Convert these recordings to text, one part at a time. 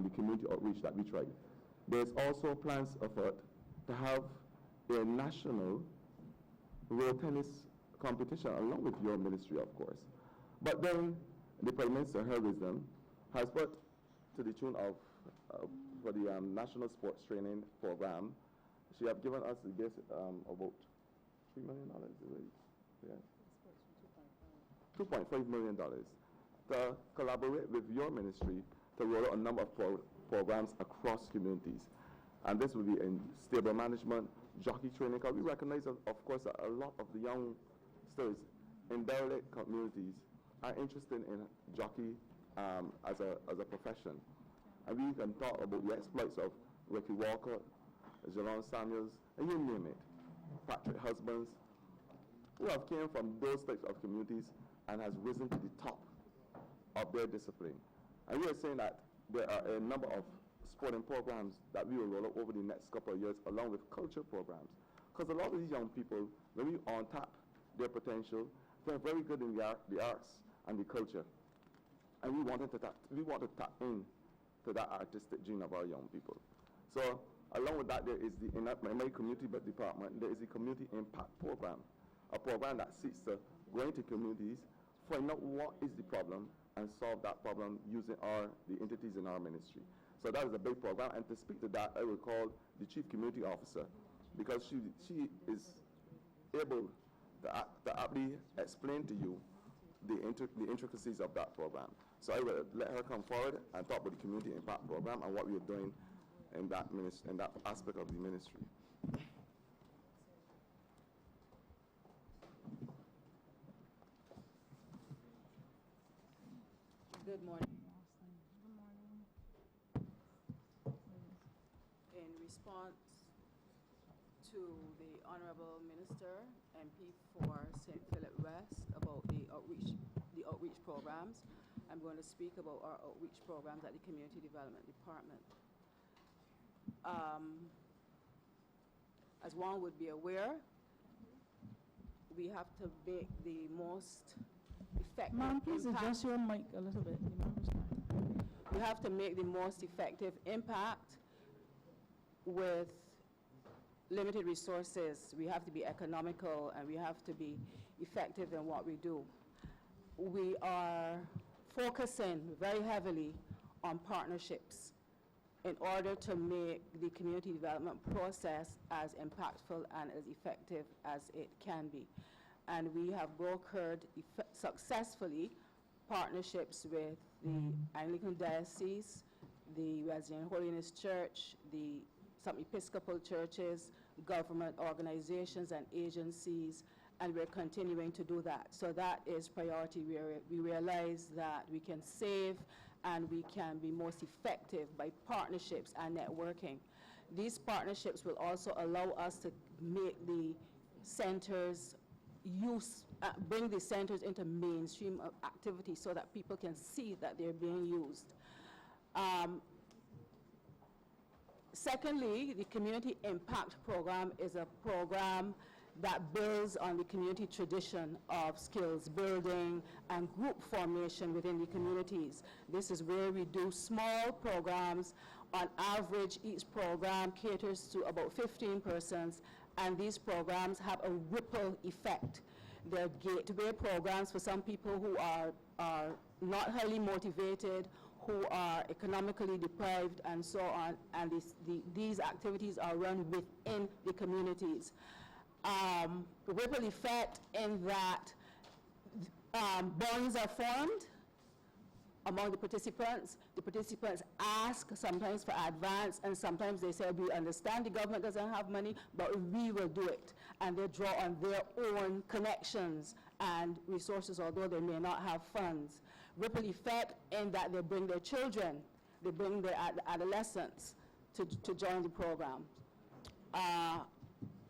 the community outreach that we tried. There's also plans afoot to have a national road tennis competition along with your ministry, of course. But then the Prime Minister, her wisdom, has put to the tune of, for the National Sports Training Program, she have given us, I guess, about $3 million, yeah. $2.5 million to collaborate with your ministry to roll out a number of programs across communities. And this will be in stable management, jockey training, because we recognize, of course, that a lot of the youngsters in derelict communities are interested in jockey as a profession. And we can talk about the exploits of Ricky Walker, Jerome Samuels, and you name it, Patrick Husbands, who have came from those types of communities and has risen to the top of their discipline. And we are saying that there are a number of sporting programs that we will roll out over the next couple of years, along with culture programs. Because a lot of these young people, when we untap their potential, they're very good in the arts and the culture. And we want to tap in to that artistic gene of our young people. So along with that, there is in my community department, there is the community impact program, a program that seeks to go into communities, find out what is the problem, and solve that problem using the entities in our ministry. So that is a big program, and to speak to that, I will call the Chief Community Officer, because she is able to aptly explain to you the intricacies of that program. So I will let her come forward and talk about the Community Impact Program and what we are doing in that aspect of the ministry. Good morning. In response to the Honourable Minister, MP for St. Philip West, about the outreach programs, I'm going to speak about our outreach programs at the Community Development Department. As one would be aware, we have to make the most effective Ma'am, please impact. adjust your mic a little bit. We have to make the most effective impact with limited resources. We have to be economical and we have to be effective in what we do. We are focusing very heavily on partnerships in order to make the community development process as impactful and as effective as it can be. And we have brokered successfully partnerships with the Anglican Diocese, the Wesleyan Holiness Church, some Episcopal churches, government organizations and agencies, and we're continuing to do that. So that is priority. We realize that we can save and we can be most effective by partnerships and networking. These partnerships will also allow us to make the centers bring the centers into mainstream activity so that people can see that they're being used. Secondly, the Community Impact Program is a program that builds on the community tradition of skills building and group formation within the communities. This is where we do small programs. On average, each program caters to about 15 persons, and these programs have a ripple effect. They're gateway programs for some people who are not highly motivated, who are economically deprived, and so on, and these activities are run within the communities. The ripple effect in that bonds are formed among the participants. The participants ask sometimes for advance, and sometimes they say, we understand the government doesn't have money, but we will do it. And they draw on their own connections and resources, although they may not have funds. Ripple effect in that they bring their children, they bring their adolescents to join the program.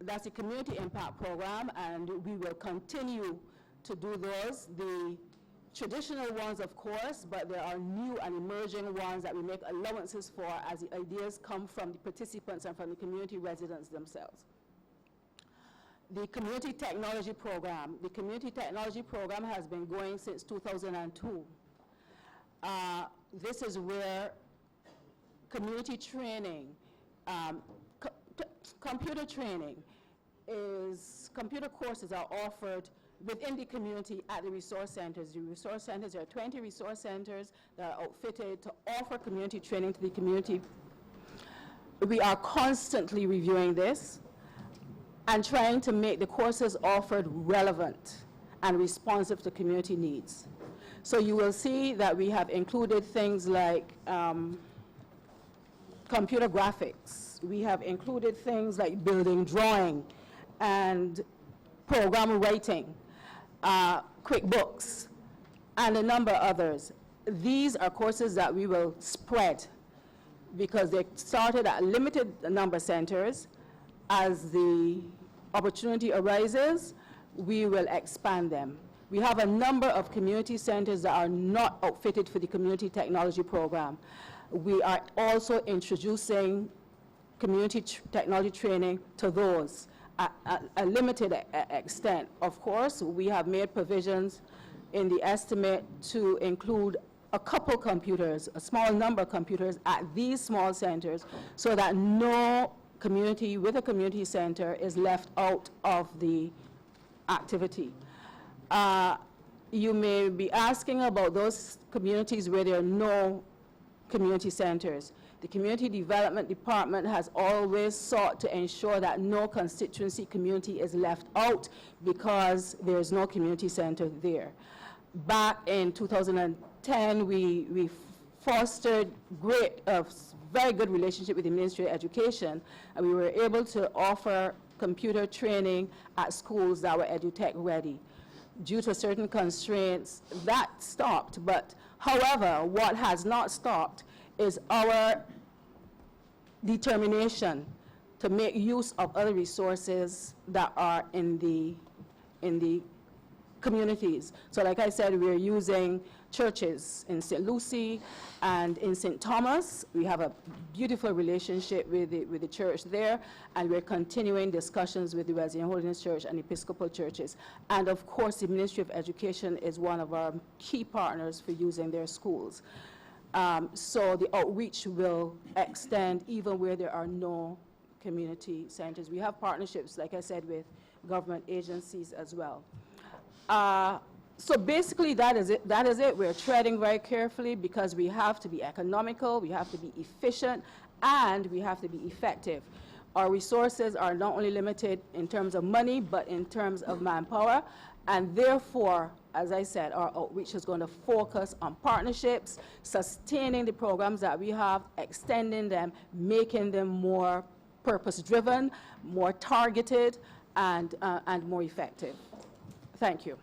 That's the Community Impact Program, and we will continue to do those. The traditional ones, of course, but there are new and emerging ones that we make allowances for as the ideas come from the participants and from the community residents themselves. The Community Technology Program. The Community Technology Program has been going since 2002. This is where community training, computer training computer courses are offered within the community at the resource centers. The resource centers, there are 20 resource centers that are outfitted to offer community training to the community. We are constantly reviewing this and trying to make the courses offered relevant and responsive to community needs. So you will see that we have included things like computer graphics. We have included things like building drawing and program writing, QuickBooks, and a number of others. These are courses that we will spread because they started at limited number centers. As the opportunity arises, we will expand them. We have a number of community centers that are not outfitted for the community technology program. We are also introducing community technology training to those at a limited extent. Of course, we have made provisions in the estimate to include a couple computers, a small number of computers at these small centers so that no community with a community center is left out of the activity. You may be asking about those communities where there are no community centers. The Community Development Department has always sought to ensure that no constituency community is left out because there is no community center there. Back in 2010, we fostered very good relationship with the Ministry of Education, and we were able to offer computer training at schools that were EduTech ready. Due to certain constraints, that stopped. But however, what has not stopped is our determination to make use of other resources that are in the communities. So like I said, we're using churches in St. Lucie and in St. Thomas. We have a beautiful relationship with the church there, and we're continuing discussions with the Wesleyan Holiness Church and Episcopal churches. And of course, the Ministry of Education is one of our key partners for using their schools. So the outreach will extend even where there are no community centers. We have partnerships, like I said, with government agencies as well. So basically, that is it. We're treading very carefully because we have to be economical, we have to be efficient, and we have to be effective. Our resources are not only limited in terms of money, but in terms of manpower, and therefore, as I said, our outreach is going to focus on partnerships, sustaining the programs that we have, extending them, making them more purpose-driven, more targeted, and more effective. Thank you.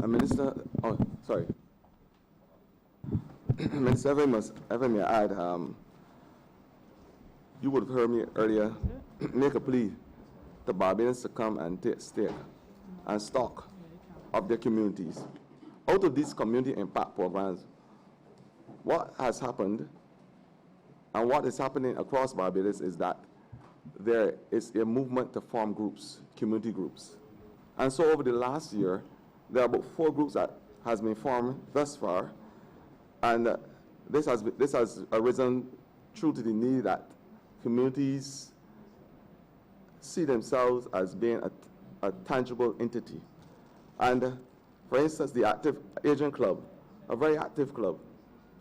Minister, oh, sorry. Minister, if I may add, you would have heard me earlier make a plea to Barbadians to come and take stake and stock of their communities. Out of these community impact programs, what has happened and what is happening across Barbados is that there is a movement to form groups, community groups. And so over the last year, there are about 4 groups that has been formed thus far, and this has arisen true to the need that communities see themselves as being a tangible entity. And for instance, the Active Aging Club, a very active club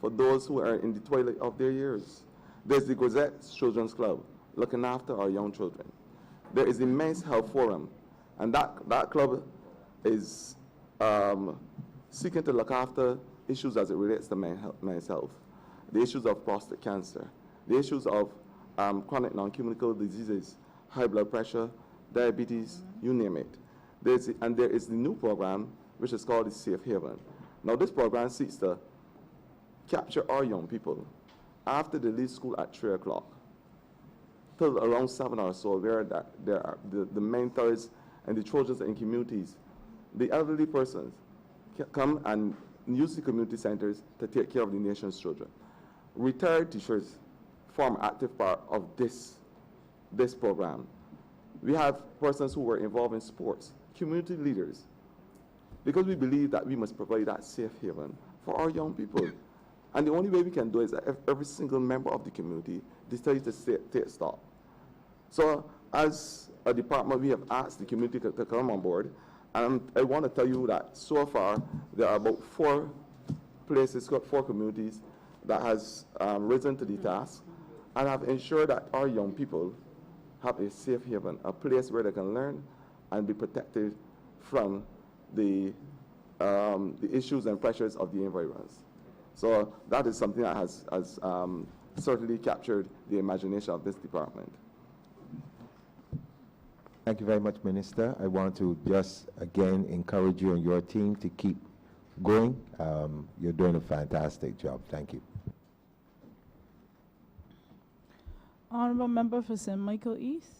for those who are in the twilight of their years. There's the Gazette Children's Club, looking after our young children. There is the Men's Health Forum, and that club is seeking to look after issues as it relates to men's health, the issues of prostate cancer, the issues of chronic non-communicable diseases, high blood pressure, diabetes, you name it. There is the new program, which is called the Safe Haven. Now, this program seeks to capture our young people after they leave school at 3 o'clock till around 7 or so, where there are the mentors and the children in communities. The elderly persons can come and use the community centers to take care of the nation's children. Retired teachers form an active part of this program. We have persons who were involved in sports, community leaders, because we believe that we must provide that safe haven for our young people. And the only way we can do it is that if every single member of the community decides to take stock. So as a department, we have asked the community to come on board. And I want to tell you that so far, there are about 4 communities that has risen to the task and have ensured that our young people have a safe haven, a place where they can learn and be protected from the issues and pressures of the environment. So that is something that has certainly captured the imagination of this department. Thank you very much, Minister. I want to just again encourage you and your team to keep going. You're doing a fantastic job. Thank you. Honourable Member for St. Michael East.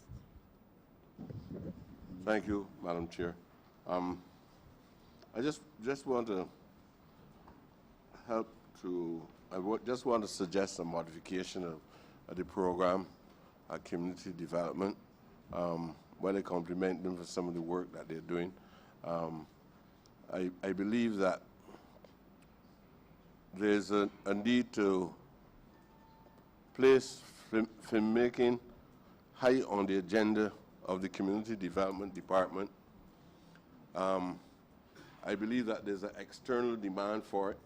Thank you, Madam Chair. I just want to help to, just want to suggest some modification of the program at community development. When I compliment them for some of the work that they're doing. I believe that there's a need to place filmmaking high on the agenda of the Community Development Department. I believe that there's an external demand for it,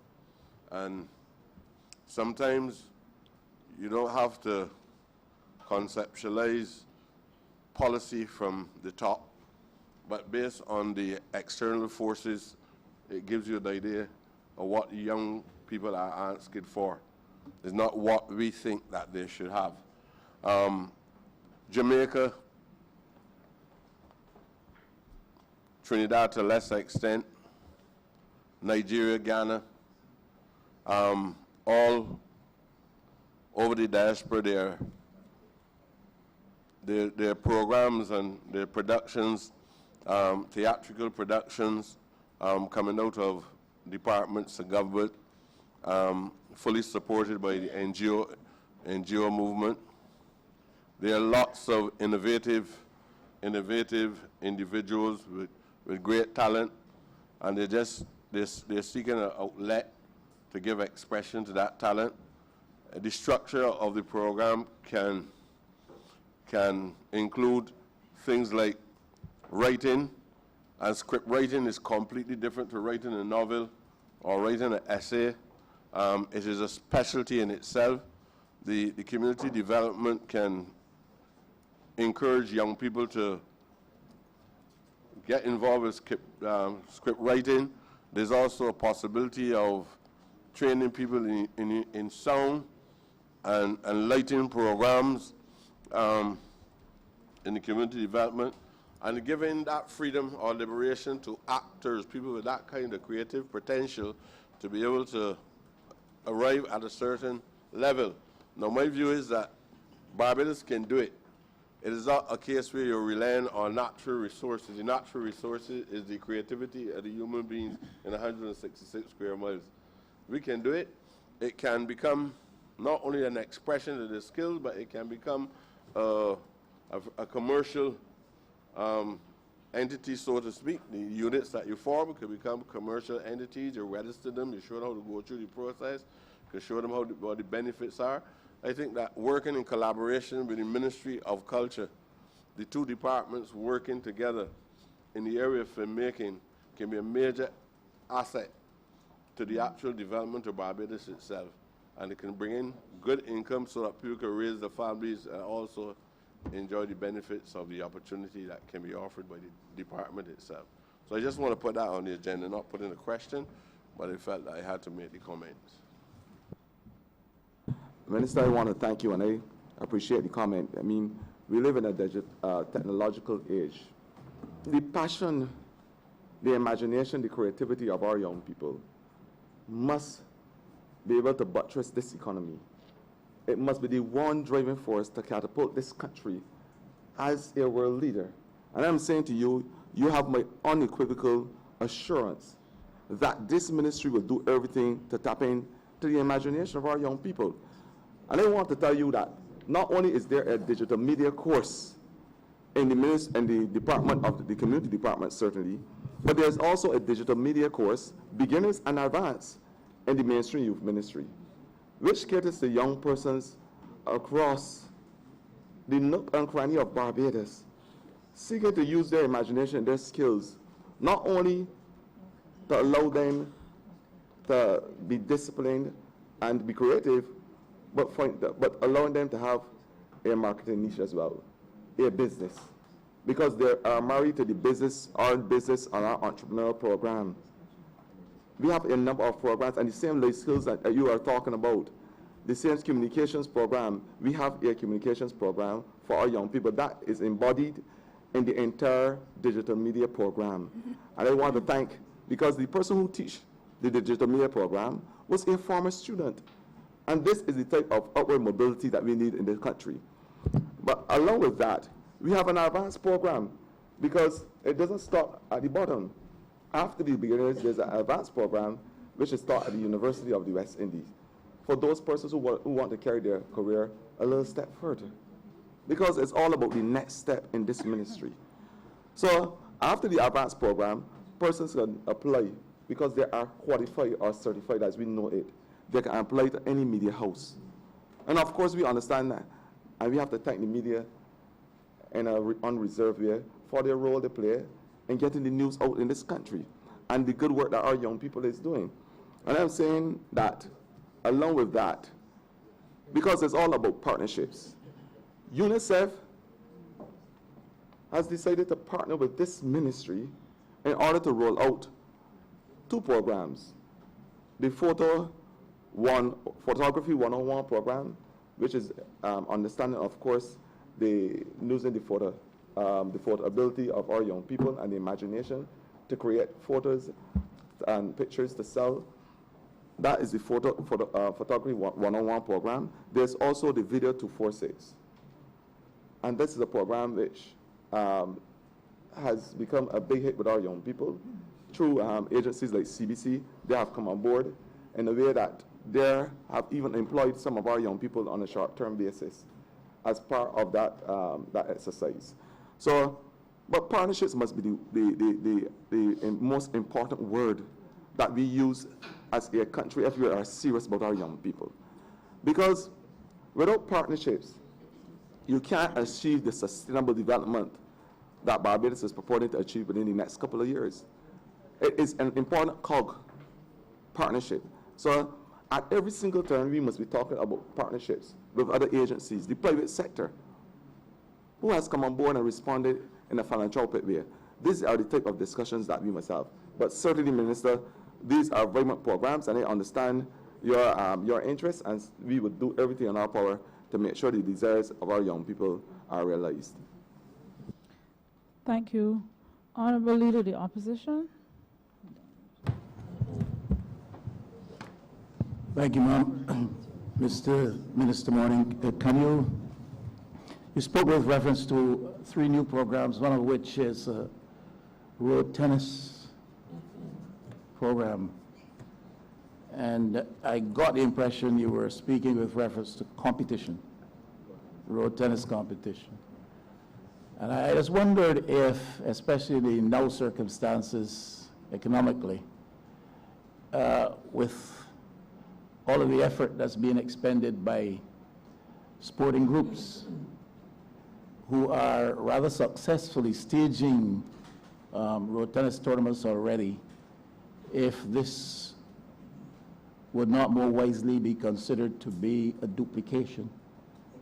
and sometimes you don't have to conceptualize policy from the top, but based on the external forces, it gives you an idea of what young people are asking for. It's not what we think that they should have. Jamaica, Trinidad to a lesser extent, Nigeria, Ghana, all over the diaspora, their programs and their productions, theatrical productions coming out of departments of government, fully supported by the NGO movement. There are lots of innovative individuals with great talent, and they're seeking an outlet to give expression to that talent. The structure of the program can include things like writing, and script writing is completely different to writing a novel or writing an essay. It is a specialty in itself. The community development can encourage young people to get involved with script writing. There's also a possibility of training people in sound and lighting programs in the community development, and giving that freedom or liberation to actors, people with that kind of creative potential, to be able to arrive at a certain level. Now, my view is that Barbados can do it. It is not a case where you're relying on natural resources. The natural resources is the creativity of the human beings in 166 square miles. We can do it. It can become not only an expression of the skills, but it can become a commercial entity, so to speak. The units that you form can become commercial entities. You register them, you show them how to go through the process, you show them what the benefits are. I think that working in collaboration with the Ministry of Culture, the two departments working together in the area of filmmaking, can be a major asset to the actual development of Barbados itself. And it can bring in good income so that people can raise their families and also enjoy the benefits of the opportunity that can be offered by the department itself. So I just want to put that on the agenda, not put in a question, but I felt that I had to make the comments. Minister, I want to thank you, and I appreciate the comment. I mean, we live in a technological age. The passion, the imagination, the creativity of our young people must be able to buttress this economy. It must be the one driving force to catapult this country as a world leader. And I'm saying to you, you have my unequivocal assurance that this ministry will do everything to tap into the imagination of our young people. And I want to tell you that not only is there a digital media course in the department of the community department, certainly, but there's also a digital media course, beginners and advanced, in the mainstream youth ministry. which caters to young persons across the nook and cranny of Barbados, seeking to use their imagination and their skills, not only to allow them to be disciplined and be creative, but allowing them to have a marketing niche as well, a business, because they are married to the business, our business, and our entrepreneurial program. We have a number of programs, and the same life skills that you are talking about, the same communications program, we have a communications program for our young people that is embodied in the entire digital media program. And I want to thank, because the person who teach the digital media program was a former student. And this is the type of upward mobility that we need in this country. But along with that, we have an advanced program, because it doesn't stop at the bottom. After the beginners, there's an advanced program which is taught at the University of the West Indies for those persons who want to carry their career a little step further, because it's all about the next step in this ministry. So after the advanced program, persons can apply, because they are qualified or certified as we know it. They can apply to any media house. And of course we understand that, and we have to thank the media in an unreserved way for their role they play in getting the news out in this country and the good work that our young people is doing. And I'm saying that along with that, because it's all about partnerships, UNICEF has decided to partner with this ministry in order to roll out 2 programs. The Photography 101 program, which is understanding, of course, using the photo ability of our young people and the imagination to create photos and pictures to sell. That is the Photography 101 program. There's also the Video 246. And this is a program which has become a big hit with our young people. Through agencies like CBC, they have come on board in a way that they have even employed some of our young people on a short-term basis as part of that exercise. So, but partnerships must be the most important word that we use as a country if we are serious about our young people. Because without partnerships, you can't achieve the sustainable development that Barbados is purporting to achieve within the next couple of years. It is an important cog, partnership. So at every single turn, we must be talking about partnerships with other agencies, the private sector, who has come on board and responded in a philanthropic way. These are the type of discussions that we must have. But certainly, Minister, these are very much programs, and I understand your interests, and we would do everything in our power to make sure the desires of our young people are realized. Thank you. Honourable Leader of the Opposition. Thank you, ma'am. Mr. Minister, morning. You spoke with reference to 3 new programs, one of which is a road tennis program. And I got the impression you were speaking with reference to competition, road tennis competition. And I just wondered if, especially in the now circumstances economically, with all of the effort that's being expended by sporting groups who are rather successfully staging road tennis tournaments already, if this would not more wisely be considered to be a duplication,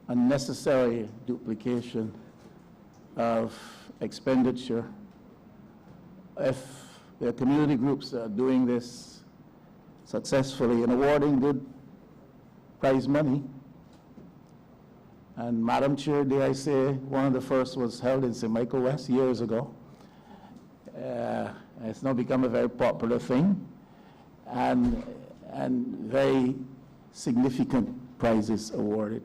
unnecessary duplication of expenditure. If there are community groups that are doing this successfully and awarding good prize money. And Madam Chair, dare I say, one of the first was held in St. Michael West years ago. It's now become a very popular thing, and very significant prizes awarded.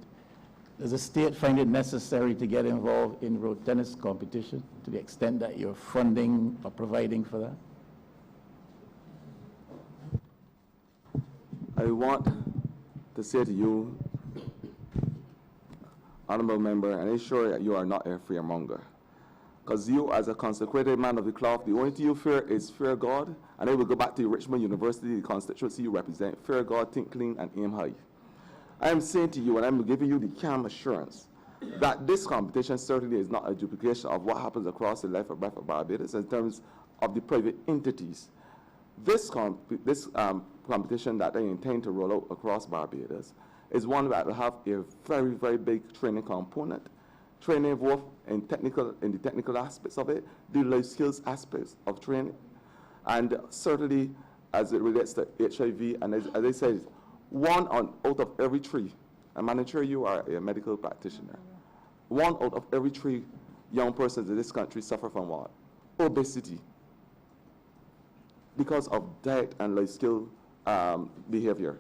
Does the state find it necessary to get involved in road tennis competition to the extent that you're funding or providing for that? I want to say to you, Honourable Member, and I'm sure that you are not a fearmonger, because you, as a consecrated man of the cloth, the only thing you fear is fear God. And I will go back to Richmond University, the constituency you represent. Fear God, think clean, and aim high. I am saying to you, and I'm giving you the calm assurance, that this competition certainly is not a duplication of what happens across the life and breath of Barbados in terms of the private entities. This competition that I intend to roll out across Barbados is one that will have a very, very big training component, training both in the technical aspects of it, the life skills aspects of training, and certainly as it relates to HIV, and as I said, one out of every 3, and I'm sure you are a medical practitioner, 1 out of every 3 young persons in this country suffer from what? Obesity, because of diet and life skill behavior.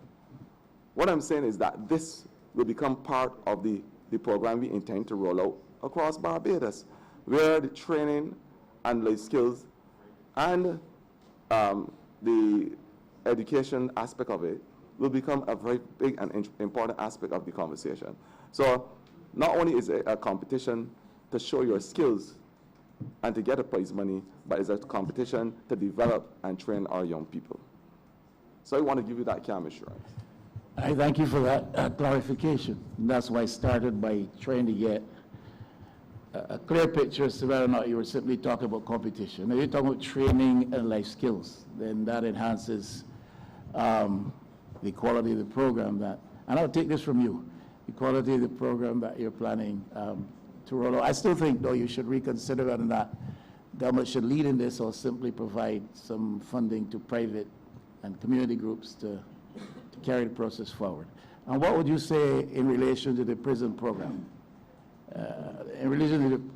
What I'm saying is that this will become part of the program we intend to roll out across Barbados, where the training and life skills and the education aspect of it will become a very big and important aspect of the conversation. So not only is it a competition to show your skills and to get a prize money, but it's a competition to develop and train our young people. So I want to give you that calm assurance. I thank you for that clarification. And that's why I started by trying to get a clear picture as to whether or not you were simply talking about competition. Now you're talking about training and life skills, then that enhances the quality of the program and I'll take this from you, the quality of the program that you're planning to roll out. I still think, though, you should reconsider whether or not government should lead in this or simply provide some funding to private and community groups to carry the process forward. And what would you say in relation to the prison program? In relation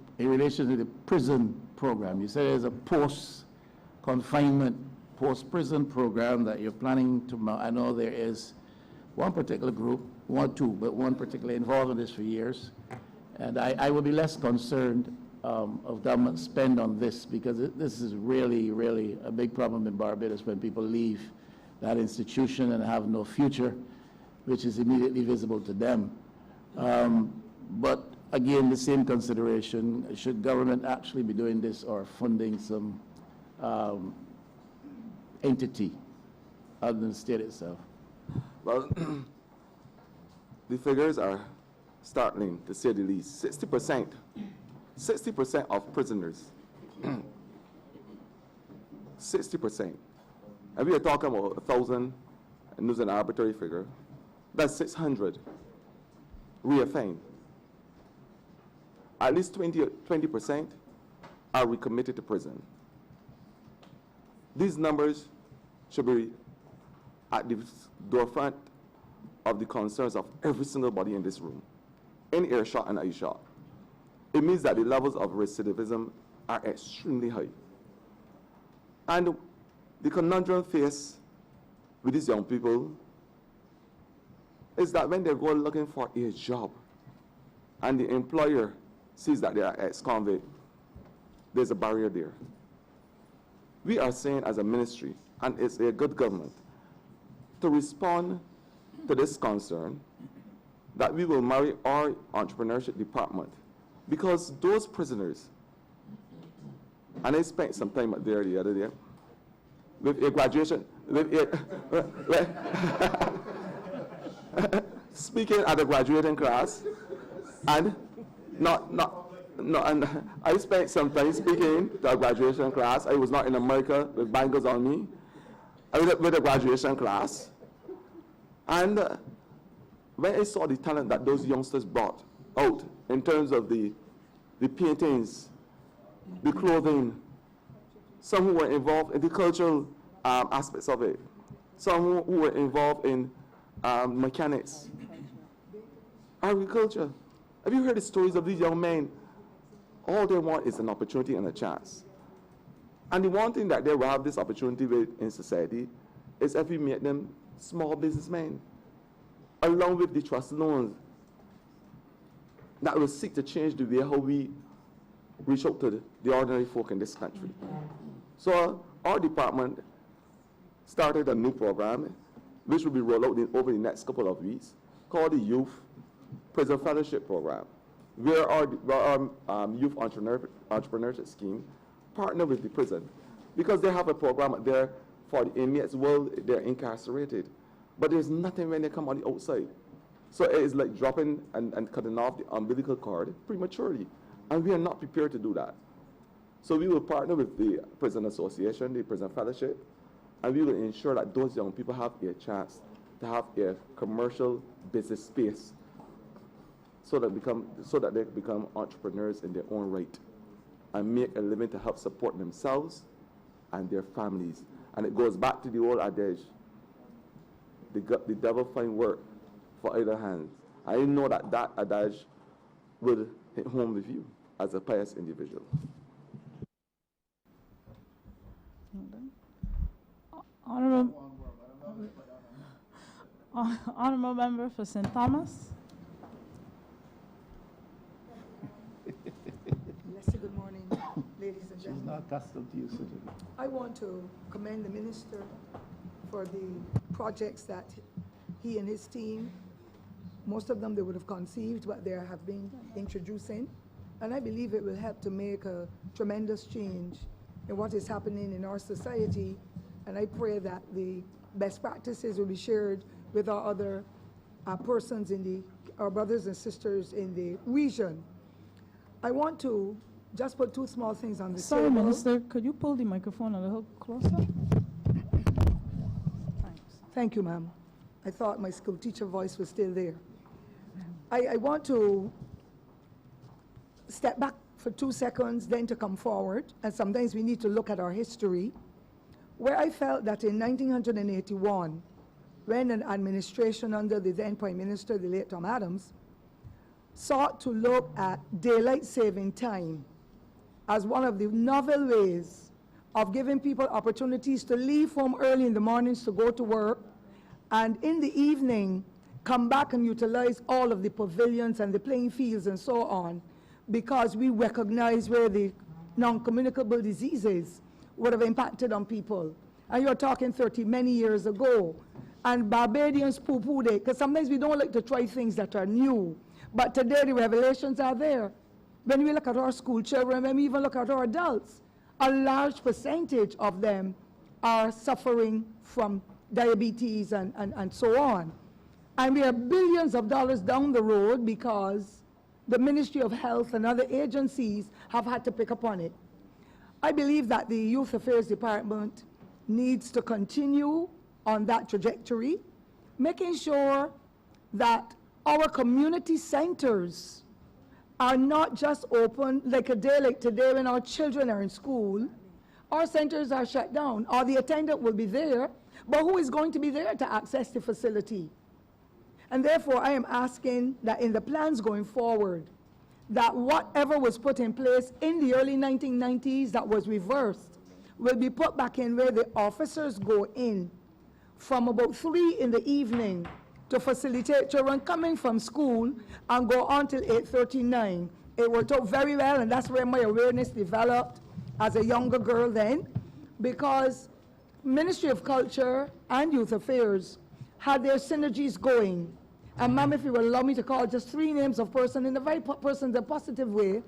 to the prison program, you said there's a post-confinement, post-prison program that you're planning to mount. I know there is one particular group, one particularly involved in this for years, and I would be less concerned of government spend on this, because this is really, really a big problem in Barbados when people leave that institution and have no future, which is immediately visible to them. But again, the same consideration, should government actually be doing this or funding some entity other than the state itself? Well, the figures are startling, to say the least. 60% of prisoners, 60%. And we are talking about 1,000, and use an arbitrary figure. That's 600 reaffirmed. At least 20% are recommitted to prison. These numbers should be at the doorfront of the concerns of every single body in this room, in earshot and eyeshot. It means that the levels of recidivism are extremely high. And the conundrum faced with these young people is that when they go looking for a job and the employer sees that they are ex-convict, there's a barrier there. We are saying as a ministry, and it's a good government, to respond to this concern, that we will marry our entrepreneurship department, because those prisoners, and I spent some time there the other day, with a graduation, speaking at a graduating class, and and I spent some time speaking to a graduation class. I was not in America with bangles on me. I was with a graduation class. And when I saw the talent that those youngsters brought out in terms of the paintings, the clothing, some who were involved in the cultural aspects of it, some who were involved in mechanics, agriculture. Have you heard the stories of these young men? All they want is an opportunity and a chance. And the one thing that they will have this opportunity with in society is if we make them small businessmen, along with the trust loans that will seek to change the way how we reach out to the ordinary folk in this country. So our department started a new program, which will be rolled out over the next couple of weeks, called the Youth Prison Fellowship Program, where our youth entrepreneurship scheme partner with the prison, because they have a program there for the inmates while they're incarcerated. But there's nothing when they come on the outside. So it is like dropping and cutting off the umbilical cord prematurely. And we are not prepared to do that. So we will partner with the Prison Association, the Prison Fellowship, and we will ensure that those young people have a chance to have a commercial business space so that they become entrepreneurs in their own right and make a living to help support themselves and their families. And it goes back to the old adage, the devil find work for either hand. I know that that adage will hit home with you as a pious individual. Honourable Member for St. Thomas. Good morning, ladies and gentlemen. She's not accustomed to use it. I want to commend the minister for the projects that he and his team, most of them they would have conceived, but they have been introducing. And I believe it will help to make a tremendous change in what is happening in our society. And I pray that the best practices will be shared with our other persons our brothers and sisters in the region. I want to just put two small things on the Sorry, table. Minister, could you pull the microphone a little closer? Thanks. Thank you, ma'am. I thought my school teacher voice was still there. I want to step back for 2 seconds, then to come forward, and sometimes we need to look at our history, where I felt that in 1981, when an administration under the then Prime Minister, the late Tom Adams, sought to look at daylight saving time as one of the novel ways of giving people opportunities to leave home early in the mornings to go to work, and in the evening come back and utilize all of the pavilions and the playing fields and so on, because we recognize where the non-communicable diseases would have impacted on people. And you're talking many years ago. And Barbadians poo-pooed it, because sometimes we don't like to try things that are new. But today the revelations are there. When we look at our school children, when we even look at our adults, a large percentage of them are suffering from diabetes and so on. And we are billions of dollars down the road because the Ministry of Health and other agencies have had to pick up on it. I believe that the Youth Affairs Department needs to continue on that trajectory, making sure that our community centers are not just open like a day like today when our children are in school. Our centers are shut down, or the attendant will be there, but who is going to be there to access the facility? And therefore, I am asking that in the plans going forward, that whatever was put in place in the early 1990s that was reversed will be put back in, where the officers go in from about 3 in the evening to facilitate children coming from school and go on till 8:39. It worked out very well, and that's where my awareness developed as a younger girl then, because Ministry of Culture and Youth Affairs had their synergies going. And ma'am, if you will allow me to call just 3 names of person in a very positive way,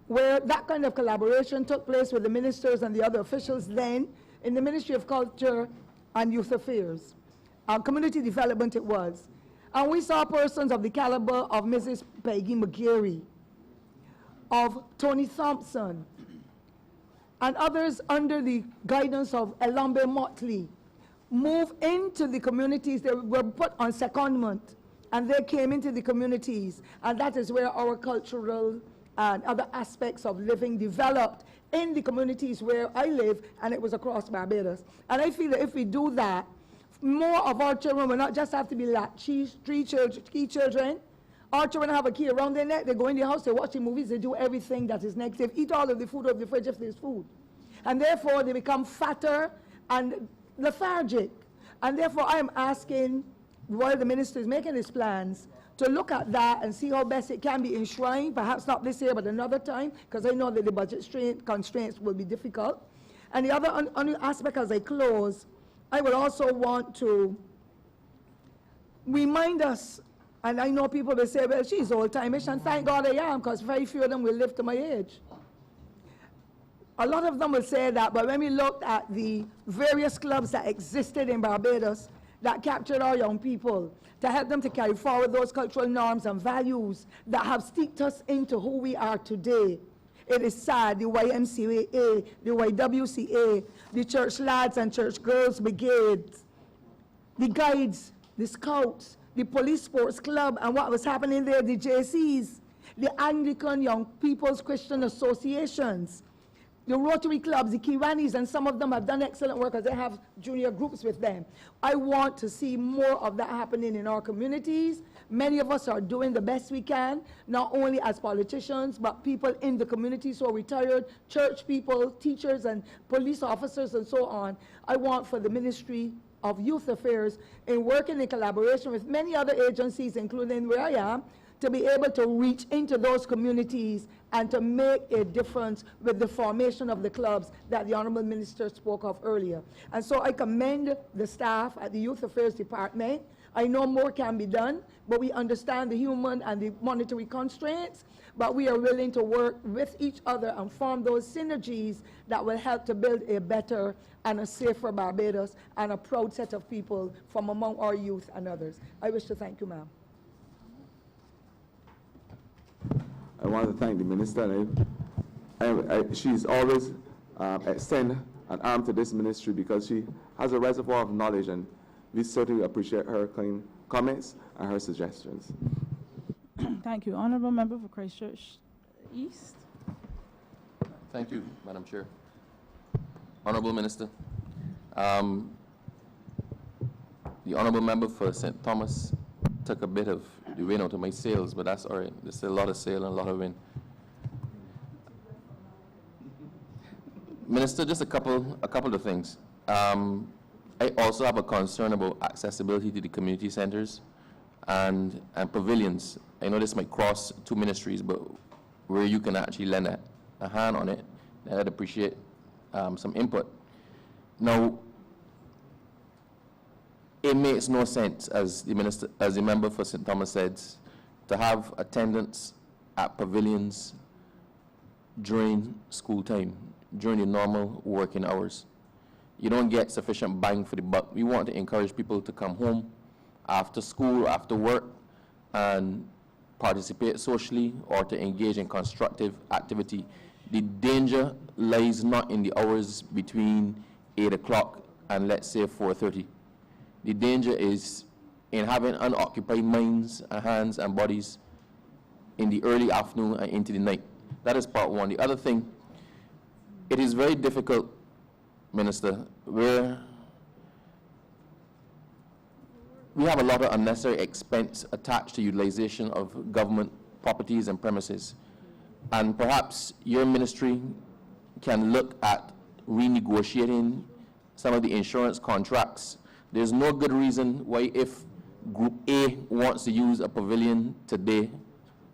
where that kind of collaboration took place with the ministers and the other officials then in the Ministry of Culture and Youth Affairs. Community development it was. And we saw persons of the caliber of Mrs. Peggy McGarry, of Tony Thompson, and others under the guidance of Elambe Motley move into the communities. They were put on secondment, and they came into the communities, and that is where our cultural and other aspects of living developed in the communities where I live, and it was across Barbados. And I feel that if we do that, more of our children will not just have to be latchkey children. Our children have a key around their neck. They go in the house, they watch the movies, they do everything that is negative, eat all of the food of the fridge if there's food. And therefore, they become fatter and lethargic. And therefore, I am asking, while the minister is making his plans, to look at that and see how best it can be enshrined, perhaps not this year, but another time, because I know that the budget constraints will be difficult. And the other aspect as I close, I would also want to remind us, and I know people will say, well, she's old-timeish, and thank God I am, because very few of them will live to my age. A lot of them will say that, but when we looked at the various clubs that existed in Barbados, that captured our young people, to help them to carry forward those cultural norms and values that have steeped us into who we are today. It is sad, the YMCA, the YWCA, the church lads and church girls brigades, the guides, the scouts, the police sports club, and what was happening there, the JCs, the Anglican Young People's Christian Associations, the Rotary clubs, the Kiwanis, and some of them have done excellent work as they have junior groups with them. I want to see more of that happening in our communities. Many of us are doing the best we can, not only as politicians, but people in the communities who are retired, church people, teachers, and police officers, and so on. I want for the Ministry of Youth Affairs, in working in collaboration with many other agencies, including where I am, to be able to reach into those communities and to make a difference with the formation of the clubs that the Honourable Minister spoke of earlier. And so I commend the staff at the Youth Affairs Department. I know more can be done, but we understand the human and the monetary constraints, but we are willing to work with each other and form those synergies that will help to build a better and a safer Barbados and a proud set of people from among our youth and others. I wish to thank you, ma'am. I want to thank the minister. She's always extend an arm to this ministry because she has a reservoir of knowledge, and we certainly appreciate her kind comments and her suggestions. Thank you. Honourable Member for Christchurch East. Thank you, Madam Chair. Honourable Minister, the Honourable Member for St. Thomas took a bit of the wind out of my sails, but that's all right. There's still a lot of sail and a lot of wind. Minister, just a couple of things. I also have a concern about accessibility to the community centers and pavilions. I know this might cross two ministries, but where you can actually lend a hand on it, I'd appreciate some input. Now, it makes no sense, as the member for St. Thomas said, to have attendance at pavilions during school time, during the normal working hours. You don't get sufficient bang for the buck. We want to encourage people to come home after school, after work, and participate socially or to engage in constructive activity. The danger lies not in the hours between 8 o'clock and, let's say, 4:30. The danger is in having unoccupied minds and hands and bodies in the early afternoon and into the night. That is part one. The other thing, it is very difficult, Minister, where we have a lot of unnecessary expense attached to utilization of government properties and premises. And perhaps your ministry can look at renegotiating some of the insurance contracts. There's no good reason why, if Group A wants to use a pavilion today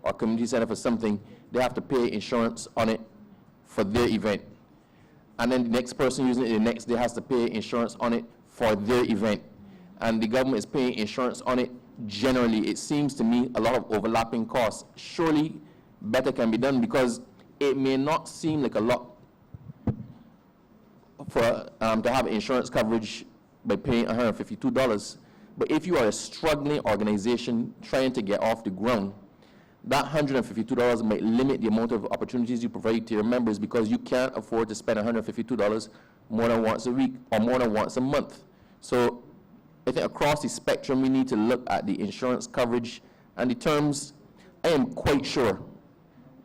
or community center for something, they have to pay insurance on it for their event. And then the next person using it the next day has to pay insurance on it for their event. And the government is paying insurance on it generally. It seems to me a lot of overlapping costs. Surely better can be done, because it may not seem like a lot for to have insurance coverage by paying $152. But if you are a struggling organization trying to get off the ground, that $152 might limit the amount of opportunities you provide to your members, because you can't afford to spend $152 more than once a week or more than once a month. So I think across the spectrum, we need to look at the insurance coverage and the terms. I am quite sure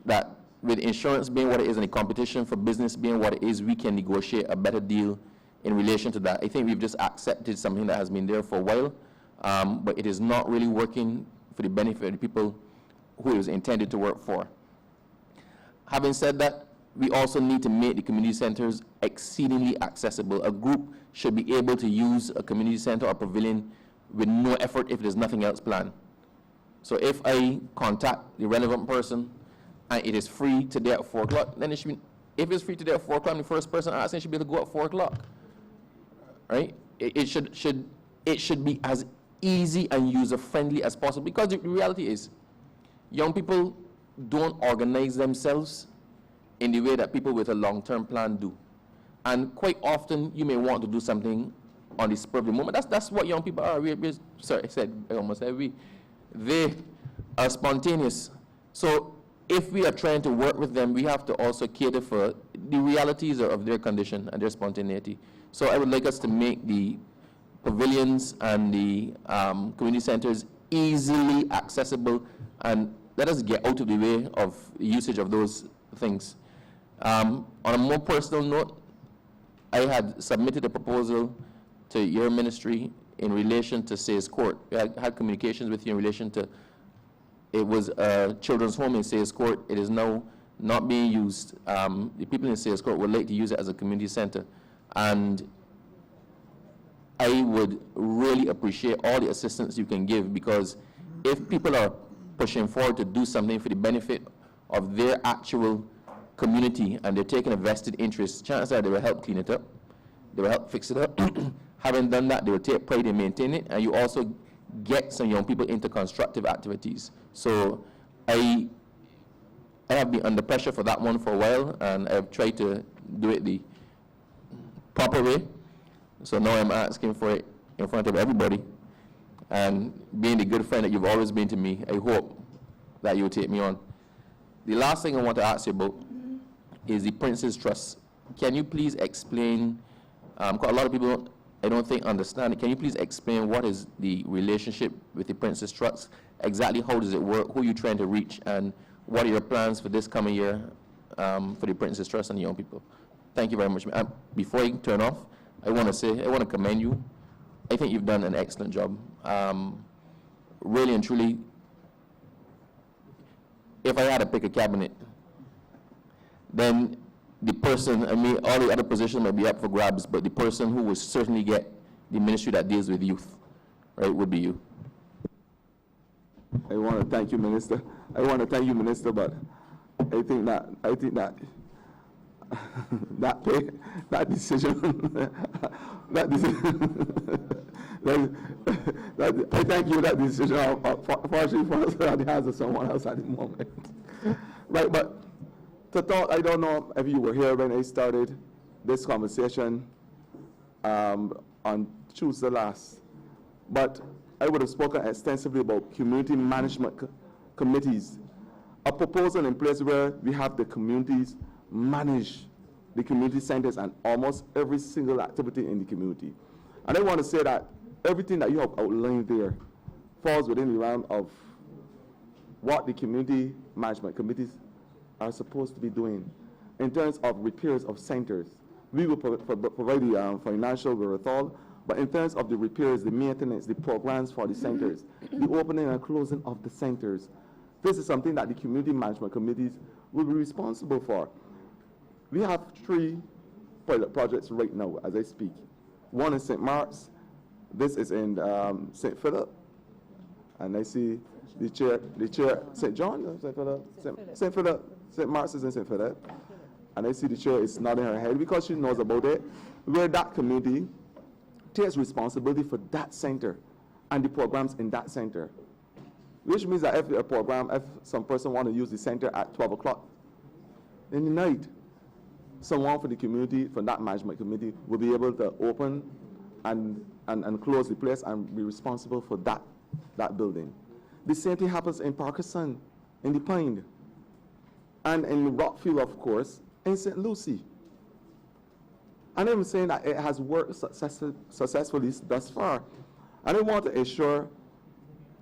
that with insurance being what it is and the competition for business being what it is, we can negotiate a better deal in relation to that. I think we've just accepted something that has been there for a while, but it is not really working for the benefit of the people who it was intended to work for. Having said that, we also need to make the community centers exceedingly accessible. A group should be able to use a community center or pavilion with no effort if there's nothing else planned. So if I contact the relevant person and it is free today at 4 o'clock, then it should be, if it's free today at 4 o'clock, the first person asking should be able to go at 4 o'clock. Right? It should be as easy and user-friendly as possible, because the reality is young people don't organize themselves in the way that people with a long-term plan do. And quite often, you may want to do something on the spur of the moment. That's what young people are. Sorry, I almost said we. They are spontaneous. So if we are trying to work with them, we have to also cater for the realities of their condition and their spontaneity. So I would like us to make the pavilions and the community centers easily accessible, and let us get out of the way of usage of those things. On a more personal note, I had submitted a proposal to your ministry in relation to Sayers Court. We had communications with you in relation to, it was a children's home in Sayers Court. It is now not being used. The people in Sayers Court would like to use it as a community center. And I would really appreciate all the assistance you can give, because if people are pushing forward to do something for the benefit of their actual community and they're taking a vested interest, chances are they will help clean it up, they will help fix it up. Having done that, they will take pride in maintaining it, and you also get some young people into constructive activities. So I have been under pressure for that one for a while, and I've tried to do it the proper way. So now I'm asking for it in front of everybody, and being the good friend that you've always been to me, I hope that you'll take me on. The last thing I want to ask you about is the Prince's Trust. Can you please explain, quite a lot of people I don't think understand it. Can you please explain what is the relationship with the Prince's Trust? Exactly how does it work? Who are you trying to reach? And what are your plans for this coming year for the Prince's Trust and the young people? Thank you very much. Before I turn off, I want to commend you. I think you've done an excellent job. Really and truly, if I had to pick a cabinet, then the person, I mean, all the other positions might be up for grabs, but the person who will certainly get the ministry that deals with youth, right, would be you. I want to thank you, Minister. But I think that that decision, I thank you, that decision, fortunately for us, in the hands of someone else at the moment. Right, but to thought, I don't know if you were here when I started this conversation on Tuesday last, but I would have spoken extensively about community management committees, a proposal in place where we have the communities manage the community centers and almost every single activity in the community. And I want to say that everything that you have outlined there falls within the realm of what the community management committees are supposed to be doing in terms of repairs of centers. We will provide the financial wherewithal, but in terms of the repairs, the maintenance, the programs for the centers, the opening and closing of the centers, this is something that the community management committees will be responsible for. We have 3 pilot projects right now as I speak. One in St. Mark's, this is in St. Philip, and I see the chair, St. John, St. Philip, St. Mark's is in St. Philip, and I see the chair is nodding her head because she knows about it, where that community takes responsibility for that center and the programs in that center. Which means that if some person want to use the center at 12 o'clock in the night, someone for the community, for that management committee, will be able to open and close the place and be responsible for that building. The same thing happens in Parkinson, in the Payne, and in Rockfield, of course, in St. Lucie. And I'm saying that it has worked successfully thus far. And I want to assure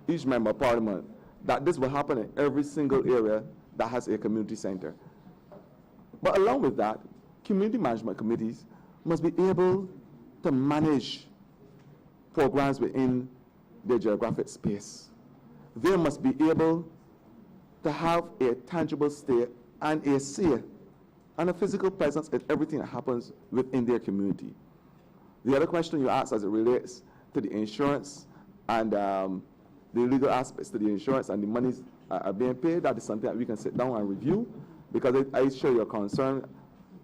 each member of parliament that this will happen in every single area that has a community center. But along with that, community management committees must be able to manage programs within their geographic space. They must be able to have a tangible stake and a say and a physical presence in everything that happens within their community. The other question you asked as it relates to the insurance and the legal aspects to the insurance and the monies are being paid, that is something that we can sit down and review, because I share your concern.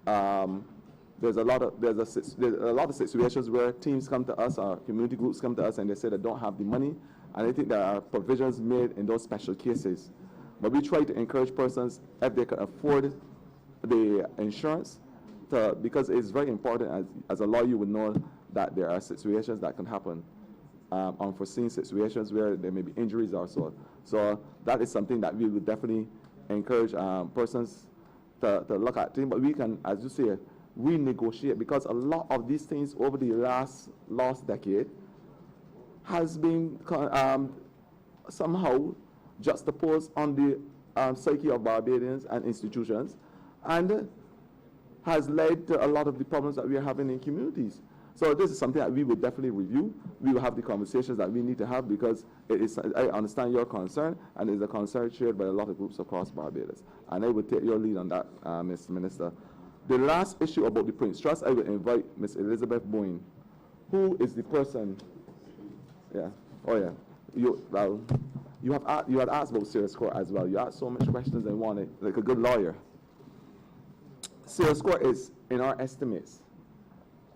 There's a lot of situations where teams come to us, or community groups come to us, and they say they don't have the money, and I think there are provisions made in those special cases. But we try to encourage persons, if they can afford the insurance, because it's very important, as a lawyer you would know, that there are situations that can happen, unforeseen situations where there may be injuries or so. So that is something that we would definitely encourage persons to look at. But we can, as you say, renegotiate, because a lot of these things over the last decade has been somehow juxtaposed on the psyche of Barbadians and institutions, and has led to a lot of the problems that we are having in communities. So this is something that we will definitely review. We will have the conversations that we need to have, because it is, I understand your concern, and it's a concern shared by a lot of groups across Barbados. And I will take your lead on that, Mr. Minister. The last issue about the Prince Trust, I will invite Ms. Elizabeth Boyne, who is the person. Yeah. Oh yeah. You had asked about Sierra Score as well. You asked so much questions and wanted, like a good lawyer. Sierra Score is, in our estimates,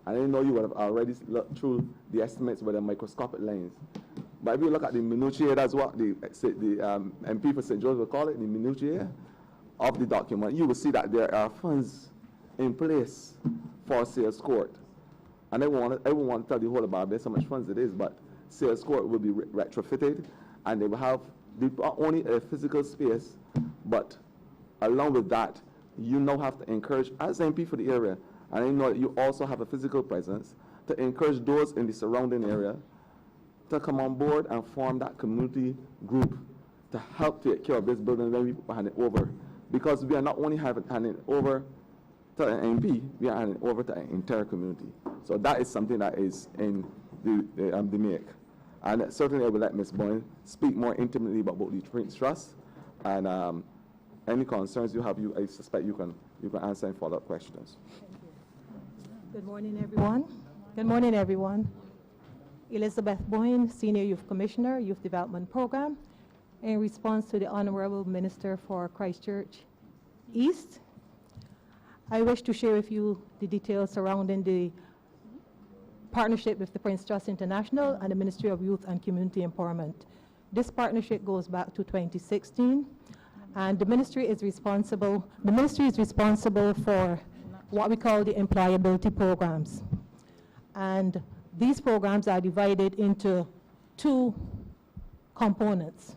and I know you would have already looked through the estimates with a microscopic lens. But if you look at the minutiae, that's what the MP for St. George will call it, the minutiae of the document, you will see that there are funds in place for Sales Court. And I won't want to tell the whole about how much funds it is, but Sales Court will be retrofitted, and they will have not only a physical space, but along with that, you now have to encourage, as MP for the area, and I know that you also have a physical presence, to encourage those in the surrounding area to come on board and form that community group to help take care of this building when we hand it over. Because we are not only handing it over to an MP, we are handing it over to an entire community. So that is something that is in the make. And certainly I will let Ms. Boyne speak more intimately about the Prince Trust, and any concerns you have, I suspect you can answer in follow-up questions. Good morning, everyone. Good morning, everyone. Elizabeth Boyne, Senior Youth Commissioner, Youth Development Program. In response to the Honourable Minister for Christchurch East, I wish to share with you the details surrounding the partnership with the Prince Trust International and the Ministry of Youth and Community Empowerment. This partnership goes back to 2016, and the ministry is responsible for what we call the employability programs. And these programs are divided into two components.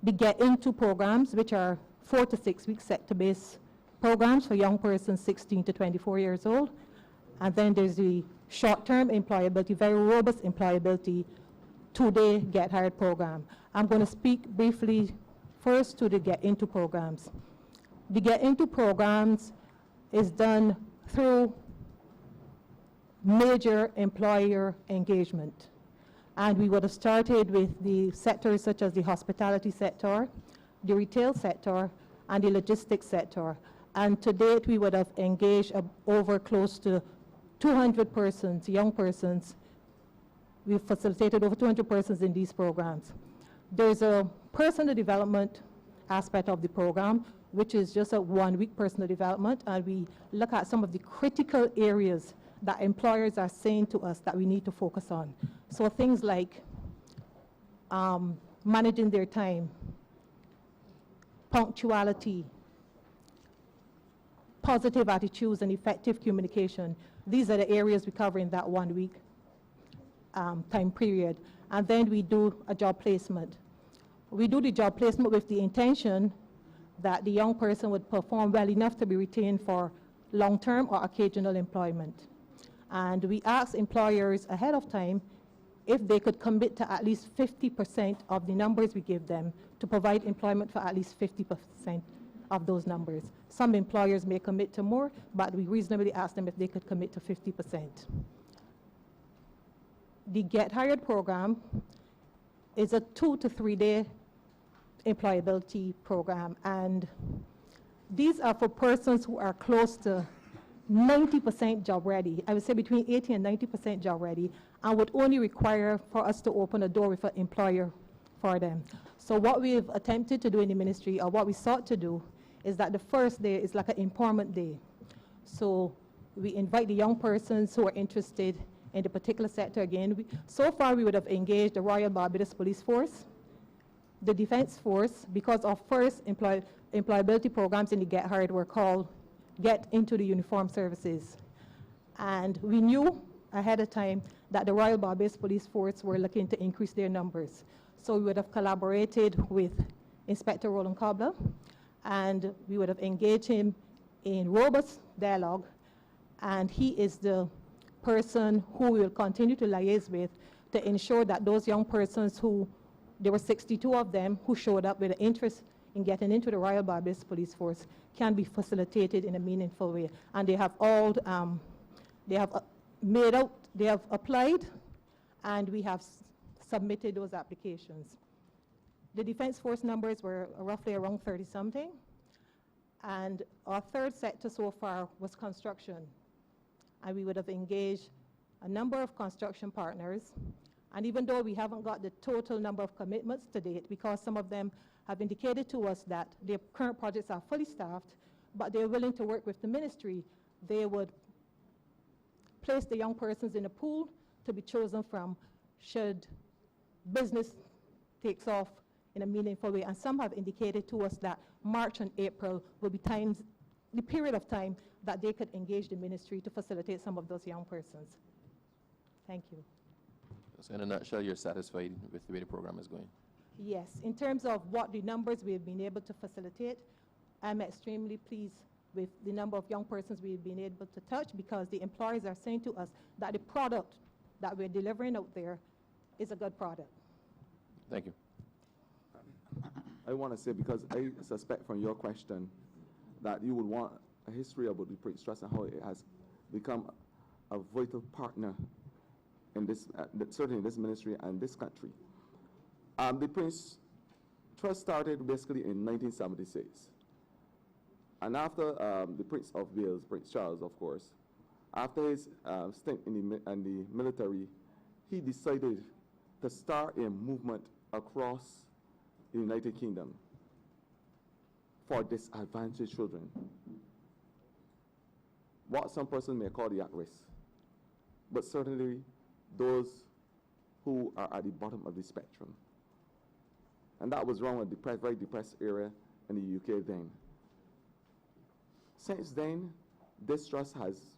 The Get Into programs, which are 4 to 6 week sector-based programs for young persons 16 to 24 years old. And then there's the short-term employability, very robust employability, 2-day Get Hired program. I'm going to speak briefly first to the Get Into programs. The Get Into programs is done through major employer engagement. And we would have started with the sectors such as the hospitality sector, the retail sector, and the logistics sector. And to date, we would have engaged over close to 200 persons, young persons. We've facilitated over 200 persons in these programs. There's a personal development aspect of the program, which is just a 1-week personal development, and we look at some of the critical areas that employers are saying to us that we need to focus on. So things like managing their time, punctuality, positive attitudes, and effective communication. These are the areas we cover in that 1-week time period. And then we do a job placement. We do the job placement with the intention that the young person would perform well enough to be retained for long-term or occasional employment. And we ask employers ahead of time if they could commit to at least 50% of the numbers we give them to provide employment for at least 50% of those numbers. Some employers may commit to more, but we reasonably ask them if they could commit to 50%. The Get Hired program is a 2 to 3 day employability program, and these are for persons who are close to 90% job ready. I would say between 80 and 90% job ready, and would only require for us to open a door with an employer for them. So what we've attempted to do in the ministry, or what we sought to do, is that the first day is like an empowerment day. So we invite the young persons who are interested in the particular sector. Again, so far we would have engaged the Royal Barbados Police Force, the Defense Force, because our first employability programs in the Get Hired were called Get Into the Uniformed Services. And we knew ahead of time that the Royal Barbados Police Force were looking to increase their numbers. So we would have collaborated with Inspector Roland Cobbler, and we would have engaged him in robust dialogue, and he is the person who we will continue to liaise with to ensure that those young persons who, there were 62 of them who showed up with an interest in getting into the Royal Barbados Police Force, can be facilitated in a meaningful way. And they have all, they have applied, and we have submitted those applications. The Defense Force numbers were roughly around 30-something, and our third sector so far was construction. And we would have engaged a number of construction partners, and even though we haven't got the total number of commitments to date, because some of them have indicated to us that their current projects are fully staffed, but they're willing to work with the ministry, they would place the young persons in a pool to be chosen from should business takes off in a meaningful way. And some have indicated to us that March and April will be times, the period of time that they could engage the ministry to facilitate some of those young persons. Thank you. So in a nutshell, you're satisfied with the way the program is going? Yes, in terms of what the numbers we've been able to facilitate, I'm extremely pleased with the number of young persons we've been able to touch, because the employers are saying to us that the product that we're delivering out there is a good product. Thank you. I want to say, because I suspect from your question that you would want a history about the Prince Trust and how it has become a vital partner in this, certainly in this ministry and this country. The Prince Trust started basically in 1976. And after the Prince of Wales, Prince Charles, of course, after his stint in the military, he decided to start a movement across the United Kingdom for disadvantaged children, what some person may call the at-risk, but certainly those who are at the bottom of the spectrum. And that was around a very depressed era in the UK then. Since then, this trust has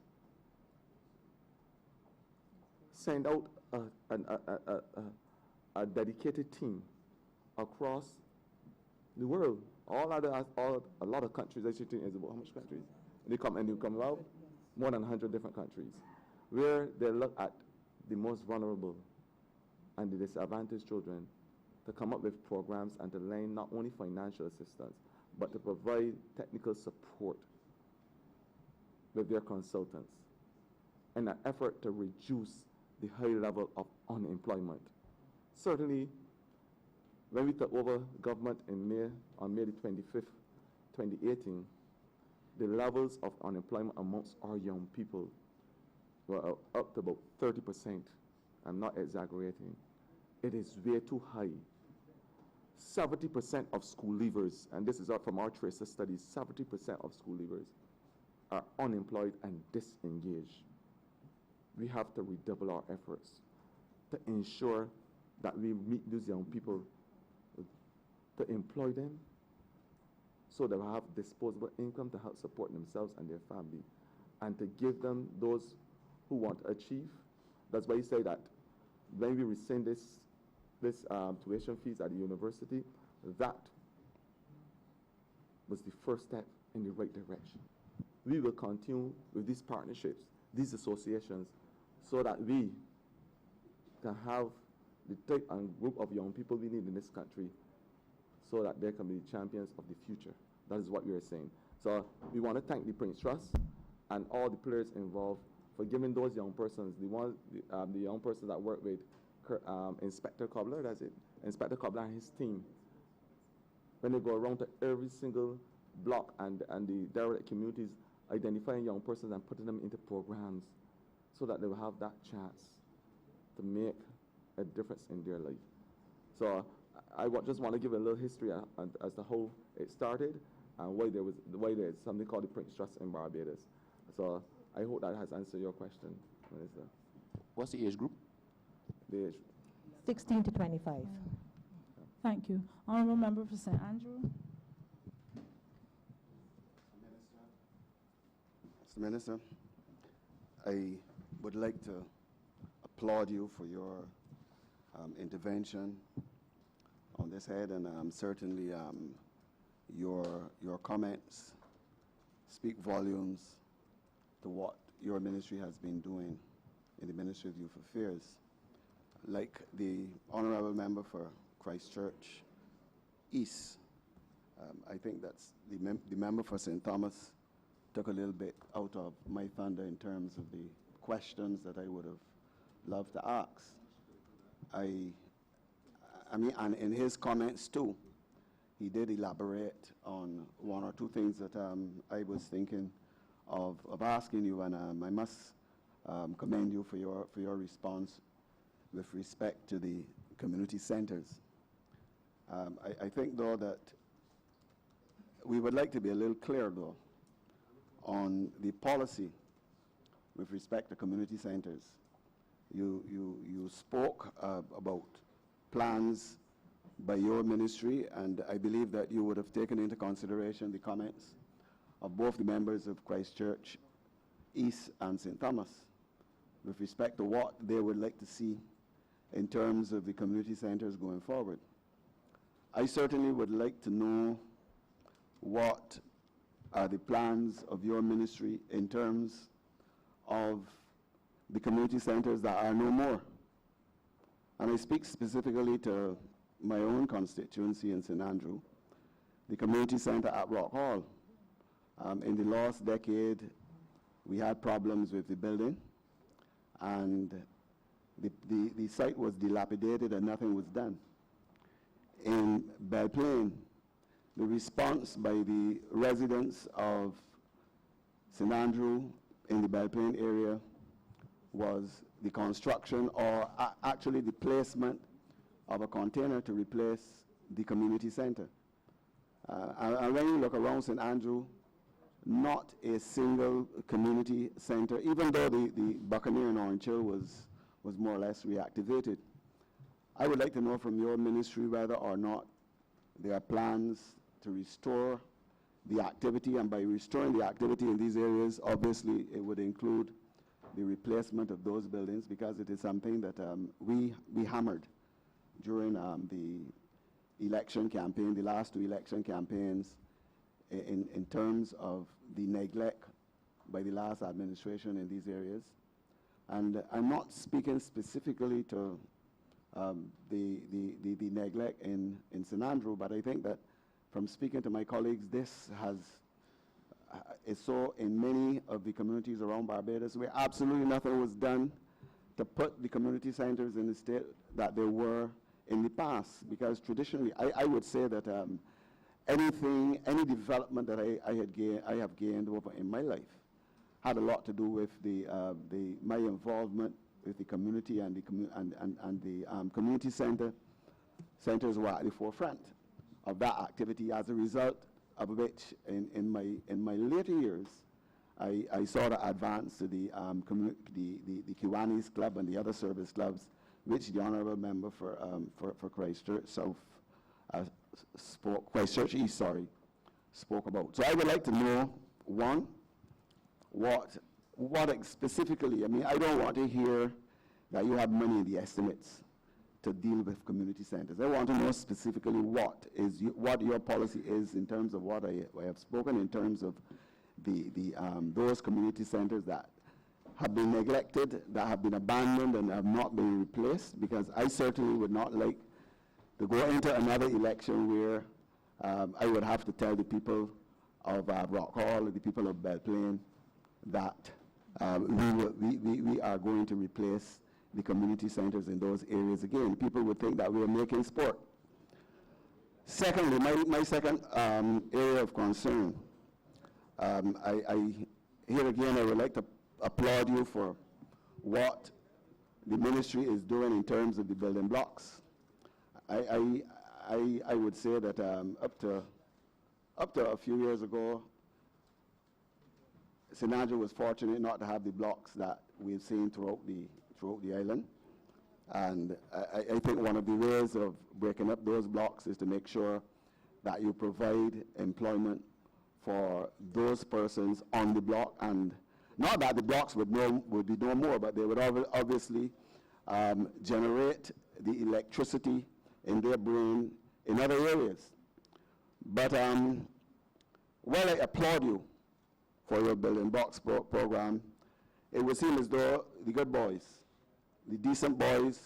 sent out a dedicated team across the world. A lot of countries, I should think, is about how much countries? They come out, more than 100 different countries, where they look at the most vulnerable and the disadvantaged children to come up with programs and to lend not only financial assistance, but to provide technical support with their consultants in an effort to reduce the high level of unemployment. Certainly, when we took over government on May the 25th, 2018, the levels of unemployment amongst our young people were up to about 30%. I'm not exaggerating. It is way too high. 70% of school leavers, and this is out from our tracer studies, 70% of school leavers are unemployed and disengaged. We have to redouble our efforts to ensure that we meet these young people, to employ them so they will have disposable income to help support themselves and their family, and to give them those who want to achieve. That's why you say that when we rescind this tuition fees at the university, that was the first step in the right direction. We will continue with these partnerships, these associations, so that we can have the type and group of young people we need in this country, so that they can be the champions of the future. That is what we are saying. So we want to thank the Prince Trust and all the players involved for giving those young persons, the young persons that work with Inspector Cobbler, that's it, Inspector Cobbler and his team, when they go around to every single block and the derelict communities, identifying young persons and putting them into programs so that they will have that chance to make a difference in their life. So I just want to give a little history as to how it started and why there's something called the Prince Trust in Barbados. So I hope that has answered your question, Minister. What's the age group? The age. 16 to 25. Thank you. Honourable Member for St. Andrew. Mr. Minister, I would like to applaud you for your intervention on this head, and certainly your comments speak volumes to what your ministry has been doing in the Ministry of Youth Affairs. Like the Honourable Member for Christchurch East, I think that's the member for St. Thomas took a little bit out of my thunder in terms of the questions that I would have loved to ask. I mean, and in his comments too, he did elaborate on one or two things that I was thinking of asking you, and I must commend you for your response with respect to the community centers. I think, though, that we would like to be a little clear, though, on the policy with respect to community centers. You spoke about plans by your ministry, and I believe that you would have taken into consideration the comments of both the members of Christchurch East and St. Thomas with respect to what they would like to see in terms of the community centers going forward. I certainly would like to know what are the plans of your ministry in terms of the community centers that are no more. And I speak specifically to my own constituency in St. Andrew, the community center at Rock Hall. In the last decade, we had problems with the building, and the site was dilapidated and nothing was done. In Plaine, the response by the residents of St. Andrew in the Plaine area was the construction, or actually the placement of a container to replace the community center. And when you look around St. Andrew, not a single community center, even though the Buccaneer in Orange Hill was more or less reactivated. I would like to know from your ministry whether or not there are plans to restore the activity, and by restoring the activity in these areas, obviously it would include the replacement of those buildings, because it is something that we hammered during the election campaign, the last two election campaigns, in terms of the neglect by the last administration in these areas. And I'm not speaking specifically to the neglect in St. Andrew, but I think that from speaking to my colleagues, this is so in many of the communities around Barbados, where absolutely nothing was done to put the community centers in the state that they were in the past. Because traditionally, I would say that any development that I have gained over in my life had a lot to do with my involvement with the community, and the community centers were at the forefront of that activity, as a result of which in my later years I saw the advance to the Kiwanis Club and the other service clubs, which the Honourable Member for Christchurch South Christchurch East, spoke about. So I would like to know, one, what specifically, I mean, I don't want to hear that you have money in the estimates to deal with community centers. I want to know specifically what your policy is in terms of what I have spoken, in terms of those community centers that have been neglected, that have been abandoned and have not been replaced, because I certainly would not like to go into another election where I would have to tell the people of Rock Hall, the people of Plaine, that we are going to replace the community centers in those areas again. People would think that we are making sport. Secondly, my second area of concern, here again I would like to applaud you for what the ministry is doing in terms of the building blocks. I would say that up to a few years ago, St. Andrew was fortunate not to have the blocks that we've seen throughout the island. And I think one of the ways of breaking up those blocks is to make sure that you provide employment for those persons on the block, and not that the blocks would be no more, but they would obviously generate the electricity in their brain in other areas. But while I applaud you for your building blocks program, it would seem as though the good boys, the decent boys,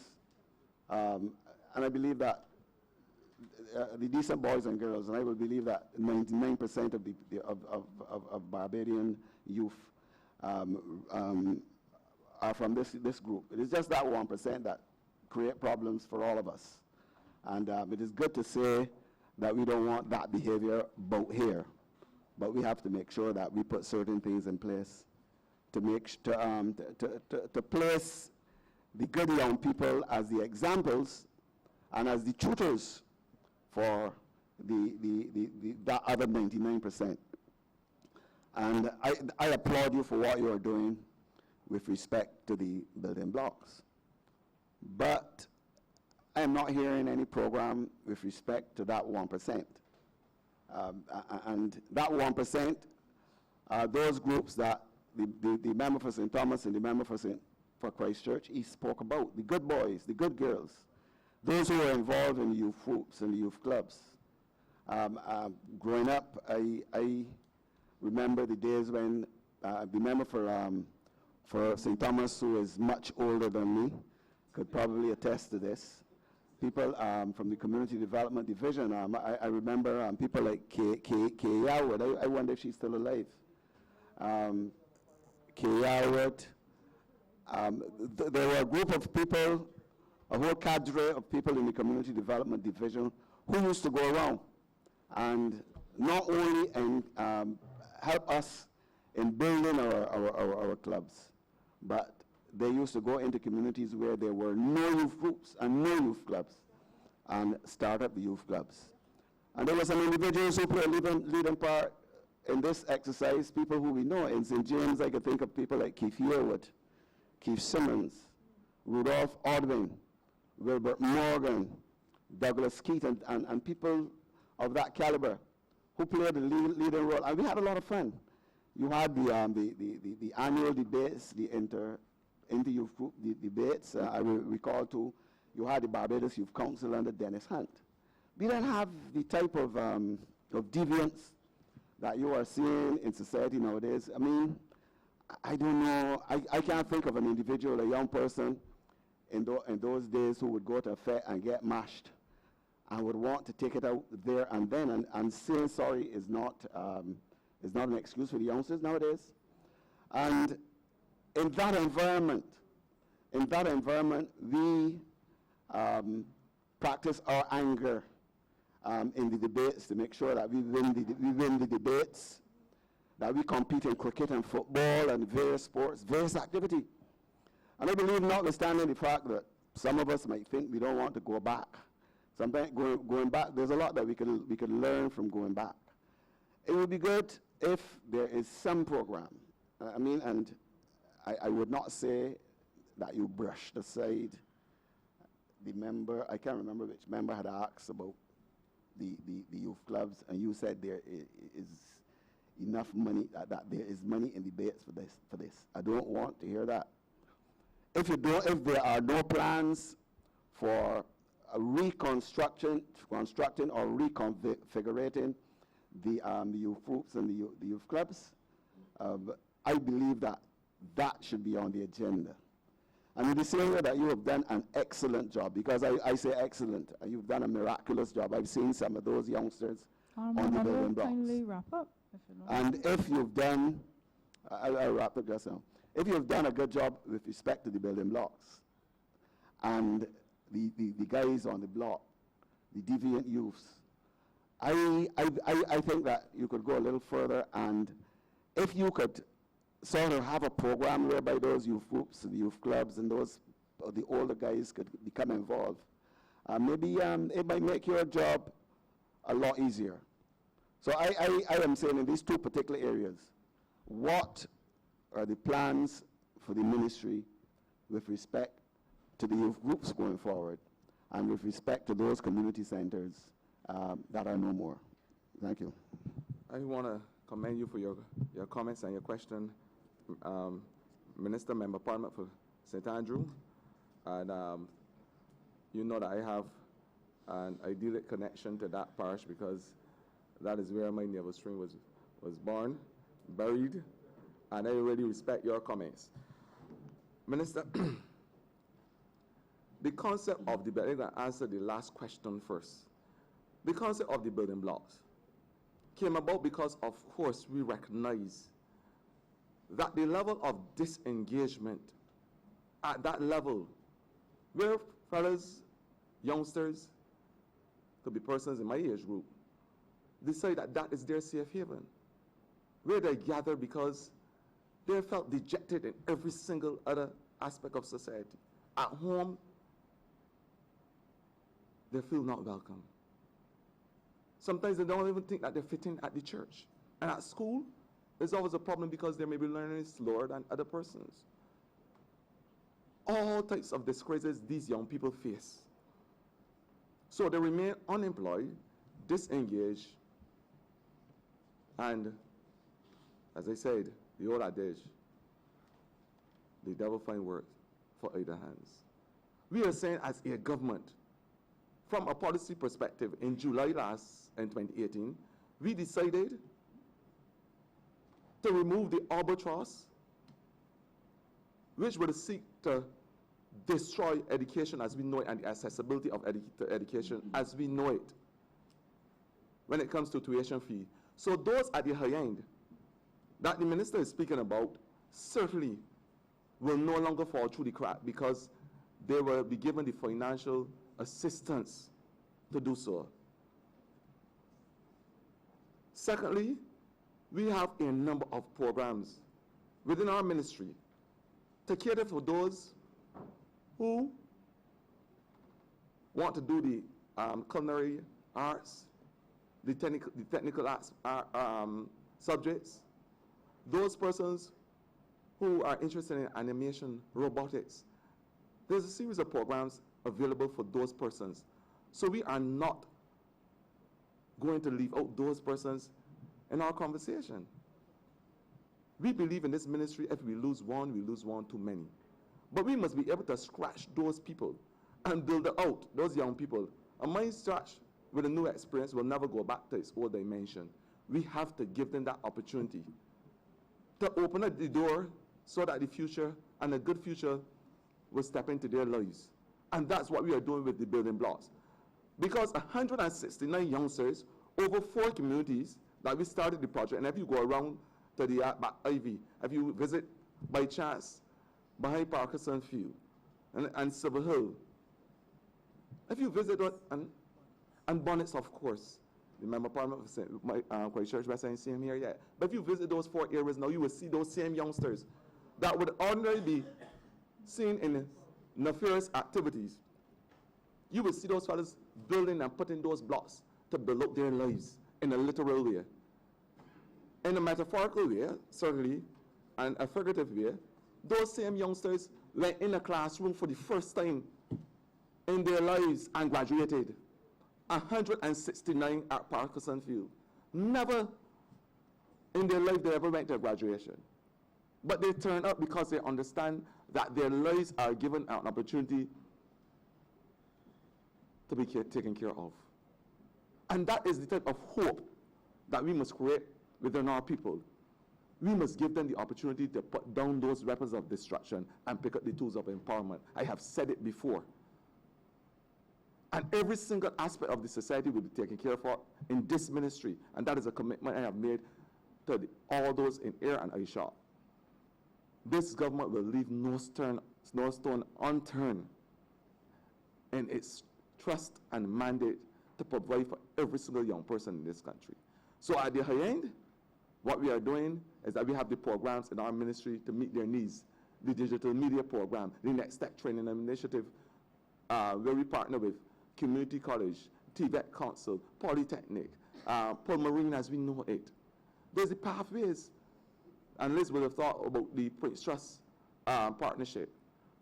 and I believe that the decent boys and girls, and I will believe that 99% of Barbadian youth are from this group. It is just that 1% that create problems for all of us. And it is good to say that we don't want that behavior both here, but we have to make sure that we put certain things in place to make to place the good young people as the examples and as the tutors for that other 99%. And I applaud you for what you are doing with respect to the building blocks. But I am not hearing any program with respect to that 1%. And that 1% are those groups that the member for St. Thomas and the member for Christchurch East spoke about, the good boys, the good girls, those who are involved in the youth groups and the youth clubs. Growing up, I remember the days when the member for St. Thomas, who is much older than me, could probably attest to this. People from the Community Development Division, I remember people like Kay Yarwood. I wonder if she's still alive. Kay Yarwood. There were a group of people, a whole cadre of people in the Community Development Division who used to go around and not only help us in building our clubs, but they used to go into communities where there were no youth groups and no youth clubs and start up the youth clubs. And there were some individuals who played a leading part in this exercise, people who we know. In St. James, I could think of people like Keith Yearwood, Keith Simmons, Rudolph Odwin, Wilbert Morgan, Douglas Keith, and people of that caliber who played a leading role. And we had a lot of fun. You had the annual debates, the inter-youth group debates. I will recall too, you had the Barbados Youth Council under Dennis Hunt. We don't have the type of deviance that you are seeing in society nowadays. I mean, I don't know, I can't think of an individual, a young person in those days who would go to a fair and get mashed and would want to take it out there and then, and saying sorry is not an excuse for the youngsters nowadays. And in that environment, we practice our anger in the debates to make sure that we win the debates, that we compete in cricket and football and various sports, various activity. And I believe, notwithstanding the fact that some of us might think we don't want to go back, sometimes going back, there's a lot that we could learn from going back. It would be good if there is some program. I mean, and I would not say that you brushed aside the member, I can't remember which member had asked about the youth clubs, and you said there is enough money, that there is money in debates for this. I don't want to hear that. If there are no plans for constructing or reconfiguring the youth groups and the youth clubs, I believe that should be on the agenda. And in the same way that you have done an excellent job, because I say excellent, you've done a miraculous job. I've seen some of those youngsters on the building blocks. Kindly wrap up. And if you've done, I'll wrap up just now. If you've done a good job with respect to the building blocks, and the guys on the block, the deviant youths, I think that you could go a little further, and if you could sort of have a program whereby those youth groups, the youth clubs, and the older guys could become involved, maybe it might make your job a lot easier. So I am saying in these two particular areas, what are the plans for the ministry with respect to the youth groups going forward, and with respect to those community centers that are no more? Thank you. I want to commend you for your comments and your question. Minister Member Parliament for St. Andrew. And you know that I have an idyllic connection to that parish because that is where my navel string was born, buried, and I really respect your comments. Minister, the concept of the building, I'm going to answer the last question first. The concept of the building blocks came about because, of course, we recognize that the level of disengagement at that level, where fellas, youngsters, could be persons in my age group, decide that that is their safe haven, where they gather because they felt dejected in every single other aspect of society. At home, they feel not welcome. Sometimes they don't even think that they're fitting at the church. And at school, there's always a problem because they may be learning slower than other persons. All types of disgraces these young people face. So they remain unemployed, disengaged, and, as I said, the old adage, the devil find work for either hands. We are saying as a government, from a policy perspective, in July last, in 2018, we decided to remove the albatross, which would seek to destroy education as we know it and the accessibility of education as we know it when it comes to tuition fee. So those at the high end that the minister is speaking about certainly will no longer fall through the crack because they will be given the financial assistance to do so. Secondly, we have a number of programs within our ministry to cater for those who want to do the culinary arts, the technical arts, subjects, those persons who are interested in animation, robotics. There's a series of programs available for those persons. So we are not going to leave out those persons in our conversation. We believe in this ministry, if we lose one too many. But we must be able to scratch those people and build out those young people. A mind scratch with a new experience will never go back to its old dimension. We have to give them that opportunity to open up the door so that the future and a good future will step into their lives. And that's what we are doing with the building blocks. Because 169 youngsters over 4 communities that we started the project, and if you go around to the back Ivy, if you visit by chance behind Parkinson Field and Silver Hill, if you visit and Bonnets, of course, the member parliament of Christ Church was saying same here yet. But if you visit those 4 areas now, you will see those same youngsters that would ordinarily be seen in nefarious activities. You will see those fellas building and putting those blocks to build up their lives in a literal way. In a metaphorical way, certainly, and a figurative way, those same youngsters went in a classroom for the first time in their lives and graduated. 169 at Parkinson Field. Never in their life they ever went to a graduation. But they turn up because they understand that their lives are given an opportunity to be taken care of. And that is the type of hope that we must create within our people. We must give them the opportunity to put down those weapons of destruction and pick up the tools of empowerment. I have said it before. And every single aspect of the society will be taken care of in this ministry. And that is a commitment I have made to all those in air and eye shot. This government will leave no stone unturned in its trust and mandate to provide for every single young person in this country. So at the high end, what we are doing is that we have the programs in our ministry to meet their needs. The digital media program, the Next Tech Training Initiative, where we partner with Community College, TVET Council, Polytechnic, Paul Marine as we know it. There's the pathways. And Liz would have thought about the Prince Trust partnership.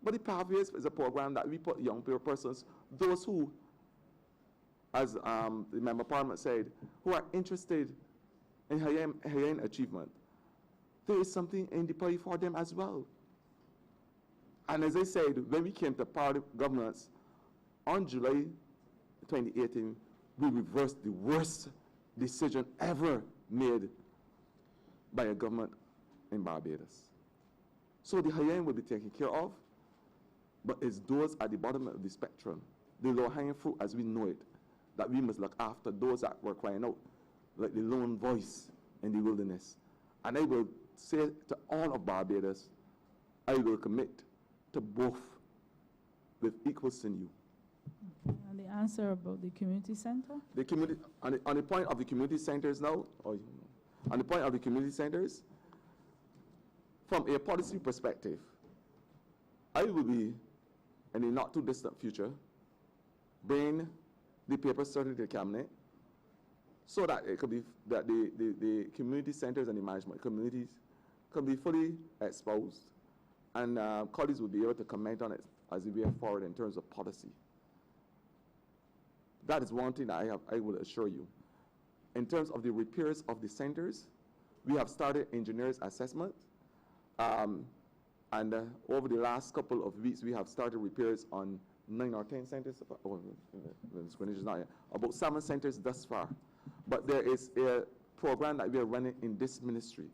But the pathways is a program that we put young persons, those who, as the member of parliament said, who are interested in high-end achievement. There is something in the pie for them as well. And as I said, when we came to party governance, on July 2018, we reversed the worst decision ever made by a government in Barbados. So the high end will be taken care of, but it's those at the bottom of the spectrum, the low-hanging fruit as we know it, that we must look after, those that were crying out, like the lone voice in the wilderness. And I will say to all of Barbados, I will commit to both with equal sinew. And the answer about the community center? The community, on the point of the community centers now, on the point of the community centers, from a policy perspective, I will be, in the not too distant future, bring the paper certainly to the cabinet so that it could be, that the community centers and the management communities can be fully exposed, and colleagues will be able to comment on it as we move forward in terms of policy. That is one thing that I will assure you. In terms of the repairs of the centers, we have started engineers assessment, and over the last couple of weeks, we have started repairs on 9 or 10 centers. Greenidge is not yet. About 7 centers thus far. But there is a program that we are running in this ministry,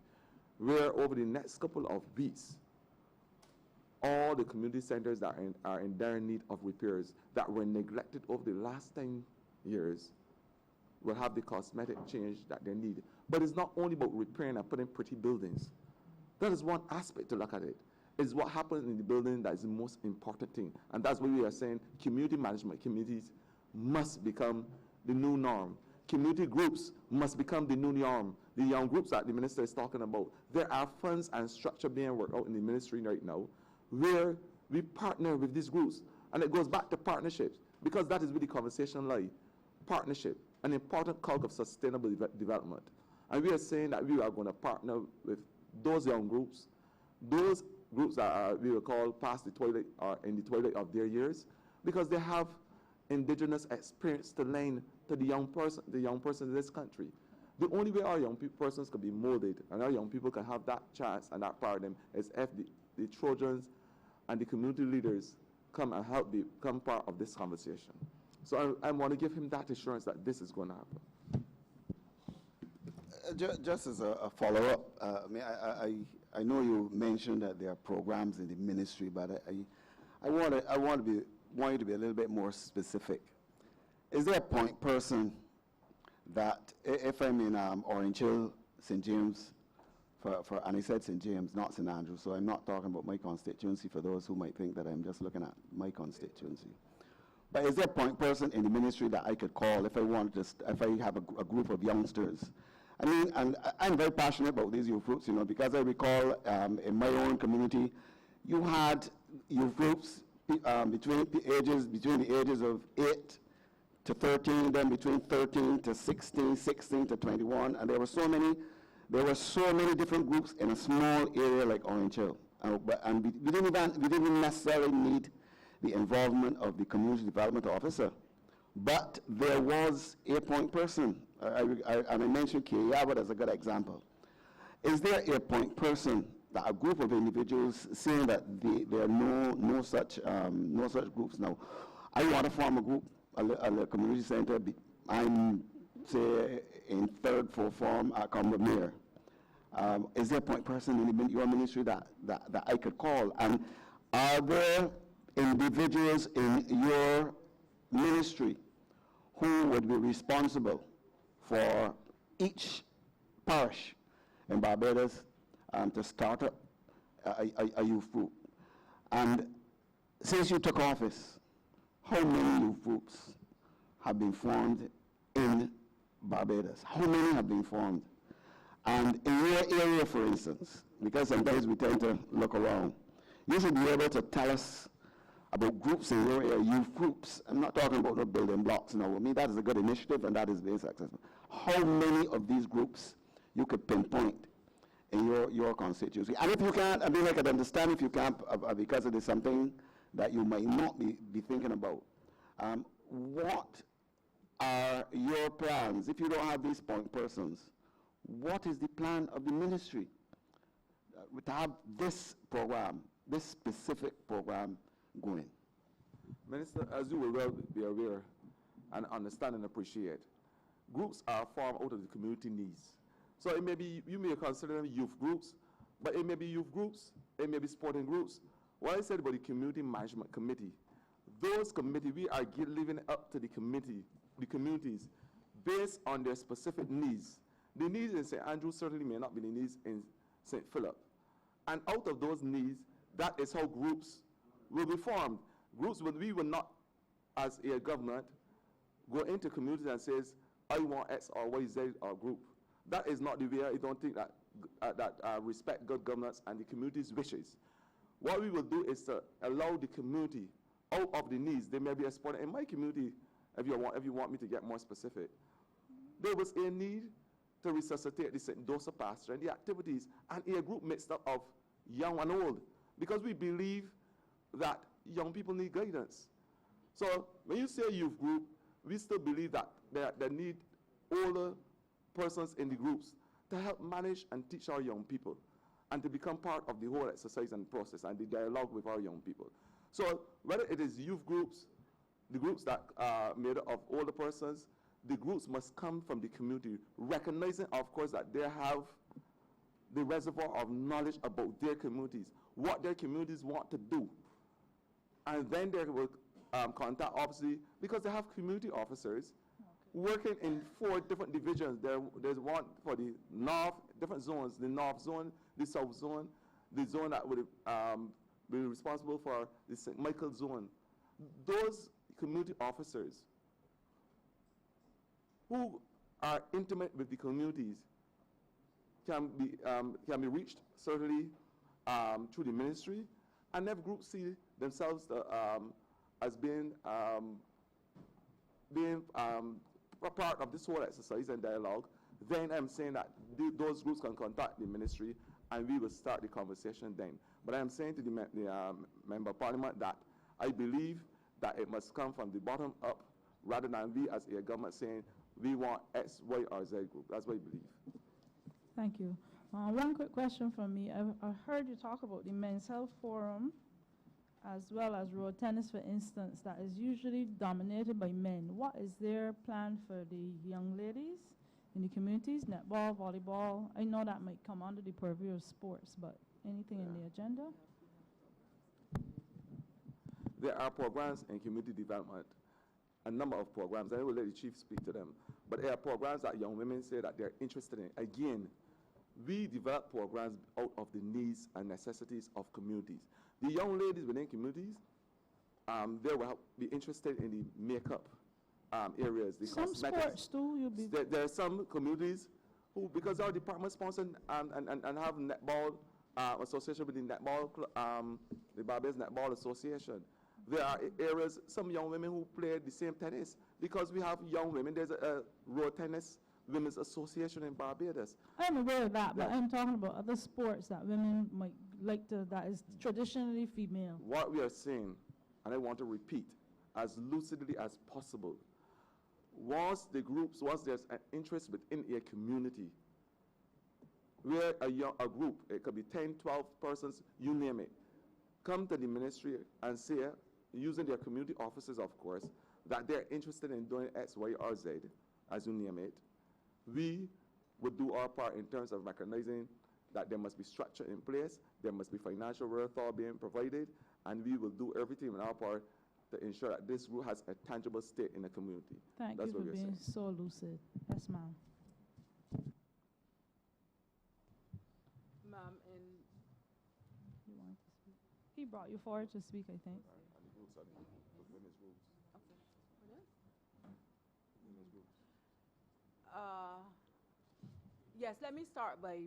where over the next couple of weeks, all the community centers that are in dire need of repairs that were neglected over the last 10 years will have the cosmetic change that they need. But it's not only about repairing and putting pretty buildings. That is one aspect to look at it. It's what happens in the building that is the most important thing. And that's why we are saying community management committees must become the new norm. Community groups must become the new norm. The young groups that the minister is talking about, there are funds and structure being worked out in the ministry right now where we partner with these groups. And it goes back to partnerships, because that is where the conversation lies. Partnership, an important cog of sustainable development. And we are saying that we are going to partner with those young groups, those groups that are, we will call past the twilight or in the twilight of their years, because they have indigenous experience to lend to the young person in this country. The only way our young persons can be molded and our young people can have that chance and that part of them is if the Trojans and the community leaders come and help become part of this conversation. So I want to give him that assurance that this is going to happen. Just as a follow-up, I know you mentioned that there are programs in the ministry, but I want you to be a little bit more specific. Is there a point person that, if I'm in Orange Hill, St. James, and I said St. James, not St. Andrew, so I'm not talking about my constituency for those who might think that I'm just looking at my constituency. But is there a point person in the ministry that I could call if I want to, if I have a group of youngsters? I mean, and I'm very passionate about these youth groups, you know, because I recall in my own community, you had youth groups between the ages of 8 to 13, then between 13 to 16, 16 to 21, and there were so many different groups in a small area like Orange Hill. And we didn't necessarily need the involvement of the community development officer, but there was a point person. And I mentioned Kiyaba as a good example. Is there a point person that a group of individuals saying that there are no such groups now? I want to form a group, a community center. I'm say in 3rd, 4th form at Comber. Is there a point person in your ministry that I could call? And are there individuals in your ministry who would be responsible for each parish in Barbados to start up a youth group? And since you took office, how many youth groups have been formed in Barbados? How many have been formed? And in your area, for instance, because sometimes we tend to look around, you should be able to tell us about groups in your area, youth groups. I'm not talking about no building blocks now. I mean, that is a good initiative and that is very successful. How many of these groups you could pinpoint in your constituency? And if you can't, I mean, I could understand if you can't, because it is something that you might not be thinking about. What are your plans? If you don't have these point persons, what is the plan of the ministry to have this program? this specific program going? Minister, as you will well be aware and understand and appreciate, groups are formed out of the community needs. So it may be, you may consider them youth groups, but it may be youth groups, it may be sporting groups. What I said about the community management committee, those committees, we are living up to the communities based on their specific needs. The needs in St. Andrew certainly may not be the needs in St. Philip. And out of those needs, that is how groups will be formed. Groups, when we will not, as a government, go into communities and says, I want X or Y, Z or group. That is not the way. I don't think that respect good governance and the community's wishes. What we will do is to allow the community out of the needs. There may be a sport in my community, if you want me to get more specific. There was a need to resuscitate the St. Joseph pastor and the activities, and a group mixed up of young and old, because we believe that young people need guidance. So when you say youth group, we still believe that they need older persons in the groups to help manage and teach our young people and to become part of the whole exercise and process and the dialogue with our young people. So whether it is youth groups, the groups that are made up of older persons, the groups must come from the community, recognizing, of course, that they have the reservoir of knowledge about their communities, what their communities want to do. And then they will contact, obviously, because they have community officers working in 4 different divisions. There's one for the north, different zones, the north zone, the south zone, the zone that would be responsible for the St. Michael zone. Those community officers who are intimate with the communities can be reached certainly through the ministry, and if groups see themselves as being part of this whole exercise and dialogue, then I'm saying that those groups can contact the ministry and we will start the conversation then. But I'm saying to the Member of Parliament that I believe that it must come from the bottom up rather than we as a government saying we want X, Y, or Z group. That's what I believe. Thank you. One quick question from me. I heard you talk about the Men's Health Forum as well as road tennis, for instance, that is usually dominated by men. What is their plan for the young ladies in the communities? Netball, volleyball? I know that might come under the purview of sports, but anything in the agenda? There are programs in community development, a number of programs, and I will let the chief speak to them. But there are programs that young women say that they're interested in. Again, we develop programs out of the needs and necessities of communities. The young ladies within communities, they will be interested in the makeup areas, the some cosmetics. sports too, you'll be... There are some communities who, because our department sponsored and have netball association with the netball, the Barbados Netball Association. There are areas, some young women who play the same tennis, because we have young women. There's a road tennis women's association in Barbados. I'm aware of that, but I'm talking about other sports that women might like to, that is traditionally female. What we are saying, and I want to repeat as lucidly as possible, once there's an interest within a community, where a group, it could be 10, 12 persons, you name it, come to the ministry and say, using their community officers, of course, that they're interested in doing X, Y, or Z, as you name it. We would do our part in terms of recognizing that there must be structure in place, there must be financial wherewithal being provided, and we will do everything in our part to ensure that this group has a tangible stake in the community. Thank you for being so lucid. Yes, ma'am. Ma'am, You want to speak? He brought you forward to speak, I think. yes, let me start by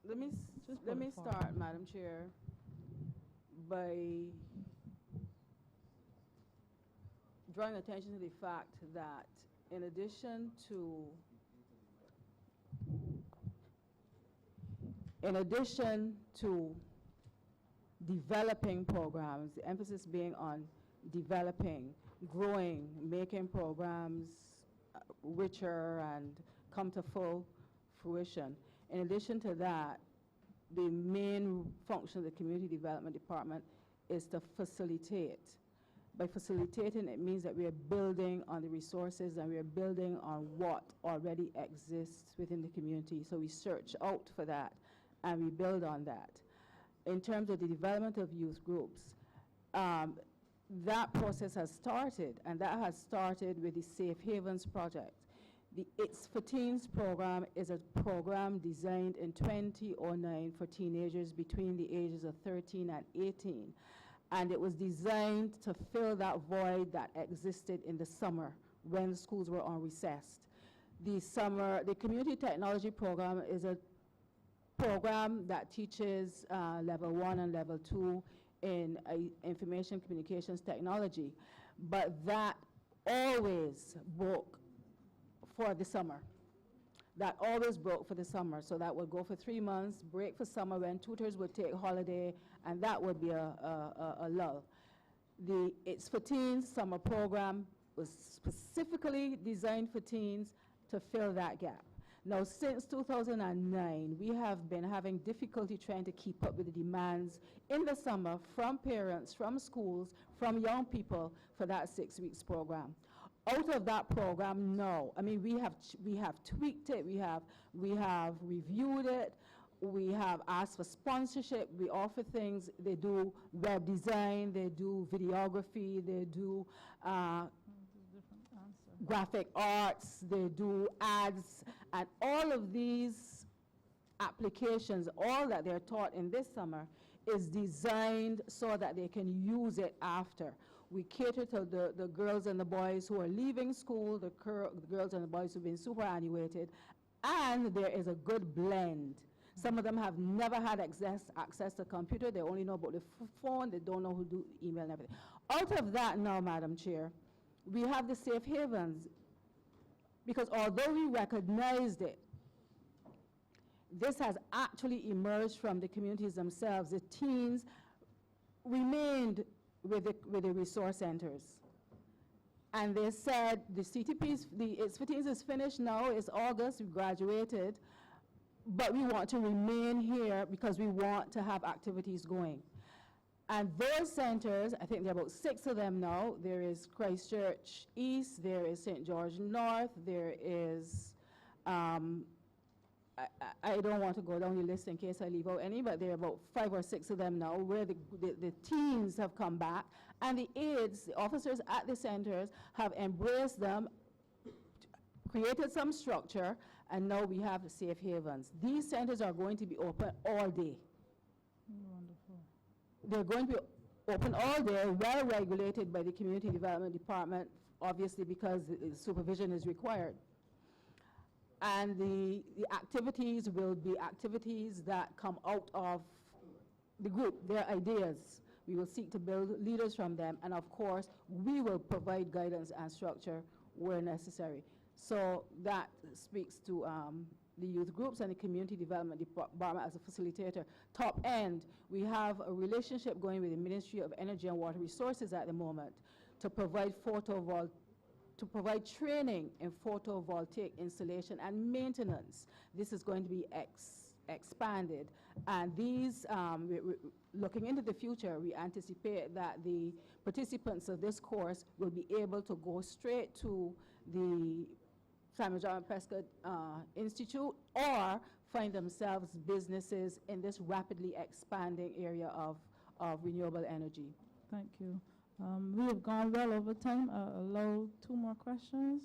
Let me start, Madam Chair, by drawing attention to the fact that in addition to developing programs, the emphasis being on developing, growing, making programs richer and come to full fruition. In addition to that, the main function of the Community Development Department is to facilitate. By facilitating, it means that we are building on the resources and we are building on what already exists within the community. So we search out for that and we build on that. In terms of the development of youth groups, that process has started, and that has started with the Safe Havens project. The It's for Teens program is a program designed in 2009 for teenagers between the ages of 13 and 18. And it was designed to fill that void that existed in the summer when the schools were on recess. The Community Technology Program is a program that teaches level 1 and level 2 in information communications technology, but that always broke for the summer. That always broke for the summer, so that would go for 3 months, break for summer when tutors would take holiday, and that would be a lull. The It's for Teens summer program was specifically designed for teens to fill that gap. Now, since 2009, we have been having difficulty trying to keep up with the demands in the summer from parents, from schools, from young people for that 6 weeks program. Out of that program, no. I mean, we have tweaked it, we have reviewed it, we have asked for sponsorship, we offer things, they do web design, they do videography, they do graphic arts, they do ads, and all of these applications, all that they're taught in this summer is designed so that they can use it after. We cater to the girls and the boys who are leaving school, the girls and the boys who've been superannuated, and there is a good blend. Some of them have never had access to computer, they only know about the phone, they don't know who do email and everything. Out of that now, Madam Chair, we have the Safe Havens, because although we recognized it, this has actually emerged from the communities themselves. The teens remained with the resource centers. And they said the CTP's, It's for Teens is finished now, it's August, we graduated, but we want to remain here because we want to have activities going. And those centers, I think there are about 6 of them now. There is Christchurch East, there is St. George North, there is, I don't want to go down the list in case I leave out any, but there are about 5 or 6 of them now where the teens have come back, and the aides, the officers at the centers have embraced them, created some structure, and now we have the Safe Havens. These centers are going to be open all day. Wonderful. They're going to be open all day, well regulated by the Community Development Department, obviously because supervision is required. And the activities will be activities that come out of the group, their ideas. We will seek to build leaders from them, and of course, we will provide guidance and structure where necessary. So that speaks to the youth groups and the Community Development Department as a facilitator. Top end, we have a relationship going with the Ministry of Energy and Water Resources at the moment to provide training in photovoltaic installation and maintenance. This is going to be expanded. And these, looking into the future, we anticipate that the participants of this course will be able to go straight to the Samuel John Prescott Institute or find themselves businesses in this rapidly expanding area of renewable energy. Thank you. We have gone well over time. Allow 2 more questions.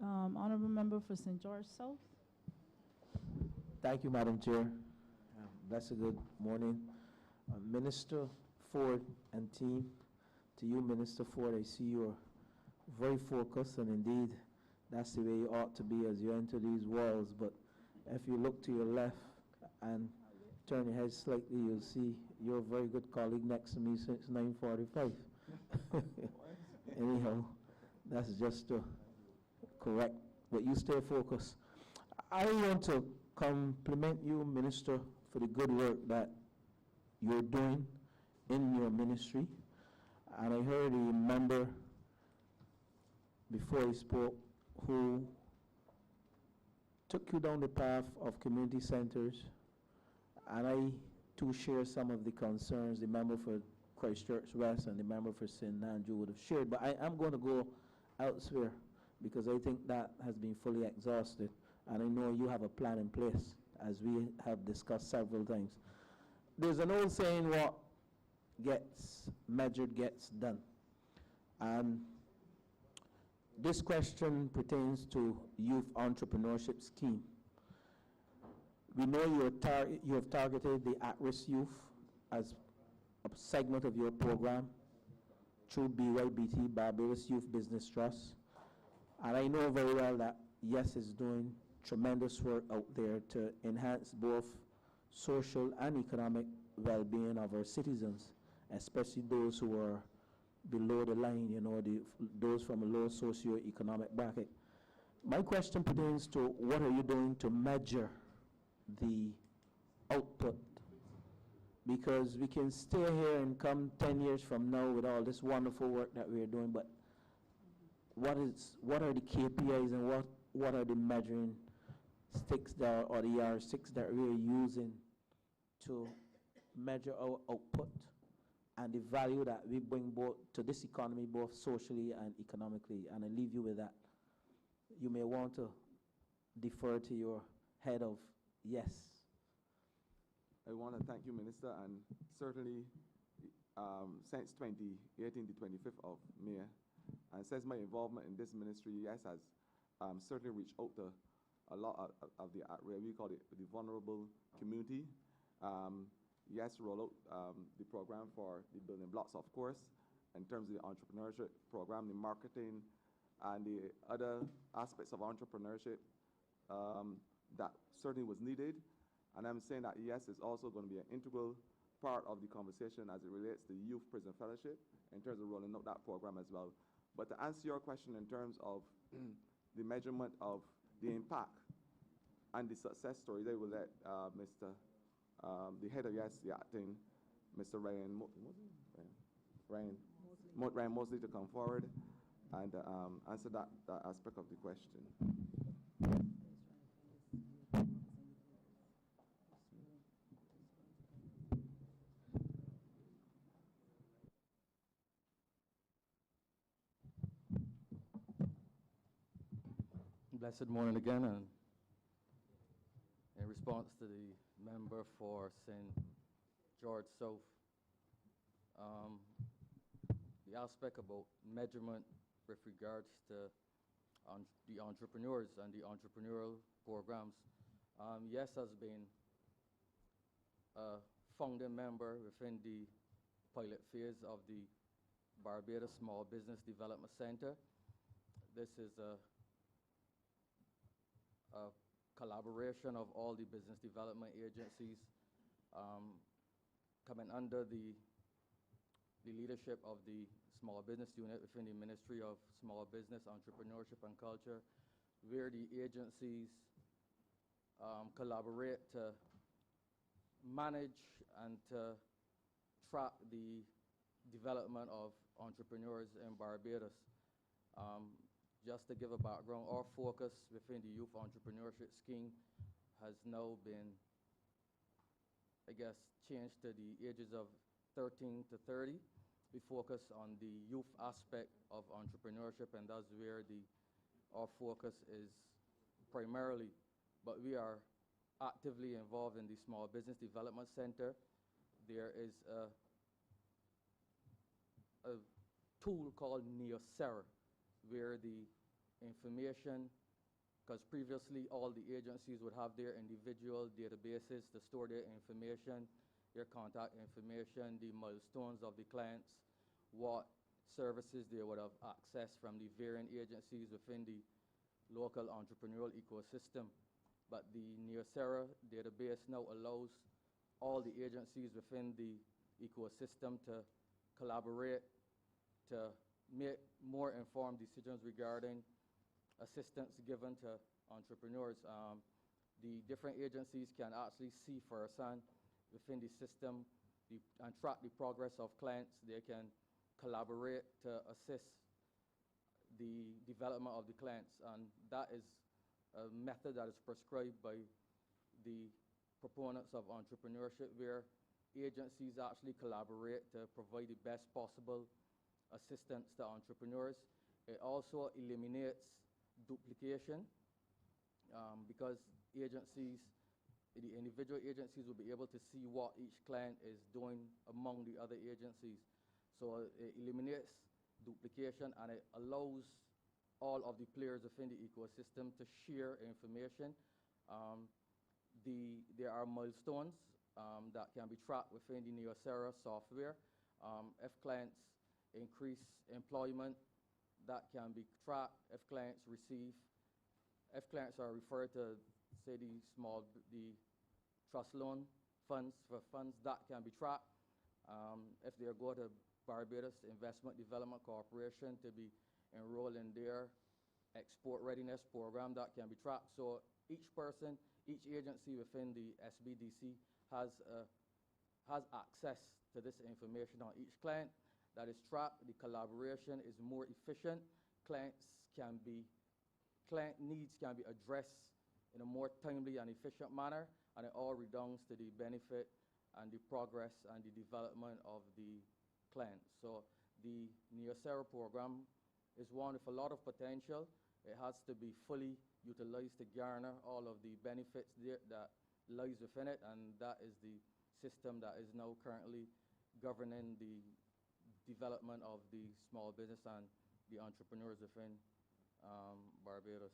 Honourable Member for St. George South. Thank you, Madam Chair. Blessed good morning. Minister Ford and team, to you, Minister Ford, I see you are very focused, and indeed, that's the way you ought to be as you enter these walls. But if you look to your left and turn your head slightly, you'll see you're a very good colleague next to me since 9:45. Anyhow, that's just to correct, but you stay focused. I want to compliment you, Minister, for the good work that you're doing in your ministry. And I heard a member before he spoke who took you down the path of community centers And I too share some of the concerns the member for Christchurch West and the member for St. Andrew would have shared, but I am going to go elsewhere because I think that has been fully exhausted, and I know you have a plan in place, as we have discussed several times. There's an old saying, what gets measured gets done. And this question pertains to youth entrepreneurship scheme. We know you have targeted the at-risk youth as a segment of your program through BYBT, Barbados Youth Business Trust. And I know very well that YES is doing tremendous work out there to enhance both social and economic well-being of our citizens, especially those who are below the line, you know, those from a low socio-economic bracket. My question pertains to what are you doing to measure the output? Because we can stay here and come 10 years from now with all this wonderful work that we're doing, but what are the KPIs and what are the measuring sticks that, or the yardsticks that we're using to measure our output and the value that we bring both to this economy, both socially and economically? And I leave you with that. You may want to defer to your head of YES. I want to thank you, Minister, and certainly since 2018, the 25th of May, and since my involvement in this ministry, YES has certainly reached out to a lot of the, we call it the vulnerable community. YES roll out the program for the building blocks, of course, in terms of the entrepreneurship program, the marketing, and the other aspects of entrepreneurship that certainly was needed. And I'm saying that YES is also going to be an integral part of the conversation as it relates to Youth Prison Fellowship in terms of rolling out that program as well. But to answer your question in terms of the measurement of the impact and the success stories, I will let the head of YES, the acting, Mr. Ryan Mosley to come forward and answer that aspect of the question. Blessed morning again, and in response to the member for St. George South, the aspect about measurement with regards to the entrepreneurs and the entrepreneurial programs, YES has been a founding member within the pilot phase of the Barbados Small Business Development Center. This is a collaboration of all the business development agencies coming under the leadership of the small business unit within the Ministry of Small Business, Entrepreneurship and Culture, where the agencies collaborate to manage and to track the development of entrepreneurs in Barbados. Just to give a background, our focus within the youth entrepreneurship scheme has now been, I guess, changed to the ages of 13 to 30. We focus on the youth aspect of entrepreneurship, and that's where our focus is primarily. But we are actively involved in the Small Business Development Center. There is a tool called Neocera, where the information, because previously all the agencies would have their individual databases to store their information, their contact information, the milestones of the clients, what services they would have accessed from the varying agencies within the local entrepreneurial ecosystem. But the Neocera database now allows all the agencies within the ecosystem to collaborate to make more informed decisions regarding assistance given to entrepreneurs. The different agencies can actually see firsthand within the system and track the progress of clients. They can collaborate to assist the development of the clients, and that is a method that is prescribed by the proponents of entrepreneurship, where agencies actually collaborate to provide the best possible assistance to entrepreneurs. It also eliminates duplication because agencies, the individual agencies will be able to see what each client is doing among the other agencies. So it eliminates duplication, and it allows all of the players within the ecosystem to share information. There are milestones that can be tracked within the Neosera software. If clients increase employment, that can be tracked. If clients are referred to, say, the trust loan funds, that can be tracked. If they go to Barbados Investment Development Corporation to be enrolled in their export readiness program, that can be tracked. So each person, each agency within the SBDC has access to this information on each client. That is tracked. The collaboration is more efficient. Client needs can be addressed in a more timely and efficient manner, and it all redounds to the benefit and the progress and the development of the client. So the Neosera program is one with a lot of potential. It has to be fully utilized to garner all of the benefits that lies within it, and that is the system that is now currently governing the development of the small business and the entrepreneurs within Barbados.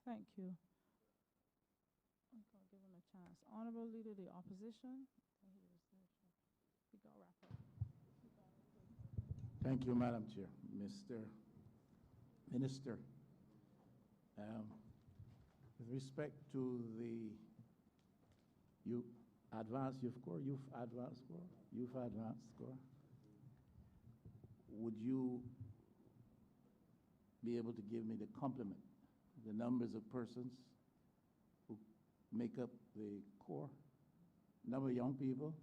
Thank you. I'm going to give him a chance. Honourable Leader of the Opposition. We got to wrap up. Thank you, Madam Chair. Mr. Minister, with respect to the Youth Advanced Score, would you be able to give me the complement, the numbers of persons who make up the core, number of young people?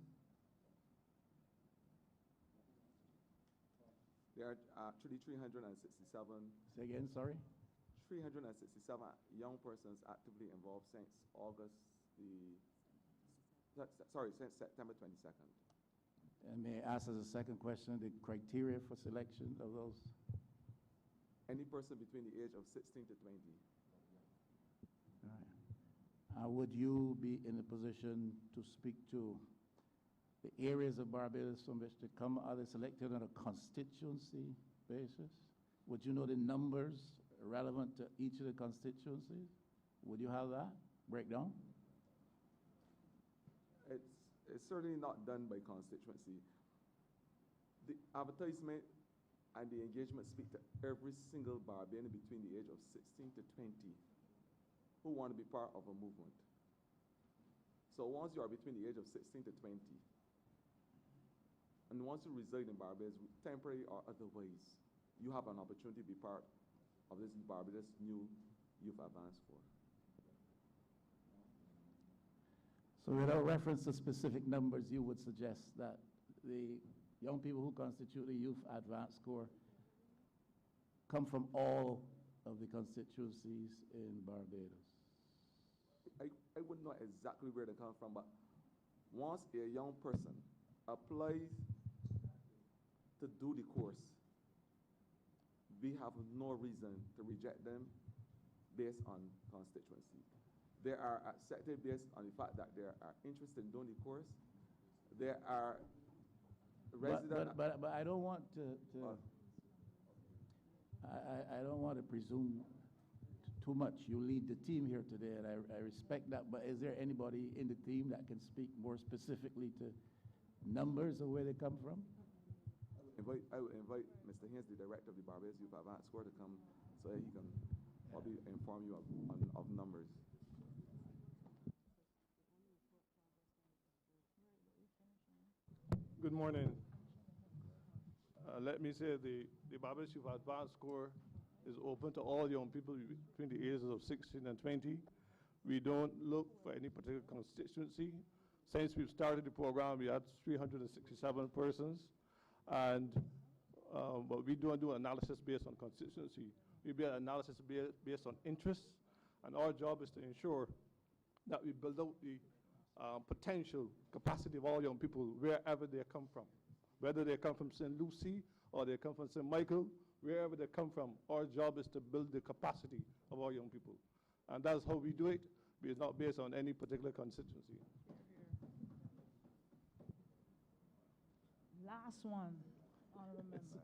There are actually 367. Say again, sorry? 367 young persons actively involved since since September 22nd. And may I ask as a second question, the criteria for selection of those? Any person between the age of 16 to 20. All right. Would you be in a position to speak to the areas of Barbados from which to come? Are they selected on a constituency basis? Would you know the numbers relevant to each of the constituencies? Would you have that breakdown? It's certainly not done by constituency. The advertisement and the engagement speak to every single Barbadian between the age of 16 to 20 who want to be part of a movement. So once you are between the age of 16 to 20, and once you reside in Barbados, temporary or otherwise, you have an opportunity to be part of this Barbados new Youth Advance Corps. So without reference to specific numbers, you would suggest that the young people who constitute the Youth Advance Corps come from all of the constituencies in Barbados? I wouldn't know exactly where they come from, but once a young person applies to do the course, we have no reason to reject them based on constituency. They are accepted based on the fact that they are interested in doing the course. There are residents. But I don't want to I don't want to presume too much. You lead the team here today, and I respect that. But is there anybody in the team that can speak more specifically to numbers of where they come from? I would invite Mr. Haynes, the director of the Barbados Youth Advance Corps, to come so that he can probably inform you of numbers. Good morning. Let me say the Barbados Youth Advance Corps is open to all young people between the ages of 16 and 20. We don't look for any particular constituency. Since we've started the program, we had 367 persons, and but we don't do analysis based on constituency. We do analysis based on interests And our job is to ensure that we build out the potential capacity of all young people wherever they come from. Whether they come from St. Lucie or they come from St. Michael, wherever they come from, our job is to build the capacity of our young people. And that's how we do it. It's not based on any particular constituency. Last one, Honourable Member.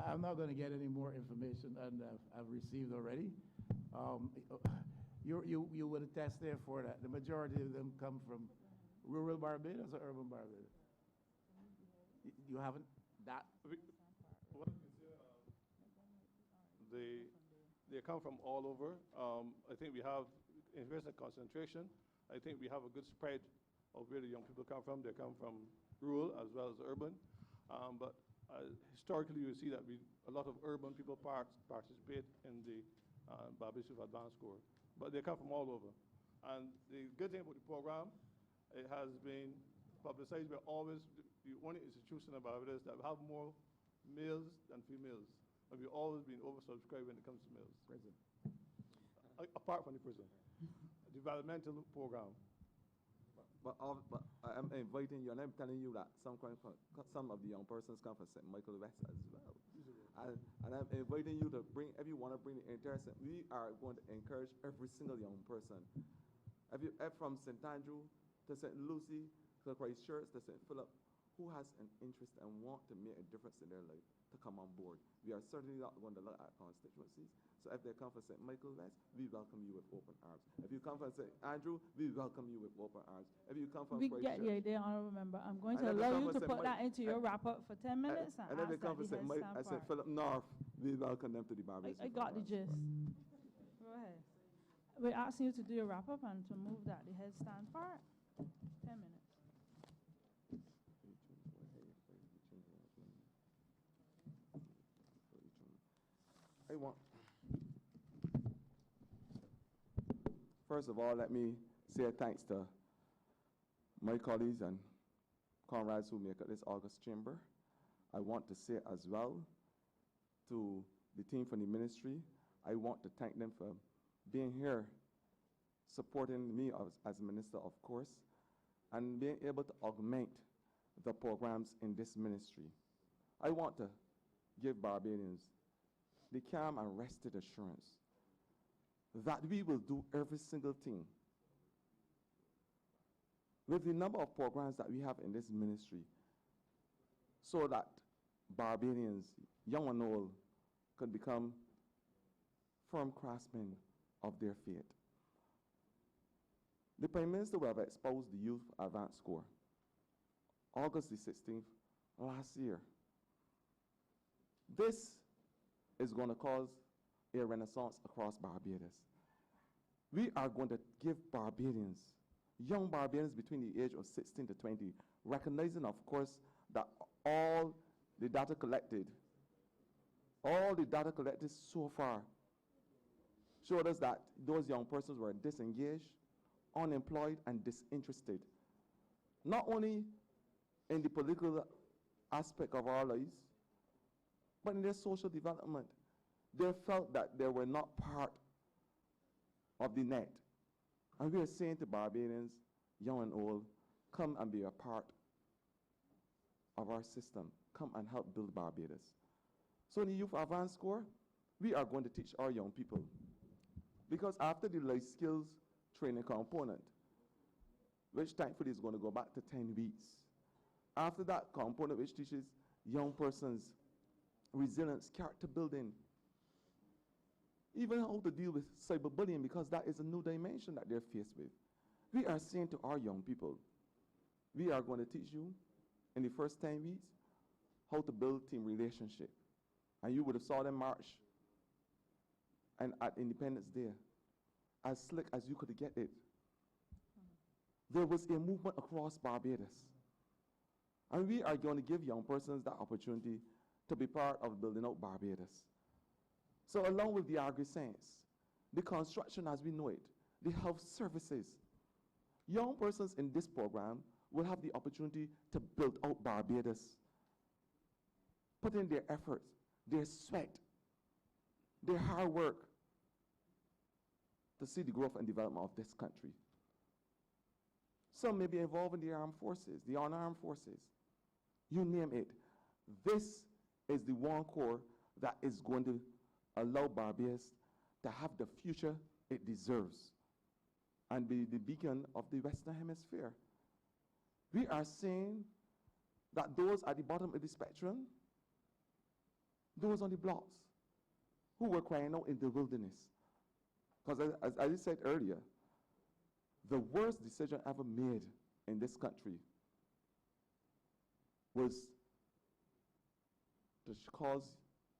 I'm not going to get any more information than I've received already. You would attest therefore that the majority of them come from rural Barbados or urban Barbados? You haven't that? They come from all over. I think we have invested concentration. I think we have a good spread of where the young people come from. They come from rural as well as urban. But historically, you see that a lot of urban people participate in the Barbados Youth Advanced Corps. But they come from all over. And the good thing about the program, it has been publicized. We're always the only institution in Barbados that have more males than females. And we've always been oversubscribed when it comes to males. Prison. Apart from the prison. Developmental program. But I'm inviting you, and I'm telling you that some of the young persons come from St. Michael West as well. And I'm inviting you to bring, if you want to bring the interest, we are going to encourage every single young person. From St. Andrew to St. Lucie to Christchurch to St. Philip, who has an interest and want to make a difference in their life, to come on board. We are certainly not going to look at constituencies. So if they come from St. Michael West, we welcome you with open arms. If you come from St. Andrew, we welcome you with open arms. If you come from We get the idea, Honourable Member. I'm going to allow you to put that into your wrap-up for 10 minutes and if they ask come that from St. Philip North, we welcome them to the Barbados. I got the gist. Go ahead. We're asking you to do your wrap-up and to move that, the headstand part. 10 minutes. First of all, let me say thanks to my colleagues and comrades who make up this August chamber. I want to say as well to the team from the ministry, I want to thank them for being here, supporting me as minister, of course, and being able to augment the programs in this ministry. I want to give Barbadians the calm and rested assurance that we will do every single thing. With the number of programs that we have in this ministry, so that Barbadians, young and old, could become firm craftsmen of their fate. The Prime Minister will have exposed the Youth Advanced Corps August the 16th last year. This is going to cause a renaissance across Barbados. We are going to give Barbadians, young Barbadians between the age of 16 to 20, recognizing, of course, that all the data collected so far showed us that those young persons were disengaged, unemployed, and disinterested, not only in the political aspect of our lives, but in their social development. They felt that they were not part of the net. And we are saying to Barbadians, young and old, come and be a part of our system. Come and help build Barbados. So in the Youth Advanced Corps, we are going to teach our young people. Because after the life skills training component, which thankfully is going to go back to 10 weeks, after that component which teaches young persons resilience, character building, even how to deal with cyberbullying, because that is a new dimension that they're faced with. We are saying to our young people, we are going to teach you in the first 10 weeks how to build team relationship. And you would have saw them march and at Independence Day, as slick as you could get it. There was a movement across Barbados. And we are going to give young persons that opportunity to be part of building out Barbados. So along with the agri-science, the construction as we know it, the health services, young persons in this program will have the opportunity to build out Barbados, put in their efforts, their sweat, their hard work, to see the growth and development of this country. Some may be involved in the armed forces, the unarmed forces. You name it. This is the one core that is going to allow Barbados to have the future it deserves and be the beacon of the Western Hemisphere. We are saying that those at the bottom of the spectrum, those on the blocks, who were crying out in the wilderness. Because as I said earlier, the worst decision ever made in this country was to cause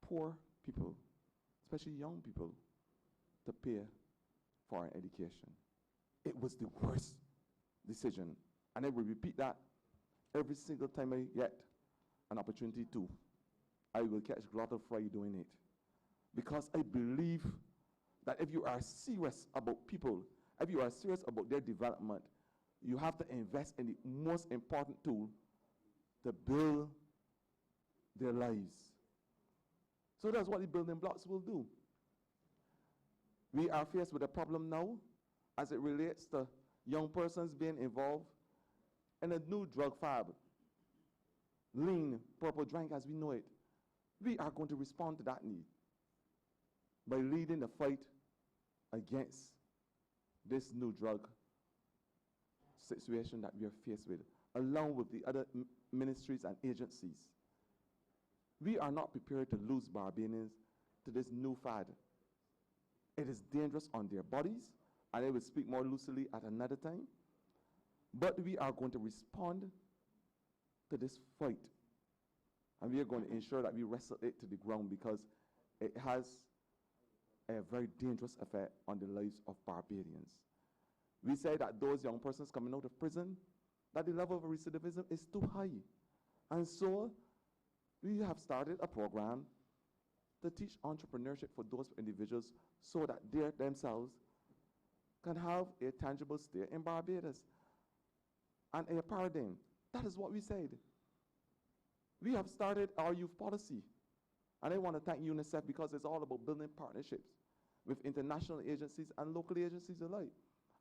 poor people, especially young people, to pay for an education. It was the worst decision. And I will repeat that every single time I get an opportunity to. I will catch Glottal Fry doing it. Because I believe that if you are serious about people, if you are serious about their development, you have to invest in the most important tool to build their lives. So that's what the building blocks will do. We are faced with a problem now as it relates to young persons being involved in a new drug fab, lean purple drink as we know it. We are going to respond to that need by leading the fight against this new drug situation that we are faced with, along with the other ministries and agencies. We are not prepared to lose Barbadians to this new fad. It is dangerous on their bodies, and I will speak more loosely at another time. But we are going to respond to this fight, and we are going to ensure that we wrestle it to the ground because it has a very dangerous effect on the lives of Barbadians. We say that those young persons coming out of prison, that the level of recidivism is too high. And so we have started a program to teach entrepreneurship for those individuals so that they themselves can have a tangible stay in Barbados and a paradigm. That is what we said. We have started our youth policy. And I want to thank UNICEF because it's all about building partnerships with international agencies and local agencies alike,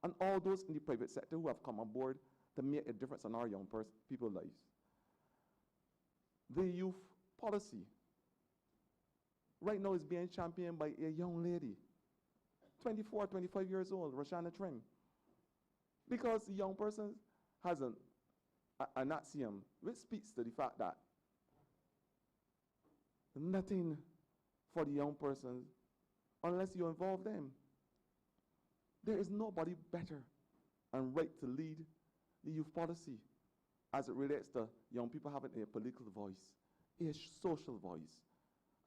and all those in the private sector who have come on board to make a difference in our young people's lives. The youth policy right now is being championed by a young lady, 24, 25 years old, Roshana Trim, because the young person has an axiom which speaks to the fact that nothing for the young person unless you involve them. There is nobody better and right to lead the youth policy as it relates to young people having a political voice, a social voice,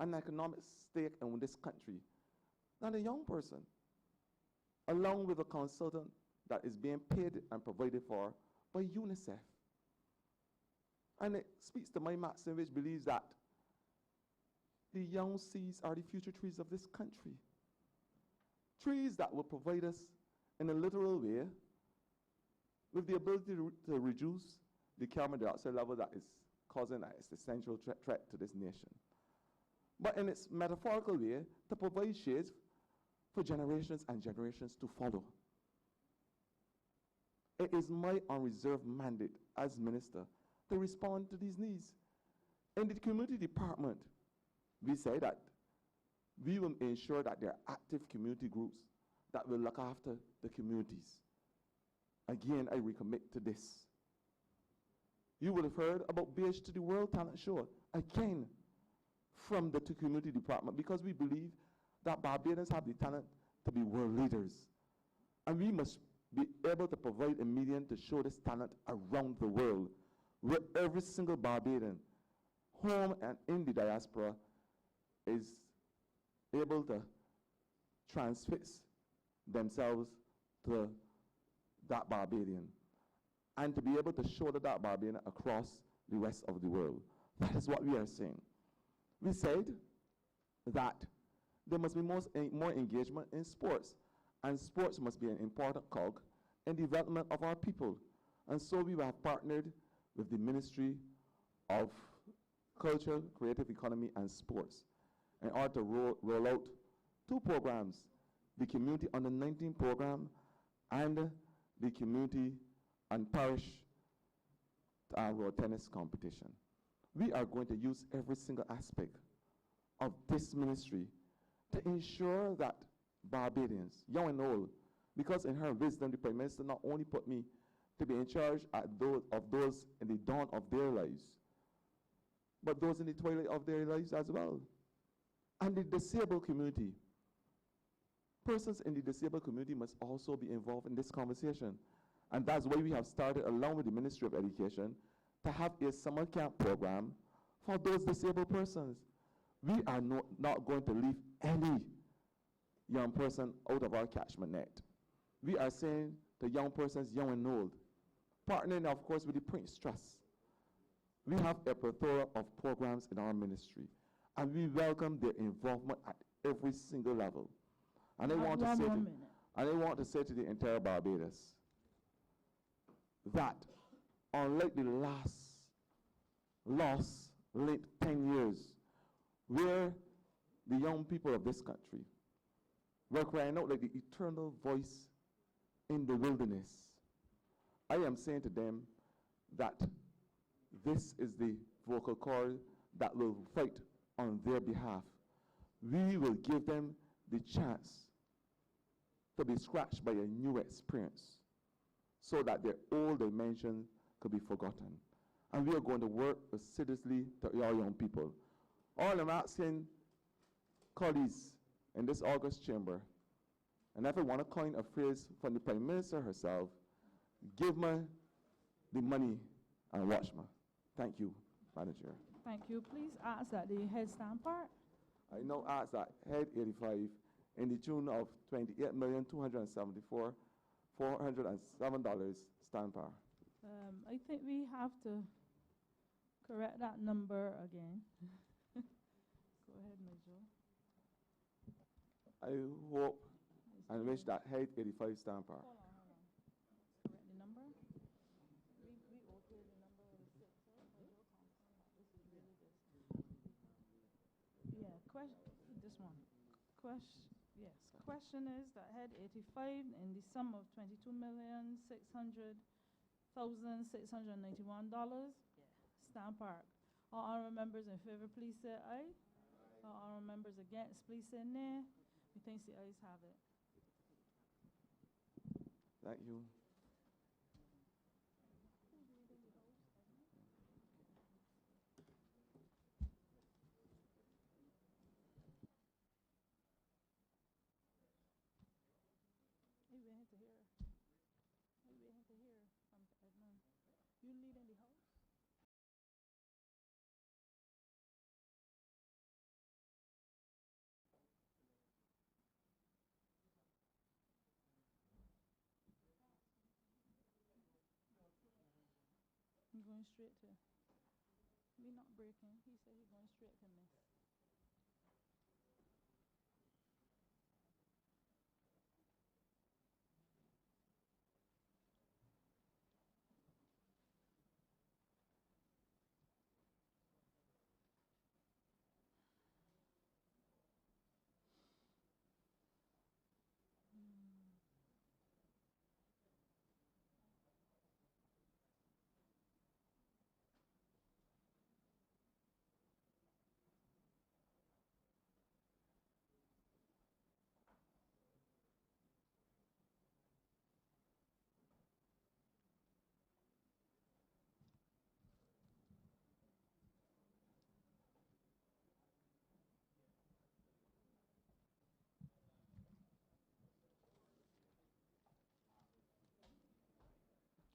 an economic stake in this country than a young person, along with a consultant that is being paid and provided for by UNICEF. And it speaks to my maxim, which believes that the young seeds are the future trees of this country. Trees that will provide us, in a literal way, with the ability to reduce the carbon dioxide level that is causing an existential threat to this nation. But in its metaphorical way, to provide shades for generations and generations to follow. It is my unreserved mandate as minister to respond to these needs. In the community department, we say that we will ensure that there are active community groups that will look after the communities. Again, I recommit to this. You would have heard about Beige to the World Talent Show, again, from the community department, because we believe that Barbadians have the talent to be world leaders. And we must be able to provide a medium to show this talent around the world, where every single Barbadian, home and in the diaspora, is able to transfix themselves to that Barbadian and to be able to show that Barbadian across the rest of the world. That is what we are saying. We said that there must be more engagement in sports, and sports must be an important cog in the development of our people. And so we have partnered with the Ministry of Culture, Creative Economy, and Sports in order to roll out two programs. the Community Under 19 program, and the Community and Parish road tennis competition. We are going to use every single aspect of this ministry to ensure that Barbadians, young and old, because in her wisdom, the Prime Minister not only put me to be in charge of those in the dawn of their lives, but those in the twilight of their lives as well. And the disabled community. Persons in the disabled community must also be involved in this conversation. And that's why we have started, along with the Ministry of Education, to have a summer camp program for those disabled persons. We are not going to leave any young person out of our catchment net. We are saying to young persons, young and old, partnering, of course, with the Prince Trust. We have a plethora of programs in our ministry, and we welcome their involvement at every single level. And I want to say to the entire Barbados that unlike the lost late 10 years, where the young people of this country were crying out like the eternal voice in the wilderness, I am saying to them that this is the vocal cord that will fight on their behalf. We will give them the chance to be scratched by a new experience so that their old dimension could be forgotten. And we are going to work assiduously to our young people. All I'm asking colleagues in this August chamber, and if I want to coin a phrase from the Prime Minister herself, give me the money and watch me. Thank you, Madam Chair. Thank you. Please ask that the headstand part. I now ask that Head 85 in the tune of $28,274,407 stand par. I think we have to correct that number again. Go ahead, Major. I hope and wish that Head 85 stand par. Hold on. Correct the number. We okay the number of 6, right? Major, confirm that this is really this. Yeah, this one. Yes. Question is that Head 85 in the sum of $22,600,691. Stamp Park. All honorable members in favor, please say aye. All honorable members against, please say nay. Methinks the ayes have it. Thank you. We waiting to hear from Edmund. You leading the house? I'm going straight to, we not breaking. He said he's going straight to miss.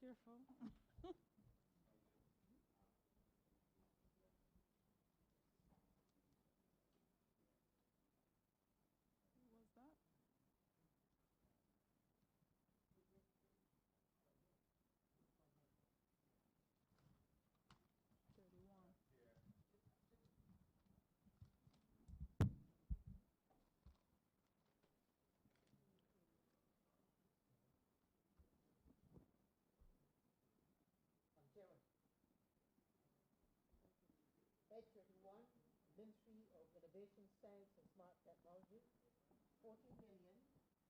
Careful. What was that? Head 31, Ministry of Innovation, Science and Smart Technology, $14,600,000.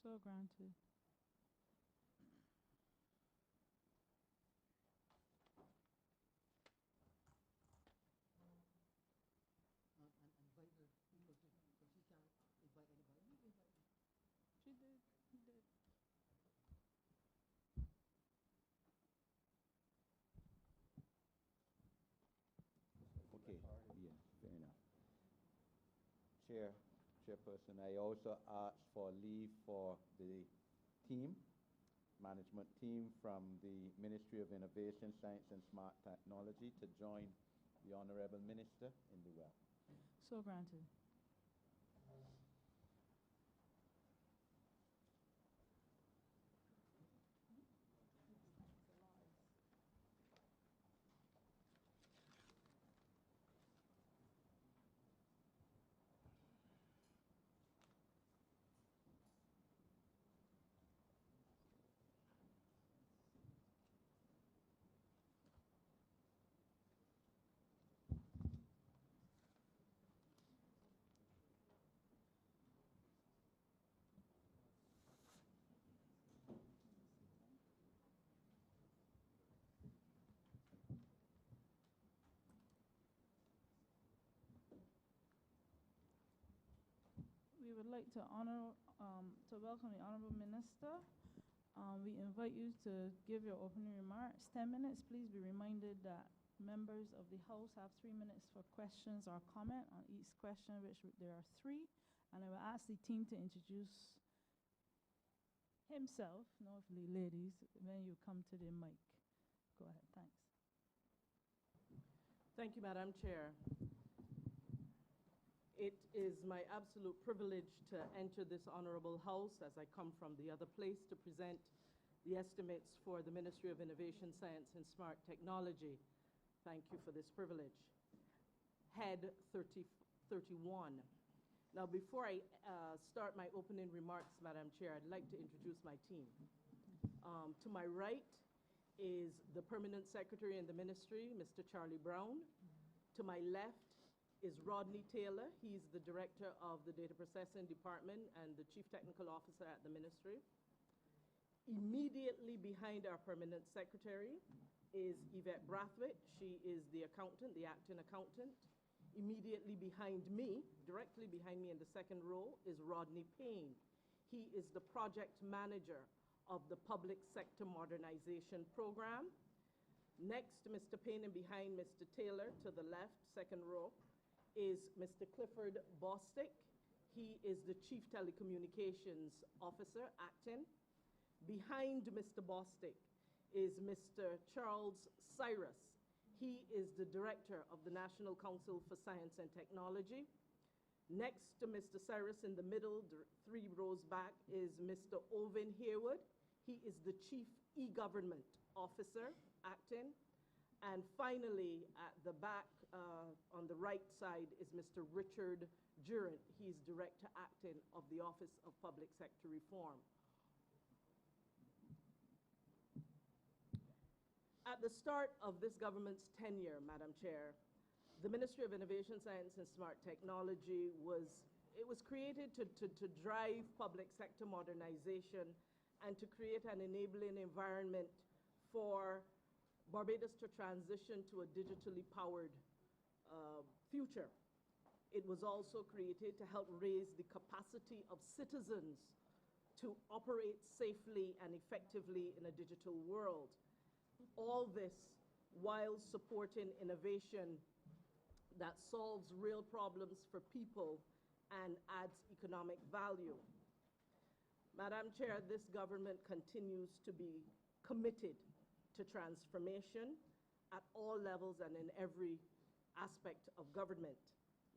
So granted. She did. She did. Okay, yeah, fair enough. Chairperson, I also asked for leave for the team, management team from the Ministry of Innovation, Science and Smart Technology to join the Honourable Minister in the well. So granted. We would like to welcome the Honourable Minister. We invite you to give your opening remarks, 10 minutes. Please be reminded that members of the House have 3 minutes for questions or comment on each question, which there are 3. And I will ask the team to introduce himself, no, the ladies, when you come to the mic. Go ahead, thanks. Thank you, Madam Chair. It is my absolute privilege to enter this honorable house as I come from the other place to present the estimates for the Ministry of Innovation, Science and Smart Technology. Thank you for this privilege. Head 31. Now, before I start my opening remarks, Madam Chair, I'd like to introduce my team. To my right is the Permanent Secretary in the Ministry, Mr. Charlie Brown. To my left is Rodney Taylor. He's the Director of the Data Processing Department and the Chief Technical Officer at the Ministry. Immediately behind our Permanent Secretary is Yvette Brathwaite. She is the accountant, the acting accountant. Immediately behind me, directly behind me in the second row, is Rodney Payne. He is the project manager of the Public Sector Modernization Program. Next to Mr. Payne and behind Mr. Taylor, to the left, second row, is Mr. Clifford Bostick. He is the Chief Telecommunications Officer, acting. Behind Mr. Bostick is Mr. Charles Cyrus. He is the Director of the National Council for Science and Technology. Next to Mr. Cyrus in the middle, 3 rows back, is Mr. Owen Haywood. He is the Chief E-Government Officer, acting. And finally, at the back, on the right side, is Mr. Richard Durant. He's Director Acting of the Office of Public Sector Reform. At the start of this government's tenure, Madam Chair, the Ministry of Innovation, Science and Smart Technology was created to drive public sector modernization and to create an enabling environment for Barbados to transition to a digitally powered future. It was also created to help raise the capacity of citizens to operate safely and effectively in a digital world. All this while supporting innovation that solves real problems for people and adds economic value. Madam Chair, this government continues to be committed to transformation at all levels and in every aspect of government.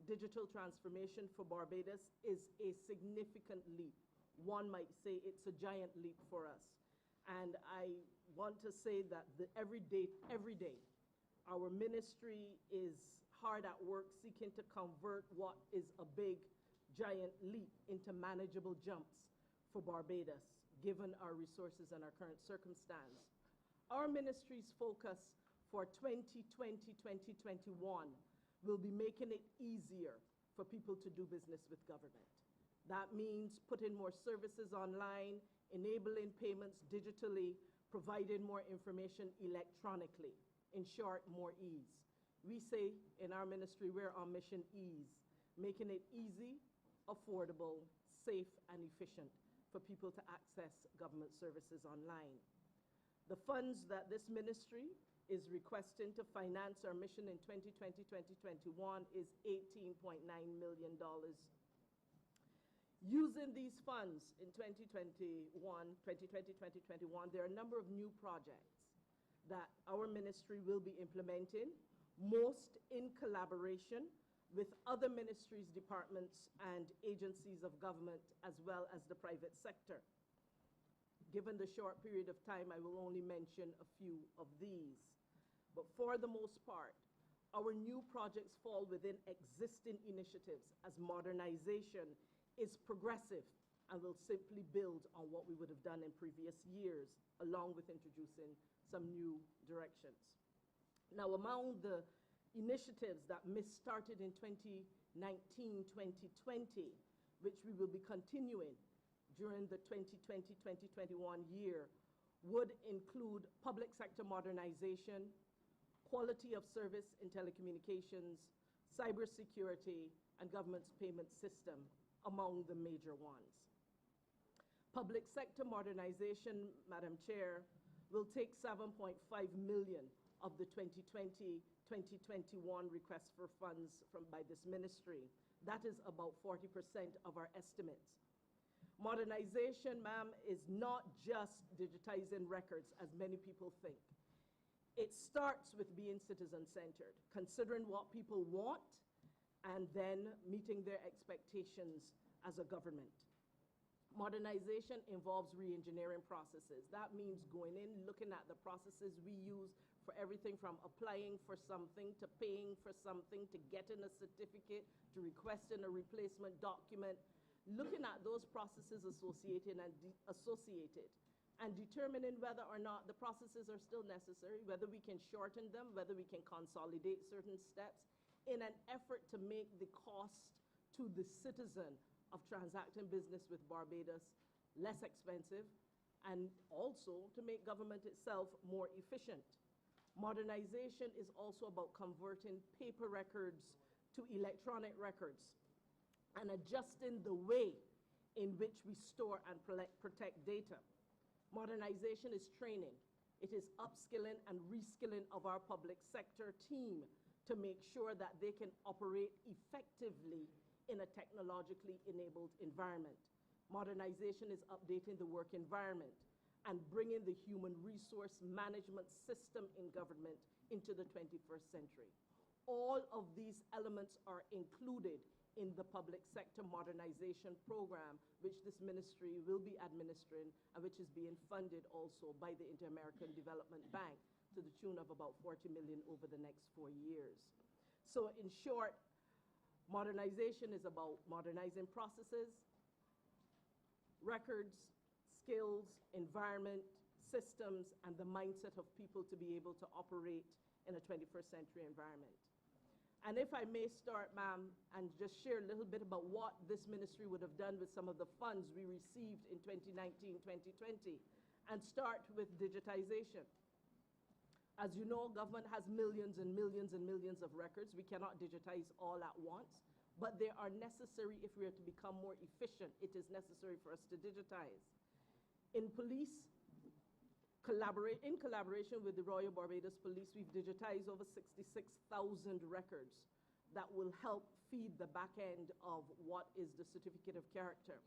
Digital transformation for Barbados is a significant leap. One might say it's a giant leap for us. And I want to say that every day, our ministry is hard at work seeking to convert what is a big, giant leap into manageable jumps for Barbados, given our resources and our current circumstance. Our ministry's focus for 2020-2021 will be making it easier for people to do business with government. That means putting more services online, enabling payments digitally, providing more information electronically. In short, more ease. We say in our ministry, we're on mission ease, making it easy, affordable, safe, and efficient for people to access government services online. The funds that this ministry is requesting to finance our mission in 2020-2021 is $18.9 million. Using these funds in 2020-2021, there are a number of new projects that our ministry will be implementing, most in collaboration with other ministries, departments, and agencies of government, as well as the private sector. Given the short period of time, I will only mention a few of these. But for the most part, our new projects fall within existing initiatives, as modernization is progressive and will simply build on what we would have done in previous years, along with introducing some new directions. Now, among the initiatives that started in 2019-2020, which we will be continuing during the 2020-2021 year, would include public sector modernization, quality of service in telecommunications, cybersecurity, and government's payment system, among the major ones. Public sector modernization, Madam Chair, will take $7.5 million of the 2020-2021 request for funds by this ministry. That is about 40% of our estimates. Modernization, ma'am, is not just digitizing records, as many people think. It starts with being citizen-centered, considering what people want, and then meeting their expectations as a government. Modernization involves re-engineering processes. That means going in, looking at the processes we use for everything from applying for something, to paying for something, to getting a certificate, to requesting a replacement document, looking at those processes associated and determining whether or not the processes are still necessary, whether we can shorten them, whether we can consolidate certain steps, in an effort to make the cost to the citizen of transacting business with Barbados less expensive, and also to make government itself more efficient. Modernization is also about converting paper records to electronic records and adjusting the way in which we store and protect data. Modernization is training. It is upskilling and reskilling of our public sector team to make sure that they can operate effectively in a technologically enabled environment. Modernization is updating the work environment and bringing the human resource management system in government into the 21st century. All of these elements are included in the public sector modernization program, which this ministry will be administering and which is being funded also by the Inter-American Development Bank to the tune of about $40 million over the next 4 years. So in short, modernization is about modernizing processes, records, skills, environment, systems, and the mindset of people to be able to operate in a 21st century environment. And if I may start, ma'am, and just share a little bit about what this ministry would have done with some of the funds we received in 2019-2020, and start with digitization. As you know, government has millions and millions and millions of records. We cannot digitize all at once, but they are necessary if we are to become more efficient. It is necessary for us to digitize. In police, in collaboration with the Royal Barbados Police, we've digitized over 66,000 records that will help feed the back end of what is the certificate of character.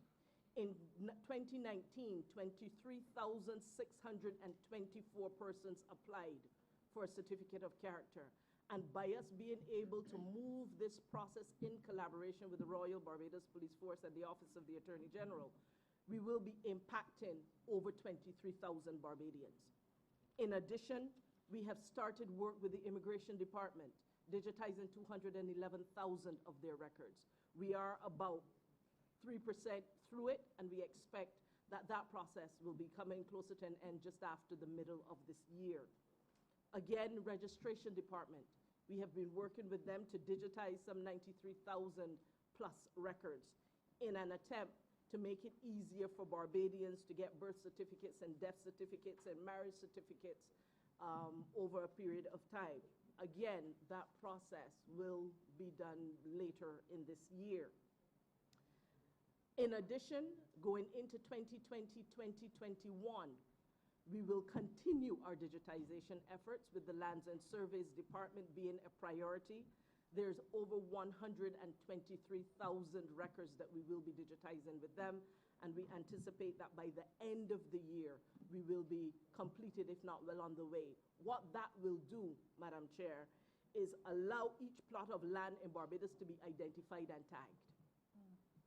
In 2019, 23,624 persons applied for a certificate of character. And by us being able to move this process in collaboration with the Royal Barbados Police Force and the Office of the Attorney General, we will be impacting over 23,000 Barbadians. In addition, we have started work with the Immigration Department, digitizing 211,000 of their records. We are about 3% through it, and we expect that that process will be coming closer to an end just after the middle of this year. Again, Registration Department, we have been working with them to digitize some 93,000 plus records. in an attempt to make it easier for Barbadians to get birth certificates and death certificates and marriage certificates over a period of time. Again, that process will be done later in this year. In addition, going into 2020-2021, we will continue our digitization efforts with the Lands and Surveys Department being a priority. There's over 123,000 records that we will be digitizing with them, and we anticipate that by the end of the year, we will be completed, if not well on the way. What that will do, Madam Chair, is allow each plot of land in Barbados to be identified and tagged.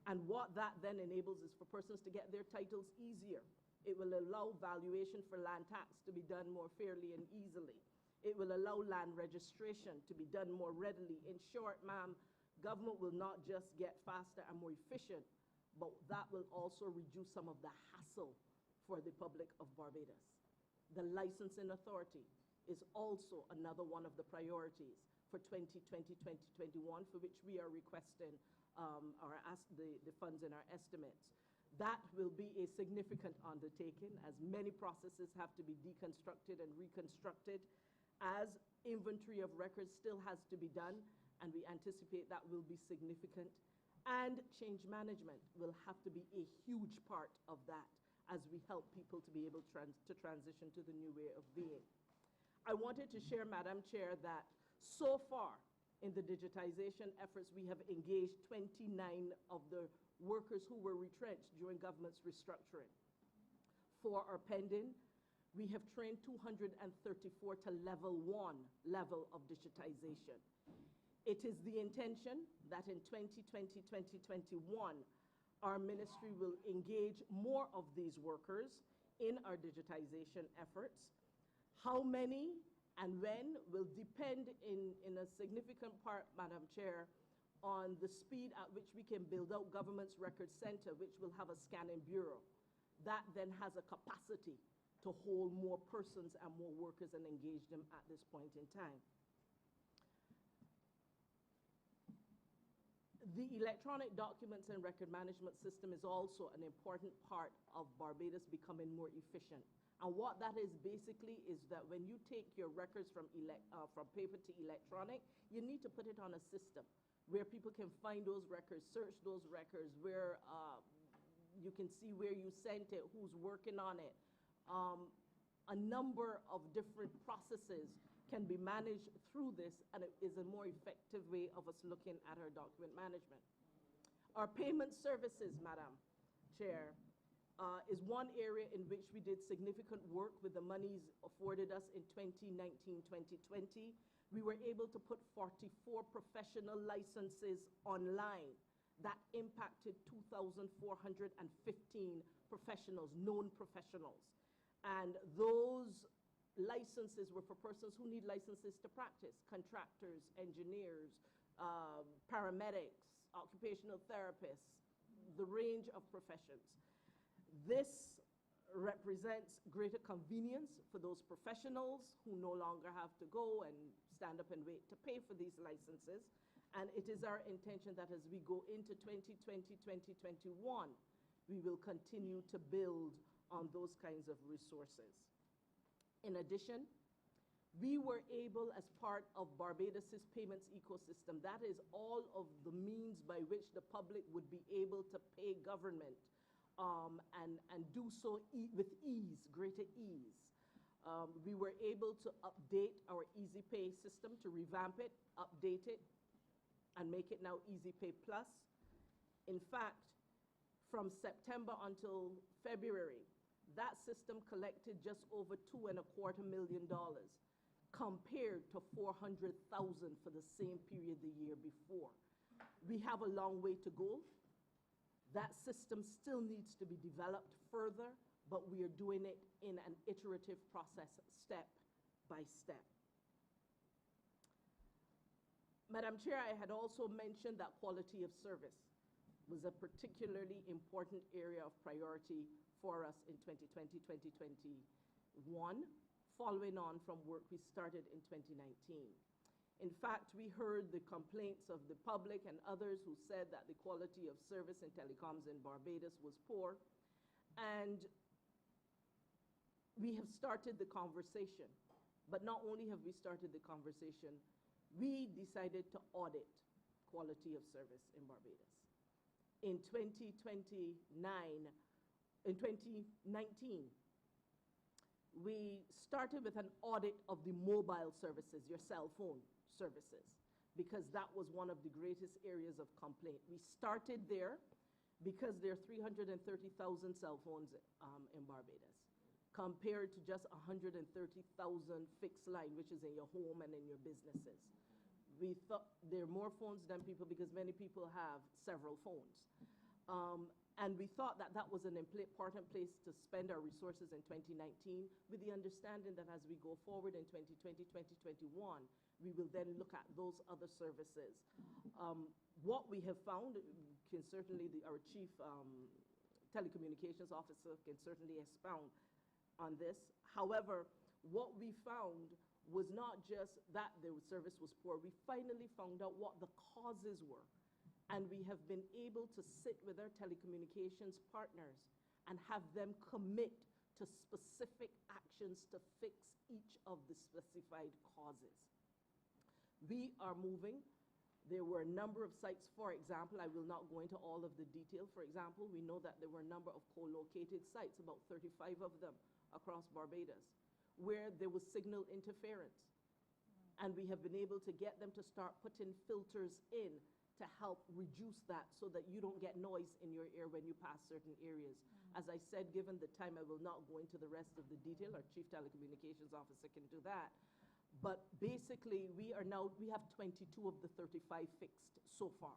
And what that then enables is for persons to get their titles easier. It will allow valuation for land tax to be done more fairly and easily. It will allow land registration to be done more readily. In short, ma'am, government will not just get faster and more efficient, but that will also reduce some of the hassle for the public of Barbados. The licensing authority is also another one of the priorities for 2020-2021, for which we are requesting the funds in our estimates. That will be a significant undertaking, as many processes have to be deconstructed and reconstructed, as inventory of records still has to be done, and we anticipate that will be significant. And change management will have to be a huge part of that as we help people to be able to transition to the new way of being. I wanted to share, Madam Chair, that so far in the digitization efforts, we have engaged 29 of the workers who were retrenched during government's restructuring. For our pending, we have trained 234 to level 1 level of digitization. It is the intention that in 2020-2021, our ministry will engage more of these workers in our digitization efforts. How many and when will depend in a significant part, Madam Chair, on the speed at which we can build out government's record center, which will have a scanning bureau. That then has a capacity to hold more persons and more workers and engage them at this point in time. The electronic documents and record management system is also an important part of Barbados becoming more efficient. And what that is basically is that when you take your records from paper to electronic, you need to put it on a system where people can find those records, search those records, where you can see where you sent it, who's working on it. A number of different processes can be managed through this, and it is a more effective way of us looking at our document management. Our payment services, Madam Chair, is one area in which we did significant work with the monies afforded us in 2019-2020. We were able to put 44 professional licenses online. That impacted 2,415 professionals, known professionals. And those licenses were for persons who need licenses to practice: contractors, engineers, paramedics, occupational therapists, the range of professions. This represents greater convenience for those professionals who no longer have to go and stand up and wait to pay for these licenses. And it is our intention that as we go into 2020-2021, we will continue to build on those kinds of resources. In addition, we were able, as part of Barbados's payments ecosystem, that is all of the means by which the public would be able to pay government, and do so with ease, greater ease. We were able to update our Easy Pay system, to revamp it, update it, and make it now Easy Pay Plus. In fact, from September until February, that system collected just over $2.25 million, compared to $400,000 for the same period the year before. We have a long way to go. That system still needs to be developed further, but we are doing it in an iterative process, step by step. Madam Chair, I had also mentioned that quality of service was a particularly important area of priority for us in 2020-2021, following on from work we started in 2019. In fact, we heard the complaints of the public and others who said that the quality of service in telecoms in Barbados was poor. And we have started the conversation. But not only have we started the conversation, we decided to audit quality of service in Barbados. In 2019, we started with an audit of the mobile services, your cell phone services, because that was one of the greatest areas of complaint. We started there because there are 330,000 cell phones in Barbados, compared to just 130,000 fixed line, which is in your home and in your businesses. We thought there are more phones than people because many people have several phones. And we thought that that was an important place to spend our resources in 2019, with the understanding that as we go forward in 2020, 2021, we will then look at those other services. What we have found, can certainly, our chief telecommunications officer can certainly expound on this. However, what we found was not just that the service was poor. We finally found out what the causes were. And we have been able to sit with our telecommunications partners and have them commit to specific actions to fix each of the specified causes. We are moving. There were a number of sites, for example, I will not go into all of the detail. For example, we know that there were a number of co-located sites, about 35 of them across Barbados, where there was signal interference. And we have been able to get them to start putting filters in to help reduce that so that you don't get noise in your ear when you pass certain areas. As I said, given the time, I will not go into the rest of the detail. Our chief telecommunications officer can do that. But basically, we have 22 of the 35 fixed so far.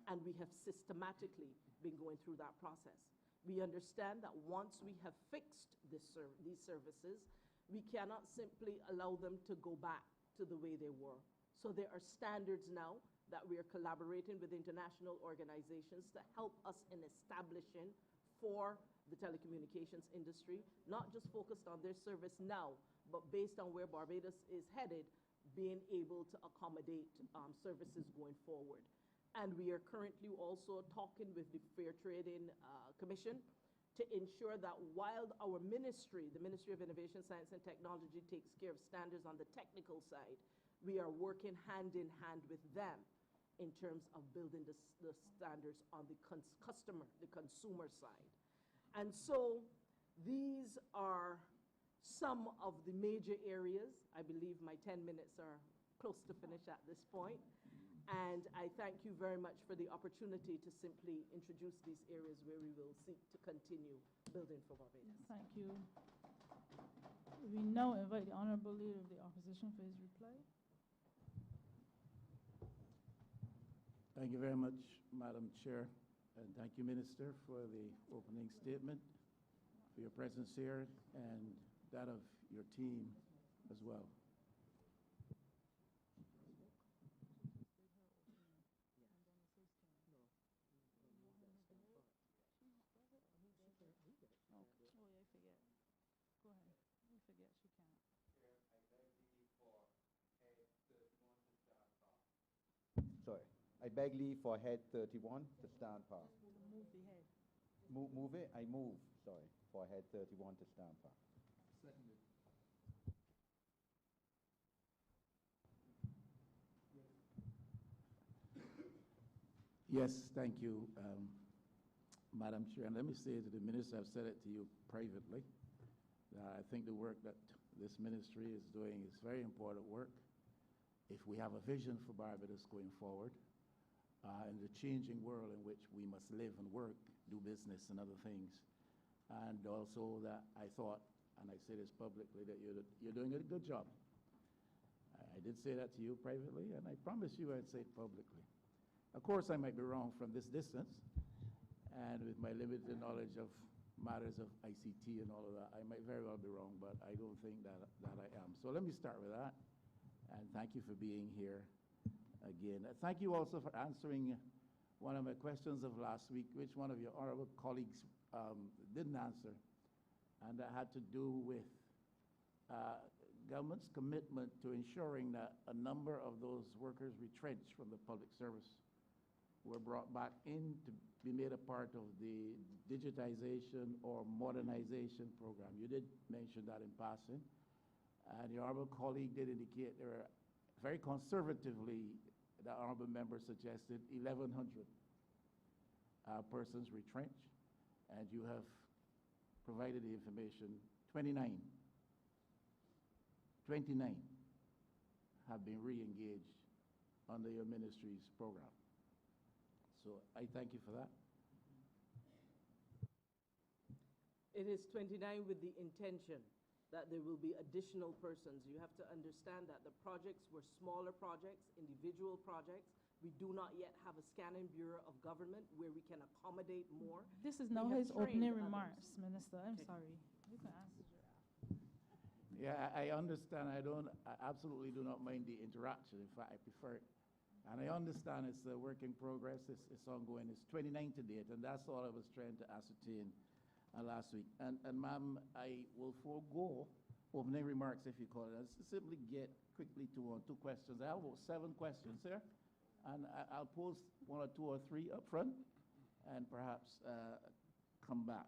And we have systematically been going through that process. We understand that once we have fixed these services, we cannot simply allow them to go back to the way they were. So there are standards now that we are collaborating with international organizations to help us in establishing for the telecommunications industry, not just focused on their service now, but based on where Barbados is headed, being able to accommodate services going forward. And we are currently also talking with the Fair Trading Commission to ensure that while our ministry, the Ministry of Innovation, Science and Technology, takes care of standards on the technical side, we are working hand in hand with them in terms of building the standards on the consumer side. And so these are some of the major areas. I believe my 10 minutes are close to finish at this point. And I thank you very much for the opportunity to simply introduce these areas where we will seek to continue building for Barbados. Thank you. We now invite the Honourable Leader of the Opposition for his reply. Thank you very much, Madam Chair, and thank you, Minister, for the opening statement, for your presence here, and that of your team as well. Sorry. I beg leave for head 31 to stand par. Move the head. Move it? I move, sorry, for head 31 to stand par. Seconded. Yes, thank you, Madam Chair. And let me say to the Minister, I've said it to you privately, I think the work that this ministry is doing is very important work. If we have a vision for Barbados going forward, in the changing world in which we must live and work, do business and other things, and also that I thought, and I say this publicly, that you're doing a good job. I did say that to you privately, and I promise you I'd say it publicly. Of course, I might be wrong from this distance, and with my limited knowledge of matters of ICT and all of that, I might very well be wrong, but I don't think that I am. So let me start with that, and thank you for being here again. Thank you also for answering one of my questions of last week, which one of your honorable colleagues didn't answer, and that had to do with government's commitment to ensuring that a number of those workers retrenched from the public service were brought back in to be made a part of the digitization or modernization program. You did mention that in passing. And your honorable colleague did indicate there are, very conservatively, the honorable member suggested 1,100 persons retrenched, and you have provided the information, 29 have been re-engaged under your ministry's program. So I thank you for that. It is 29 with the intention that there will be additional persons. You have to understand that the projects were smaller projects, individual projects. We do not yet have a scanning bureau of government where we can accommodate more. This is We now have his trained opening others. remarks, Minister. I'm sorry. You can answer. Yeah, I understand. I absolutely do not mind the interaction. In fact, I prefer it. And I understand it's a work in progress. It's ongoing. It's 29 to date, and that's all I was trying to ascertain last week. And ma'am, I will forego opening remarks, if you call it. I'll simply get quickly to 2 questions. I have about 7 questions here, and I'll pose 1 or 2 or 3 up front, and perhaps come back.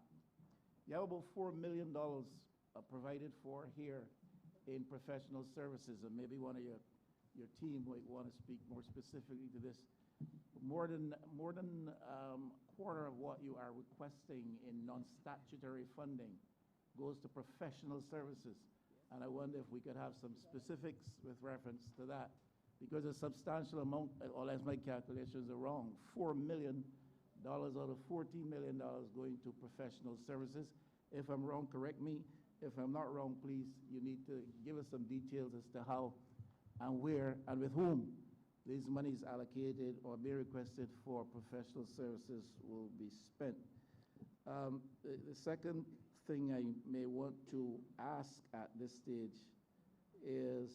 You have about $4 million provided for here in professional services, and maybe one of your team might want to speak more specifically to this. More than quarter of what you are requesting in non-statutory funding goes to professional services, and I wonder if we could have some specifics with reference to that, because a substantial amount, unless my calculations are wrong, $4 million out of $14 million going to professional services. If I'm wrong, correct me. If I'm not wrong, please, you need to give us some details as to how and where and with whom these monies allocated or be requested for professional services will be spent. The second thing I may want to ask at this stage is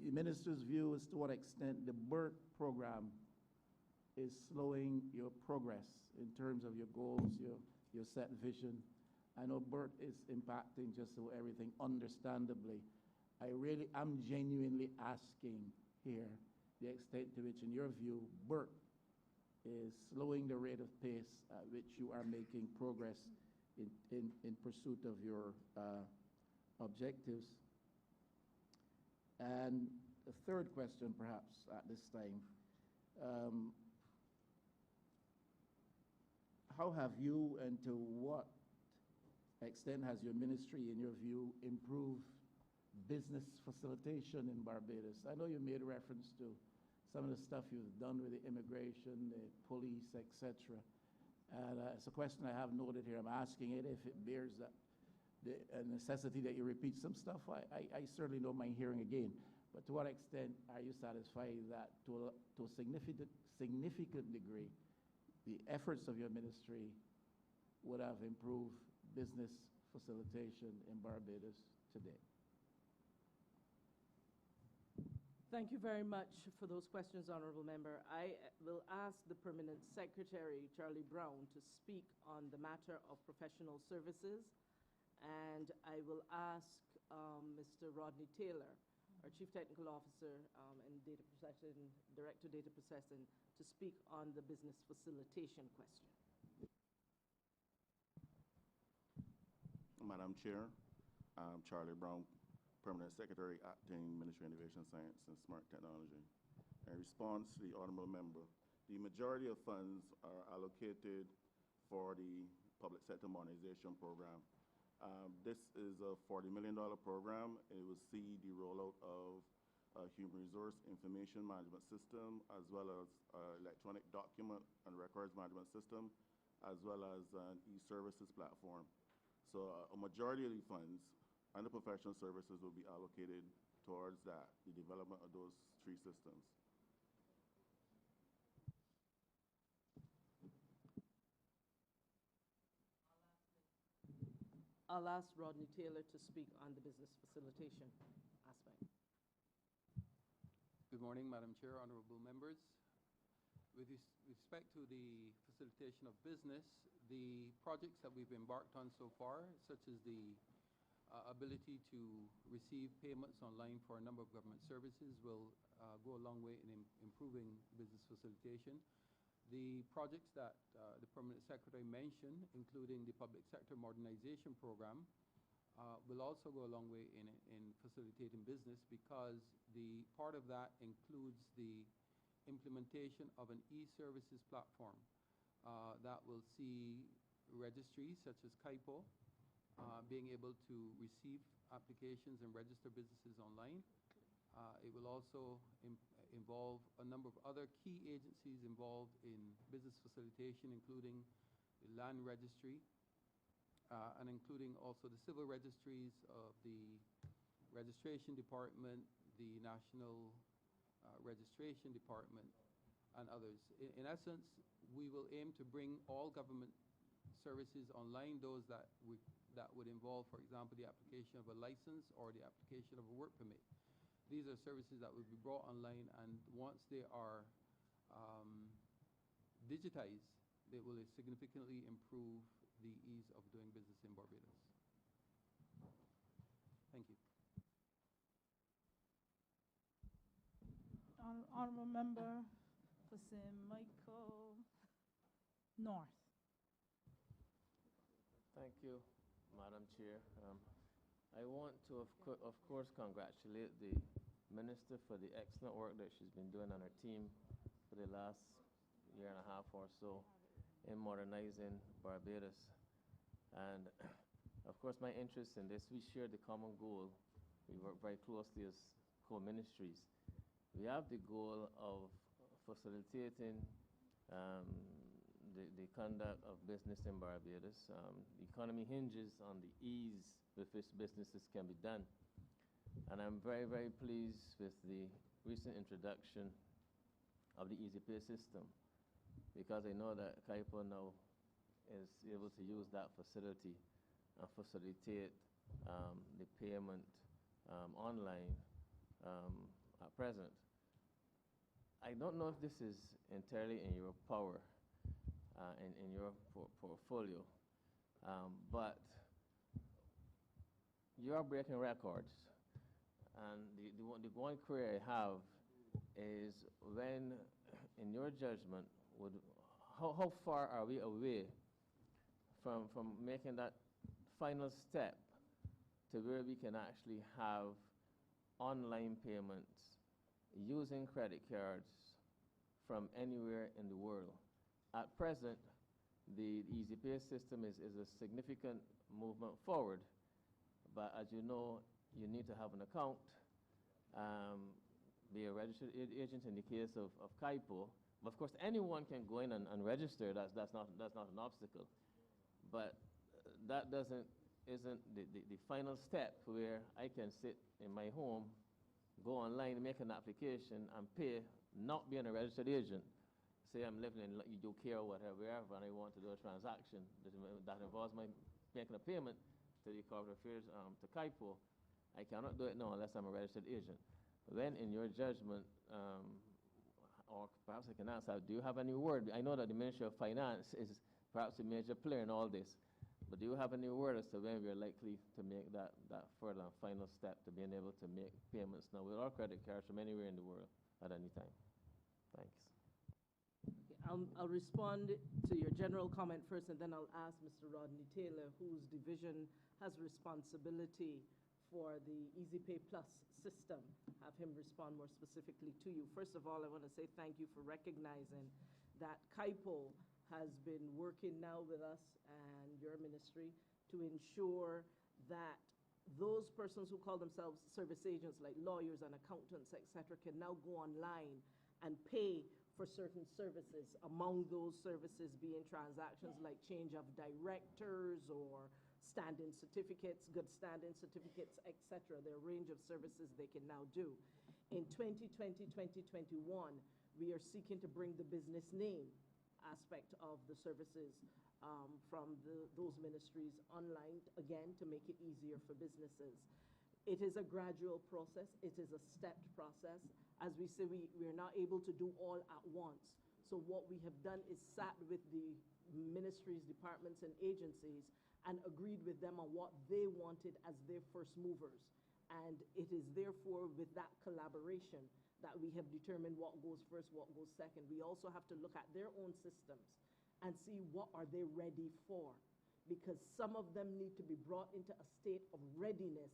the minister's view as to what extent the BERT program is slowing your progress in terms of your goals, your set vision. I know BERT is impacting just about everything, understandably. I really am genuinely asking here the extent to which, in your view, BERT is slowing the rate of pace at which you are making progress in pursuit of your objectives. And the third question, perhaps, at this time, how have you, and to what extent has your ministry, in your view, improved business facilitation in Barbados? I know you made reference to some of the stuff you've done with the immigration, the police, etc. And it's a question I have noted here. I'm asking it if it bears that a necessity that you repeat some stuff. I certainly don't mind hearing again. But to what extent are you satisfied that to a significant degree, the efforts of your ministry would have improved business facilitation in Barbados today? Thank you very much for those questions, Honourable Member. I will ask the Permanent Secretary, Charlie Brown, to speak on the matter of professional services, and I will ask Mr. Rodney Taylor, our Chief Technical Officer and Data Processing, Director of Data Processing, to speak on the business facilitation question. Madam Chair, I'm Charlie Brown, Permanent Secretary, Acting Ministry of Innovation, Science and Smart Technology. In response to the Honourable Member, the majority of funds are allocated for the Public Sector Modernization Program. This is a $40 million program. It will see the rollout of a human resource information management system, as well as electronic document and records management system, as well as an e-services platform. So a majority of the funds and the professional services will be allocated towards that, the development of those 3 systems. I'll ask Rodney Taylor to speak on the business facilitation aspect. Good morning, Madam Chair, Honourable Members. With respect to the facilitation of business, the projects that we've embarked on so far, such as the ability to receive payments online for a number of government services will go a long way in improving business facilitation. The projects that the Permanent Secretary mentioned, including the Public Sector Modernization Program, will also go a long way in facilitating business, because the part of that includes the implementation of an e-services platform that will see registries such as KIPO being able to receive applications and register businesses online. It will also involve a number of other key agencies involved in business facilitation, including the land registry, and including also the civil registries of the registration department, the national registration department, and others. In essence, we will aim to bring all government services online, those that would involve, for example, the application of a license or the application of a work permit. These are services that will be brought online, and once they are digitized, they will significantly improve the ease of doing business in Barbados. Thank you. Honourable Member for St. Michael North. Thank you, Madam Chair. I want to, of course, congratulate the Minister for the excellent work that she's been doing on her team for the last year and a half or so in modernizing Barbados. And, of course, my interest in this, we share the common goal. We work very closely as co-ministries. We have the goal of facilitating the conduct of business in Barbados. The economy hinges on the ease with which businesses can be done. And I'm very, very pleased with the recent introduction of the Easy Pay system, because I know that KIPO now is able to use that facility and facilitate the payment online at present. I don't know if this is entirely in your power, in your portfolio, but you are breaking records. And the one query I have is, when, in your judgment, how far are we away from making that final step to where we can actually have online payments using credit cards from anywhere in the world? At present, the Easy Pay system is a significant movement forward, but as you know, you need to have an account, be a registered agent in the case of KIPO. But of course, anyone can go in and register. That's not an obstacle. But that isn't the final step where I can sit in my home, go online, make an application, and pay, not being a registered agent. Say I'm living in UK or whatever, wherever, and I want to do a transaction that involves my making a payment to the Corporate Affairs, to KIPO. I cannot do it now unless I'm a registered agent. When, in your judgment, or perhaps I can ask, do you have any word? I know that the Ministry of Finance is perhaps a major player in all this, but do you have any word as to when we are likely to make that further and final step to being able to make payments now with our credit cards from anywhere in the world at any time? Thanks. I'll respond to your general comment first, and then I'll ask Mr. Rodney Taylor, whose division has responsibility for the Easy Pay Plus system, have him respond more specifically to you. First of all, I want to say thank you for recognizing that KIPO has been working now with us and your ministry to ensure that those persons who call themselves service agents, like lawyers and accountants, etc., can now go online and pay for certain services. Among those services being transactions like change of directors or standing certificates, good standing certificates, etc. There are a range of services they can now do. In 2020-2021, we are seeking to bring the business name aspect of the services from those ministries online, again, to make it easier for businesses. It is a gradual process. It is a stepped process. As we say, we are not able to do all at once. So what we have done is sat with the ministries, departments, and agencies and agreed with them on what they wanted as their first movers. And it is therefore with that collaboration that we have determined what goes first, what goes second. We also have to look at their own systems and see what are they ready for, because some of them need to be brought into a state of readiness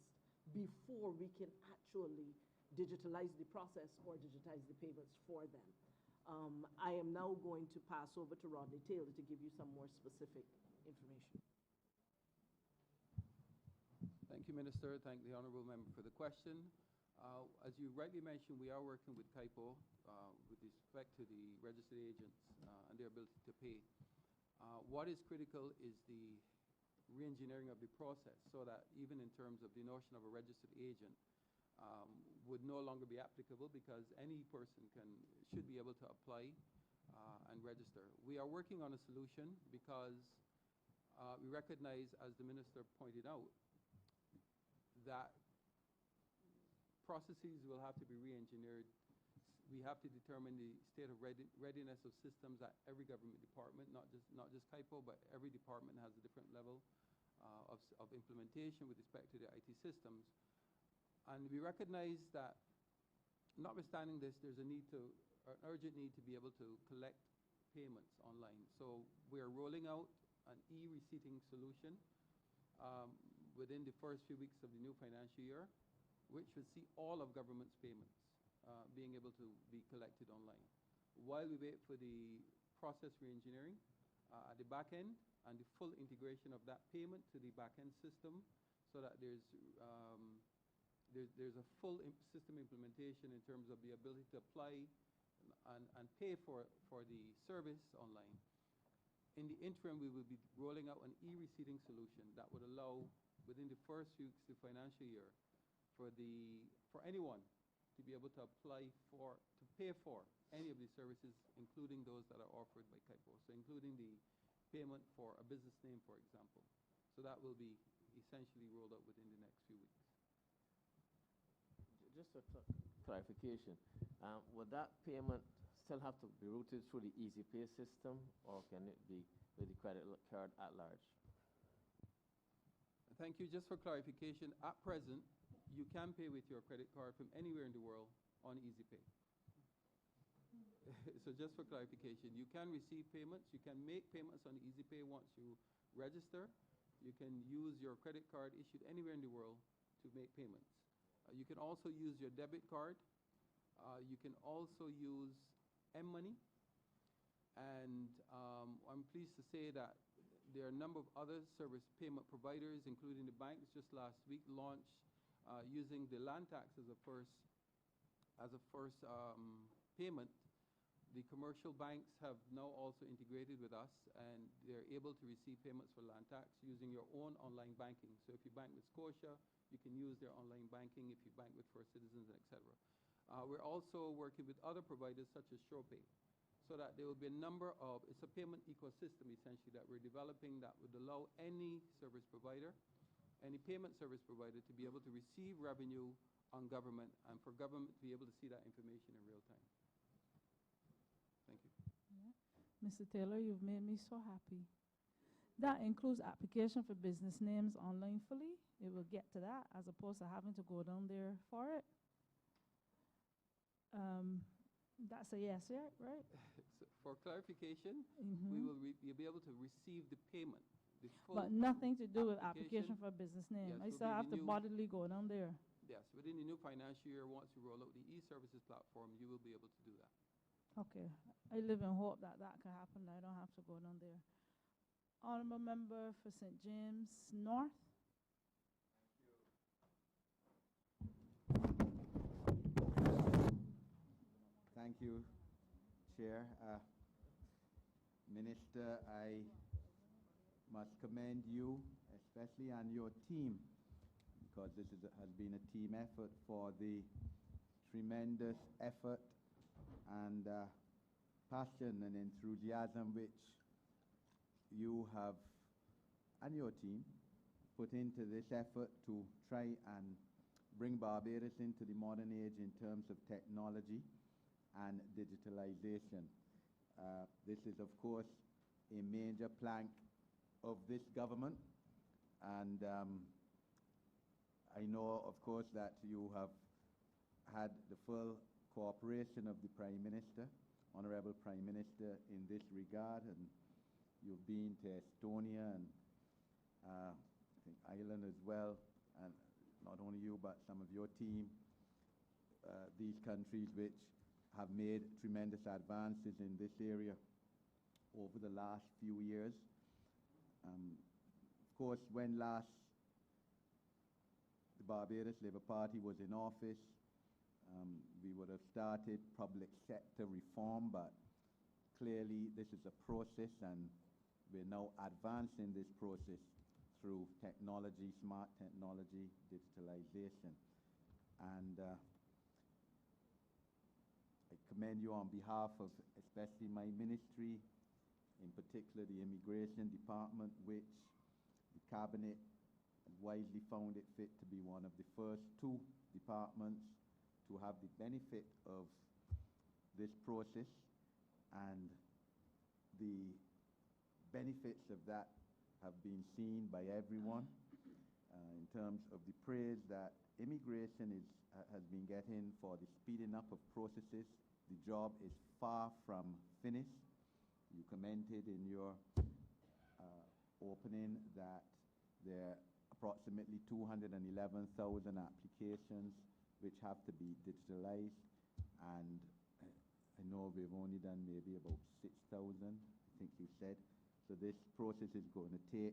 before we can actually digitalize the process or digitize the payments for them. I am now going to pass over to Rodney Taylor to give you some more specific information. Thank you, Minister. Thank the Honourable Member for the question. As you rightly mentioned, we are working with CAIPO with respect to the registered agents and their ability to pay. What is critical is the re-engineering of the process so that even in terms of the notion of a registered agent would no longer be applicable, because any person should be able to apply and register. We are working on a solution because we recognize, as the Minister pointed out, that processes will have to be re-engineered. We have to determine the state of readiness of systems at every government department, not just CAIPO, but every department has a different level of implementation with respect to the IT systems. And we recognize that, notwithstanding this, there's an urgent need to be able to collect payments online. So we are rolling out an e-receipting solution within the first few weeks of the new financial year, which will see all of government's payments being able to be collected online. While we wait for the process re-engineering at the back end and the full integration of that payment to the back end system, so that there's a full system implementation in terms of the ability to apply and pay for the service online. In the interim, we will be rolling out an e-receipting solution that would allow, within the first few weeks of the financial year, for anyone to be able to pay for any of these services, including those that are offered by CAIPO, so including the payment for a business name, for example. So that will be essentially rolled out within the next few weeks. Just a clarification, would that payment still have to be routed through the Easy Pay system, or can it be with the credit card at large? Thank you. Just for clarification, at present, you can pay with your credit card from anywhere in the world on Easy Pay. So just for clarification, you can receive payments, you can make payments on Easy Pay once you register. You can use your credit card issued anywhere in the world to make payments. You can also use your debit card. You can also use M-Money. And I'm pleased to say that there are a number of other service payment providers, including the banks, just last week launched using the land tax as a first payment. The commercial banks have now also integrated with us, and they're able to receive payments for land tax using your own online banking. So if you bank with Scotia, you can use their online banking. If you bank with First Citizens, etc. We're also working with other providers such as SurePay, so that there will be a number of, it's a payment ecosystem essentially that we're developing that would allow any service provider, any payment service provider, to be able to receive revenue on government, and for government to be able to see that information in real time. Thank you. Yeah. Mr. Taylor, you've made me so happy. That includes application for business names online fully. It will get to that as opposed to having to go down there for it. That's a yes, yeah, right? So for clarification, we will be able to receive the payment. The full But nothing to do with application for a business name. Yes, I still have to bodily go down there. Yes, within the new financial year, once you roll out the e-services platform, you will be able to do that. Okay. I live in hope that that can happen. I don't have to go down there. Honourable Member for St. James North. Thank you, Chair. Minister, I must commend you, especially and your team, because this has been a team effort, for the tremendous effort and passion and enthusiasm which you have and your team put into this effort to try and bring Barbados into the modern age in terms of technology and digitalization. This is, of course, a major plank of this government, And I know, of course, that you have had the full cooperation of the Prime Minister, Honourable Prime Minister, in this regard, and you've been to Estonia and I think Ireland as well, and not only you, but some of your team, these countries which have made tremendous advances in this area over the last few years. Of course, when last the Barbados Labour Party was in office, we would have started public sector reform, but clearly this is a process, and we're now advancing this process through technology, smart technology, digitalization. And I commend you on behalf of especially my ministry, in particular the Immigration Department, which the Cabinet wisely found it fit to be one of the first two departments to have the benefit of this process, and the benefits of that have been seen by everyone in terms of the praise that immigration has been getting for the speeding up of processes. The job is far from finished. You commented in your opening that there are approximately 211,000 applications which have to be digitalized, and I know we've only done maybe about 6,000, I think you said. So this process is going to take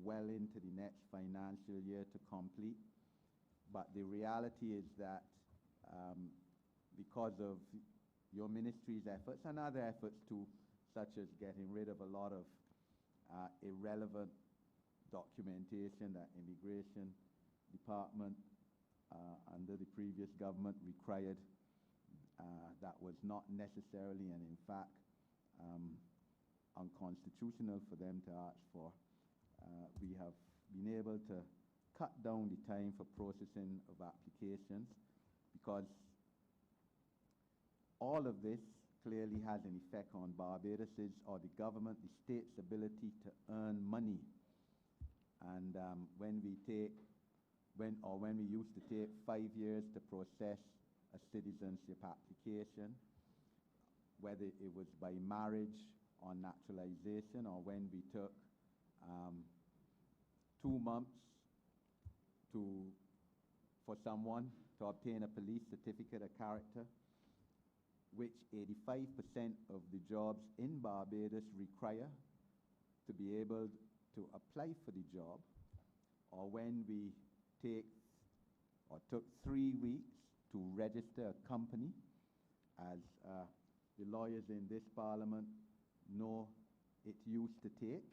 well into the next financial year to complete. But the reality is that because of your ministry's efforts and other efforts too, such as getting rid of a lot of irrelevant documentation that Immigration Department under the previous government required, that was not necessarily and in fact unconstitutional for them to ask for. We have been able to cut down the time for processing of applications, because all of this clearly has an effect on Barbados's, or the government, the state's ability to earn money. And when we used to take 5 years to process a citizenship application, whether it was by marriage or naturalization, or when we took 2 months for someone to obtain a police certificate of character, which 85% of the jobs in Barbados require to be able to apply for the job, or when we took 3 weeks to register a company, as the lawyers in this parliament know it used to take.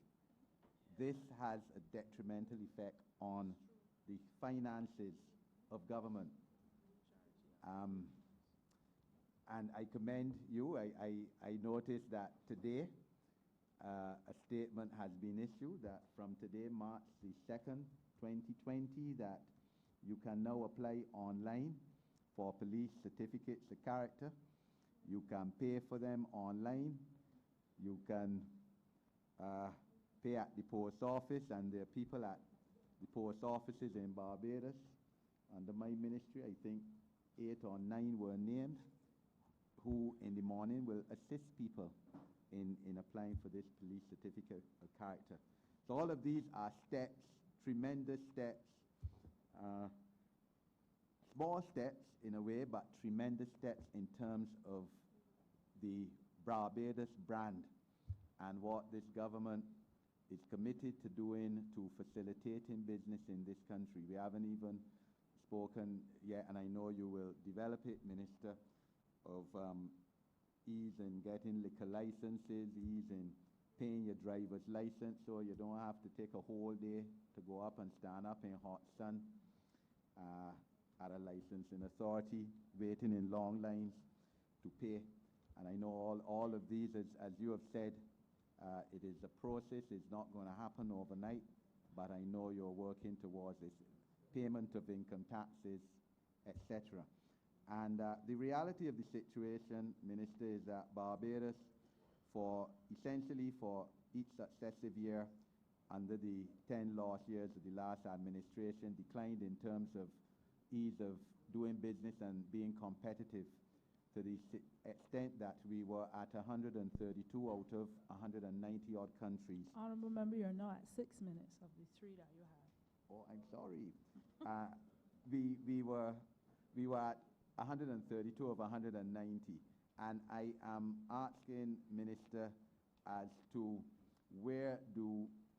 This has a detrimental effect on the finances of government. And I commend you. I noticed that today a statement has been issued that from today, March the 2nd, 2020, that you can now apply online for police certificates of character. You can pay for them online. You can pay at the post office, and there are people at the post offices in Barbados under my ministry, I think 8 or 9 were named, who in the morning will assist people in applying for this police certificate of character. So all of these are steps, tremendous steps, small steps in a way, but tremendous steps in terms of the Barbados brand and what this government is committed to doing to facilitating business in this country. We haven't even spoken yet, and I know you will develop it, Minister, of ease in getting liquor licenses, ease in paying your driver's license, so you don't have to take a whole day to go up and stand up in hot sun at a licensing authority, waiting in long lines to pay. And I know all of these, as you have said, it is a process. It's not going to happen overnight, but I know you're working towards this payment of income taxes, etc. And the reality of the situation, Minister, is that Barbados, essentially for each successive year, under the 10 lost years of the last administration, declined in terms of ease of doing business and being competitive, to the extent that we were at 132 out of 190 odd countries. Honourable member, you're now at 6 minutes of the 3 that you have. Oh, I'm sorry. We were at 132 of 190, and I am asking Minister as to where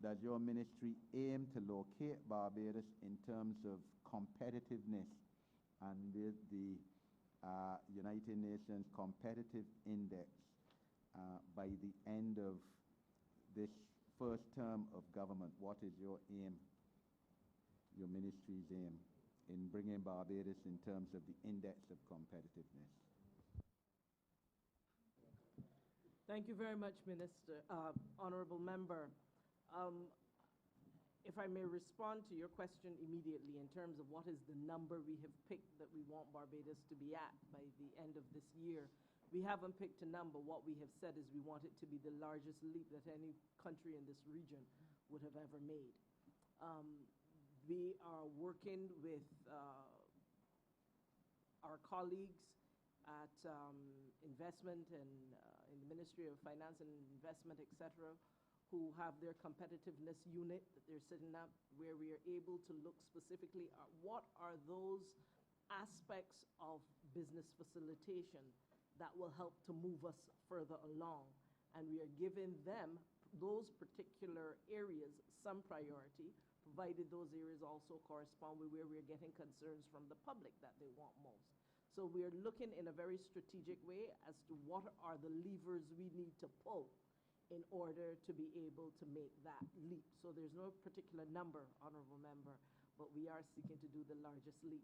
does your ministry aim to locate Barbados in terms of competitiveness under the United Nations Competitive Index by the end of this first term of government? What is your aim, your ministry's aim, in bringing Barbados in terms of the index of competitiveness? Thank you very much, Minister, Honourable Member. If I may respond to your question immediately in terms of what is the number we have picked that we want Barbados to be at by the end of this year. We haven't picked a number. What we have said is we want it to be the largest leap that any country in this region would have ever made. We are working with our colleagues at investment and in the Ministry of Finance and Investment, etc., who have their competitiveness unit that they're setting up, where we are able to look specifically at what are those aspects of business facilitation that will help to move us further along. And we are giving them, those particular areas, some priority, provided those areas also correspond with where we're getting concerns from the public that they want most. So we are looking in a very strategic way as to what are the levers we need to pull in order to be able to make that leap. So there's no particular number, Honourable Member, but we are seeking to do the largest leap,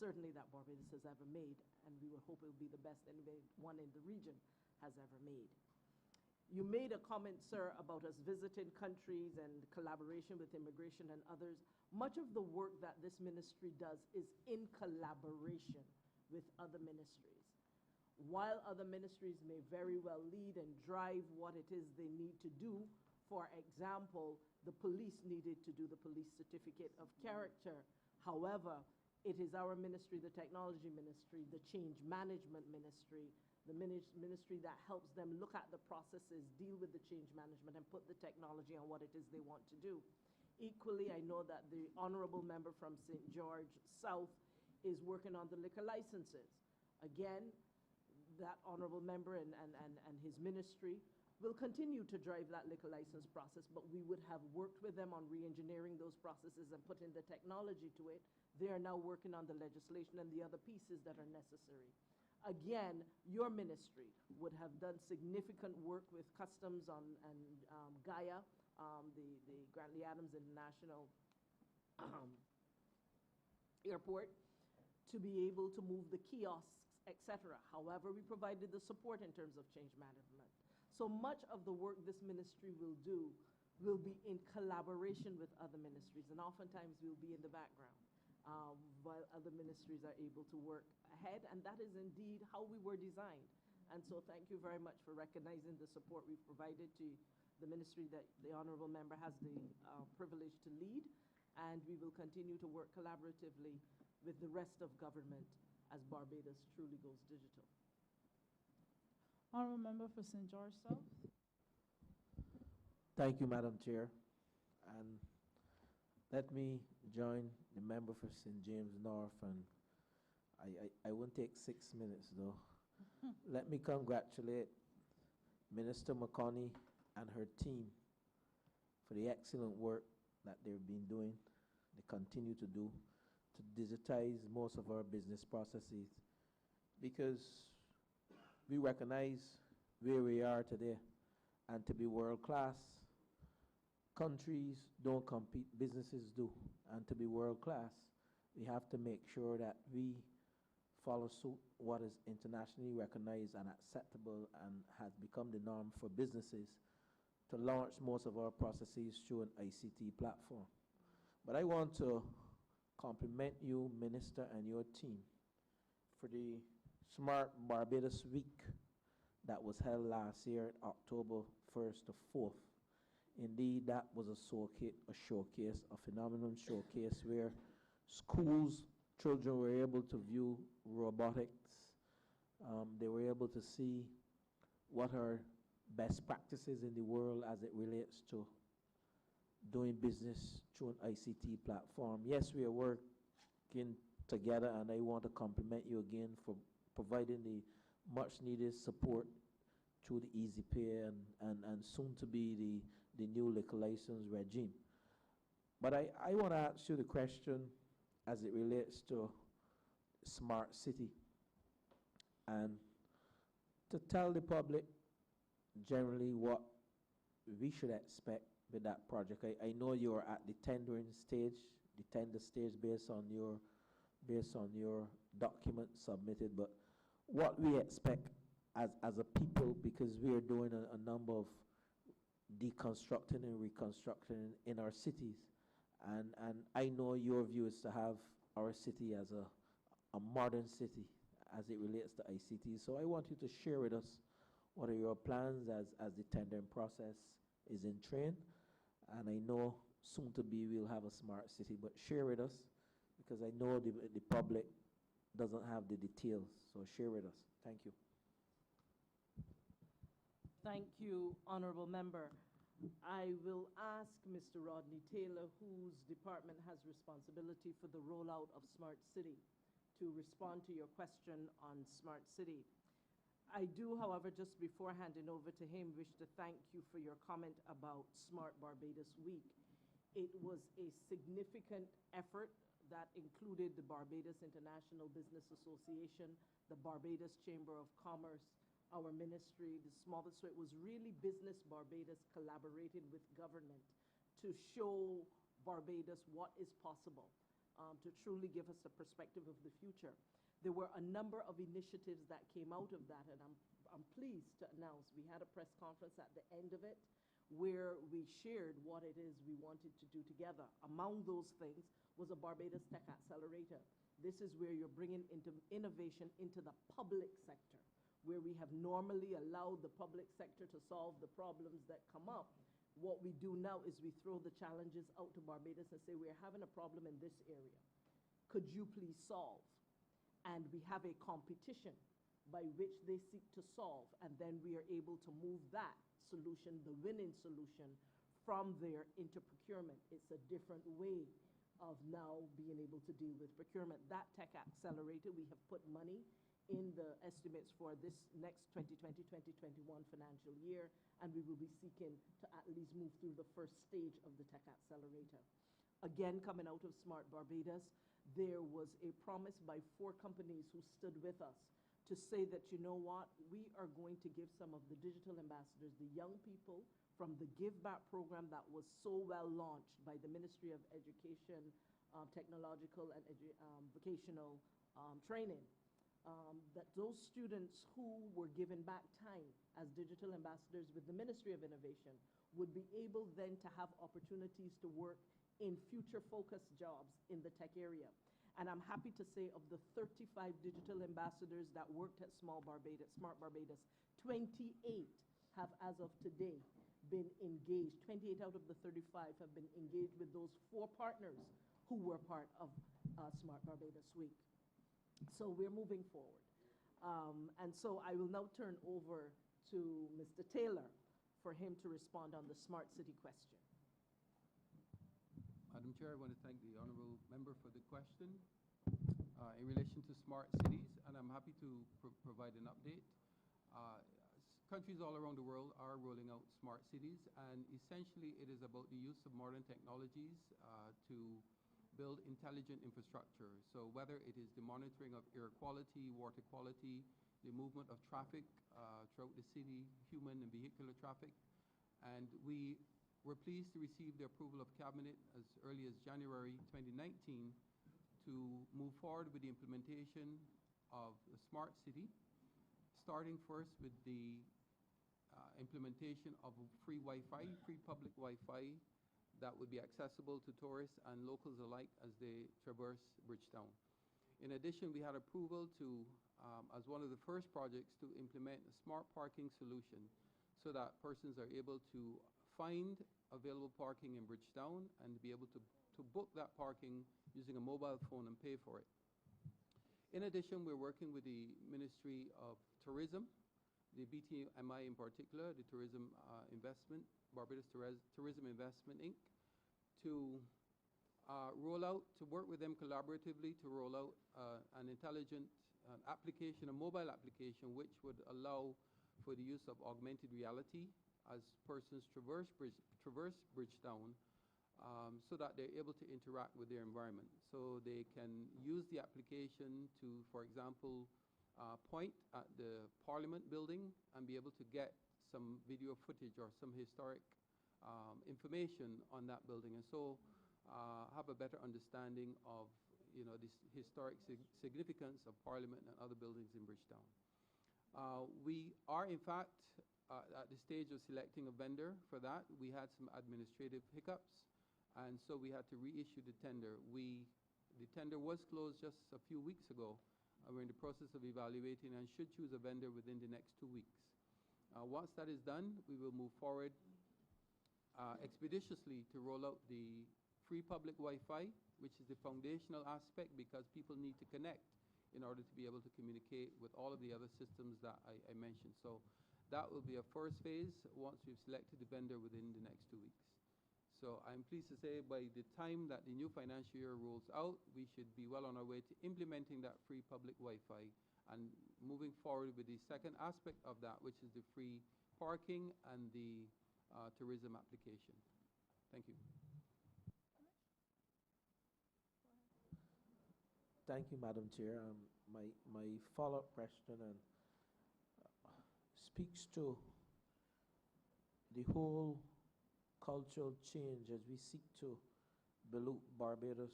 certainly that Barbados has ever made, and we will hope it will be the best one in the region has ever made. You made a comment, sir, about us visiting countries and collaboration with immigration and others. Much of the work that this ministry does is in collaboration with other ministries. While other ministries may very well lead and drive what it is they need to do, for example, the police needed to do the police certificate of character. However, it is our ministry, the technology ministry, the change management ministry, the ministry that helps them look at the processes, deal with the change management, and put the technology on what it is they want to do. Equally, I know that the Honourable Member from St. George South is working on the liquor licenses. Again, that Honourable Member and his ministry will continue to drive that liquor license process, but we would have worked with them on re-engineering those processes and putting the technology to it. They are now working on the legislation and the other pieces that are necessary. Again, your ministry would have done significant work with customs and Gaia, the Grantley Adams International Airport, to be able to move the kiosks, etc. However, we provided the support in terms of change management. So much of the work this ministry will do will be in collaboration with other ministries, and oftentimes we'll be in the background while other ministries are able to work ahead, and that is indeed how we were designed. And so thank you very much for recognizing the support we've provided to the ministry that the Honourable Member has the privilege to lead, and we will continue to work collaboratively with the rest of government as Barbados truly goes digital. Honourable Member for St. George South. Thank you, Madam Chair. And let me join the member for St. James North, and I won't take 6 minutes though. Let me congratulate Minister McConney and her team for the excellent work that they've been doing, they continue to do, to digitize most of our business processes, because we recognize where we are today, and to be world-class, countries don't compete, businesses do, and to be world-class, we have to make sure that we follow suit what is internationally recognized and acceptable and has become the norm for businesses to launch most of our processes through an ICT platform. But I want to compliment you, Minister, and your team for the Smart Barbados Week that was held last year, October 1st to 4th. Indeed, that was a showcase, a phenomenon showcase where schools, children were able to view robotics. They were able to see what are best practices in the world as it relates to doing business through an ICT platform. Yes, we are working together, and I want to compliment you again for providing the much needed support through the Easy Pay and soon to be the new liquor license regime. But I want to ask you the question as it relates to smart city, and to tell the public generally what we should expect with that project. I know you're at the tendering stage, the tender stage based on your document submitted, but what we expect as a people, because we are doing a number of deconstructing and reconstructing in our cities, and I know your view is to have our city as a modern city as it relates to ICT. So I want you to share with us what are your plans as the tendering process is in train. And I know soon to be we'll have a smart city, but share with us, because I know the public doesn't have the details. So share with us. Thank you. Thank you, Honourable Member. I will ask Mr. Rodney Taylor, whose department has responsibility for the rollout of Smart City, to respond to your question on Smart City. I do, however, just before handing over to him, wish to thank you for your comment about Smart Barbados Week. It was a significant effort that included the Barbados International Business Association, the Barbados Chamber of Commerce, our ministry, the small, so it was really Business Barbados collaborating with government to show Barbados what is possible, to truly give us a perspective of the future. There were a number of initiatives that came out of that, and I'm pleased to announce we had a press conference at the end of it where we shared what it is we wanted to do together. Among those things was a Barbados Tech Accelerator. This is where you're bringing innovation into the public sector, where we have normally allowed the public sector to solve the problems that come up. What we do now is we throw the challenges out to Barbados and say, we're having a problem in this area. Could you please solve? And we have a competition by which they seek to solve, and then we are able to move that solution, the winning solution, from there into procurement. It's a different way of now being able to deal with procurement. That Tech Accelerator, we have put money in the estimates for this next 2020-2021 financial year, and we will be seeking to at least move through the first stage of the Tech Accelerator. Again, coming out of Smart Barbados, there was a promise by 4 companies who stood with us to say that, you know what, we are going to give some of the digital ambassadors, the young people from the Give Back program that was so well launched by the Ministry of Education, Technological and Vocational Training, that those students who were given back time as digital ambassadors with the Ministry of Innovation would be able then to have opportunities to work in future-focused jobs in the tech area. And I'm happy to say of the 35 digital ambassadors that worked at Smart Barbados, 28 have, as of today, been engaged. 28 out of the 35 have been engaged with those 4 partners who were part of Smart Barbados Week. So we're moving forward. And so I will now turn over to Mr. Taylor for him to respond on the Smart City question. Madam Chair, I want to thank the Honourable Member for the question in relation to smart cities, and I'm happy to provide an update. Countries all around the world are rolling out smart cities, and essentially it is about the use of modern technologies to build intelligent infrastructure. So whether it is the monitoring of air quality, water quality, the movement of traffic throughout the city, human and vehicular traffic, and we were pleased to receive the approval of Cabinet as early as January 2019 to move forward with the implementation of the smart city, starting first with the implementation of free Wi-Fi, free public Wi-Fi that would be accessible to tourists and locals alike as they traverse Bridgetown. In addition, we had approval to, as one of the first projects, to implement a smart parking solution so that persons are able to find available parking in Bridgetown and be able to book that parking using a mobile phone and pay for it. In addition, we're working with the Ministry of Tourism, the BTMI in particular, the Tourism Investment, Barbados Tourism Investment Inc., to work with them collaboratively to roll out an intelligent application, a mobile application, which would allow for the use of augmented reality as persons traverse Bridgetown, so that they're able to interact with their environment. So they can use the application to, for example, point at the Parliament building and be able to get some video footage or some historic information on that building, and so have a better understanding of the historic significance of Parliament and other buildings in Bridgetown. We are, in fact, at the stage of selecting a vendor for that. We had some administrative hiccups, and so we had to reissue the tender. The tender was closed just a few weeks ago, and we're in the process of evaluating and should choose a vendor within the next 2 weeks. Once that is done, we will move forward expeditiously to roll out the free public Wi-Fi, which is the foundational aspect, because people need to connect in order to be able to communicate with all of the other systems that I mentioned. So that will be a first phase once we've selected the vendor within the next 2 weeks. So I'm pleased to say by the time that the new financial year rolls out, we should be well on our way to implementing that free public Wi-Fi and moving forward with the second aspect of that, which is the free parking and the tourism application. Thank you. Thank you, Madam Chair. My follow-up question speaks to the whole cultural change as we seek to build Barbados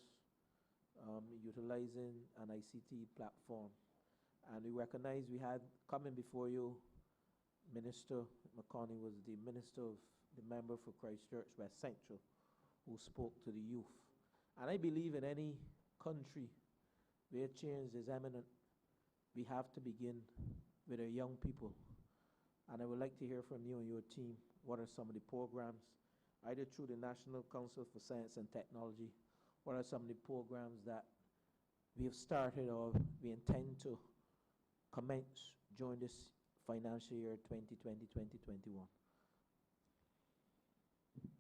utilizing an ICT platform. And we recognize we had coming before you, Minister McConney was the member for Christchurch West Central, who spoke to the youth. And I believe in any country where change is imminent, we have to begin with our young people. And I would like to hear from you and your team, what are some of the programs, either through the National Council for Science and Technology, what are some of the programs that we have started or we intend to commence during this financial year 2020-2021?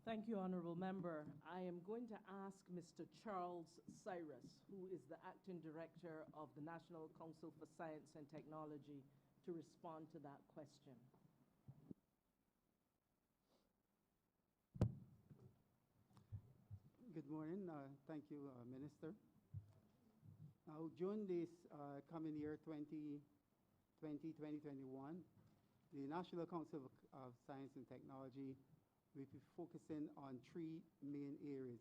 Thank you, Honourable Member. I am going to ask Mr. Charles Cyrus, who is the Acting Director of the National Council for Science and Technology, to respond to that question. Good morning. Thank you, Minister. Now, during this coming year, 2020-2021, the National Council of Science and Technology will be focusing on 3 main areas.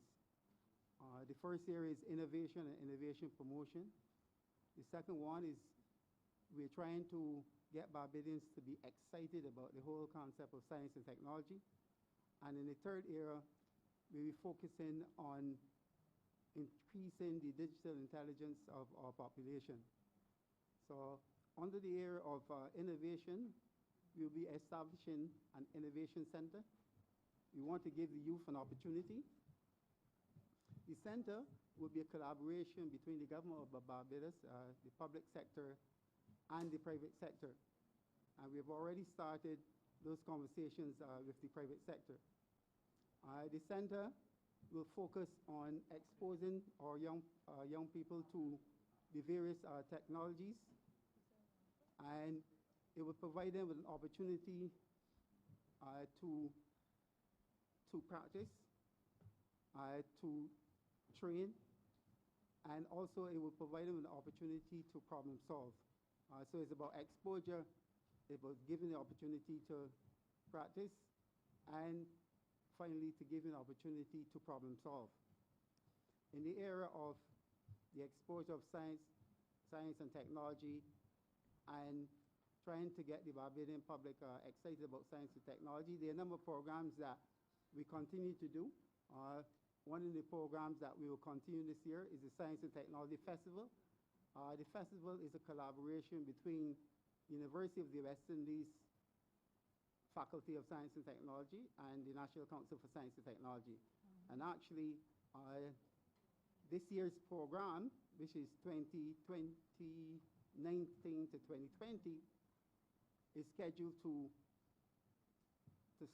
The first area is innovation and innovation promotion. The second one is we're trying to get Barbadians to be excited about the whole concept of science and technology. And in the third area, we'll be focusing on increasing the digital intelligence of our population. So under the area of innovation, we'll be establishing an innovation center. We want to give the youth an opportunity. The center will be a collaboration between the government of Barbados, the public sector, and the private sector. And we've already started those conversations with the private sector. The center will focus on exposing our young people to the various technologies, and it will provide them with an opportunity to practice, to train, and also it will provide them an opportunity to problem solve. So it's about exposure, it's about giving the opportunity to practice, and finally to give an opportunity to problem solve. In the area of the exposure of science and technology, and trying to get the Barbadian public excited about science and technology, there are a number of programs that we continue to do. One of the programs that we will continue this year is the Science and Technology Festival. The festival is a collaboration between University of the West Indies, Faculty of Science and Technology and the National Council for Science and Technology. And actually, this year's program, which is 2019 to 2020, is scheduled to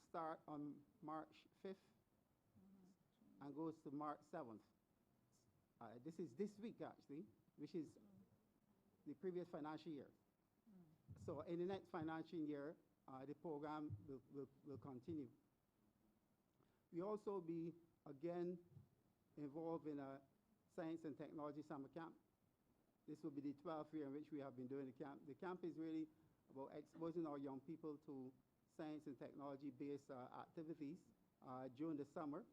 start on March 5th and goes to March 7th. This is this week, actually, which is the previous financial year. So in the next financial year, the program will continue. We also be, again, involved in a Science and Technology Summer Camp. This will be the 12th year in which we have been doing the camp. The camp is really about exposing our young people to science and technology-based activities during the summer.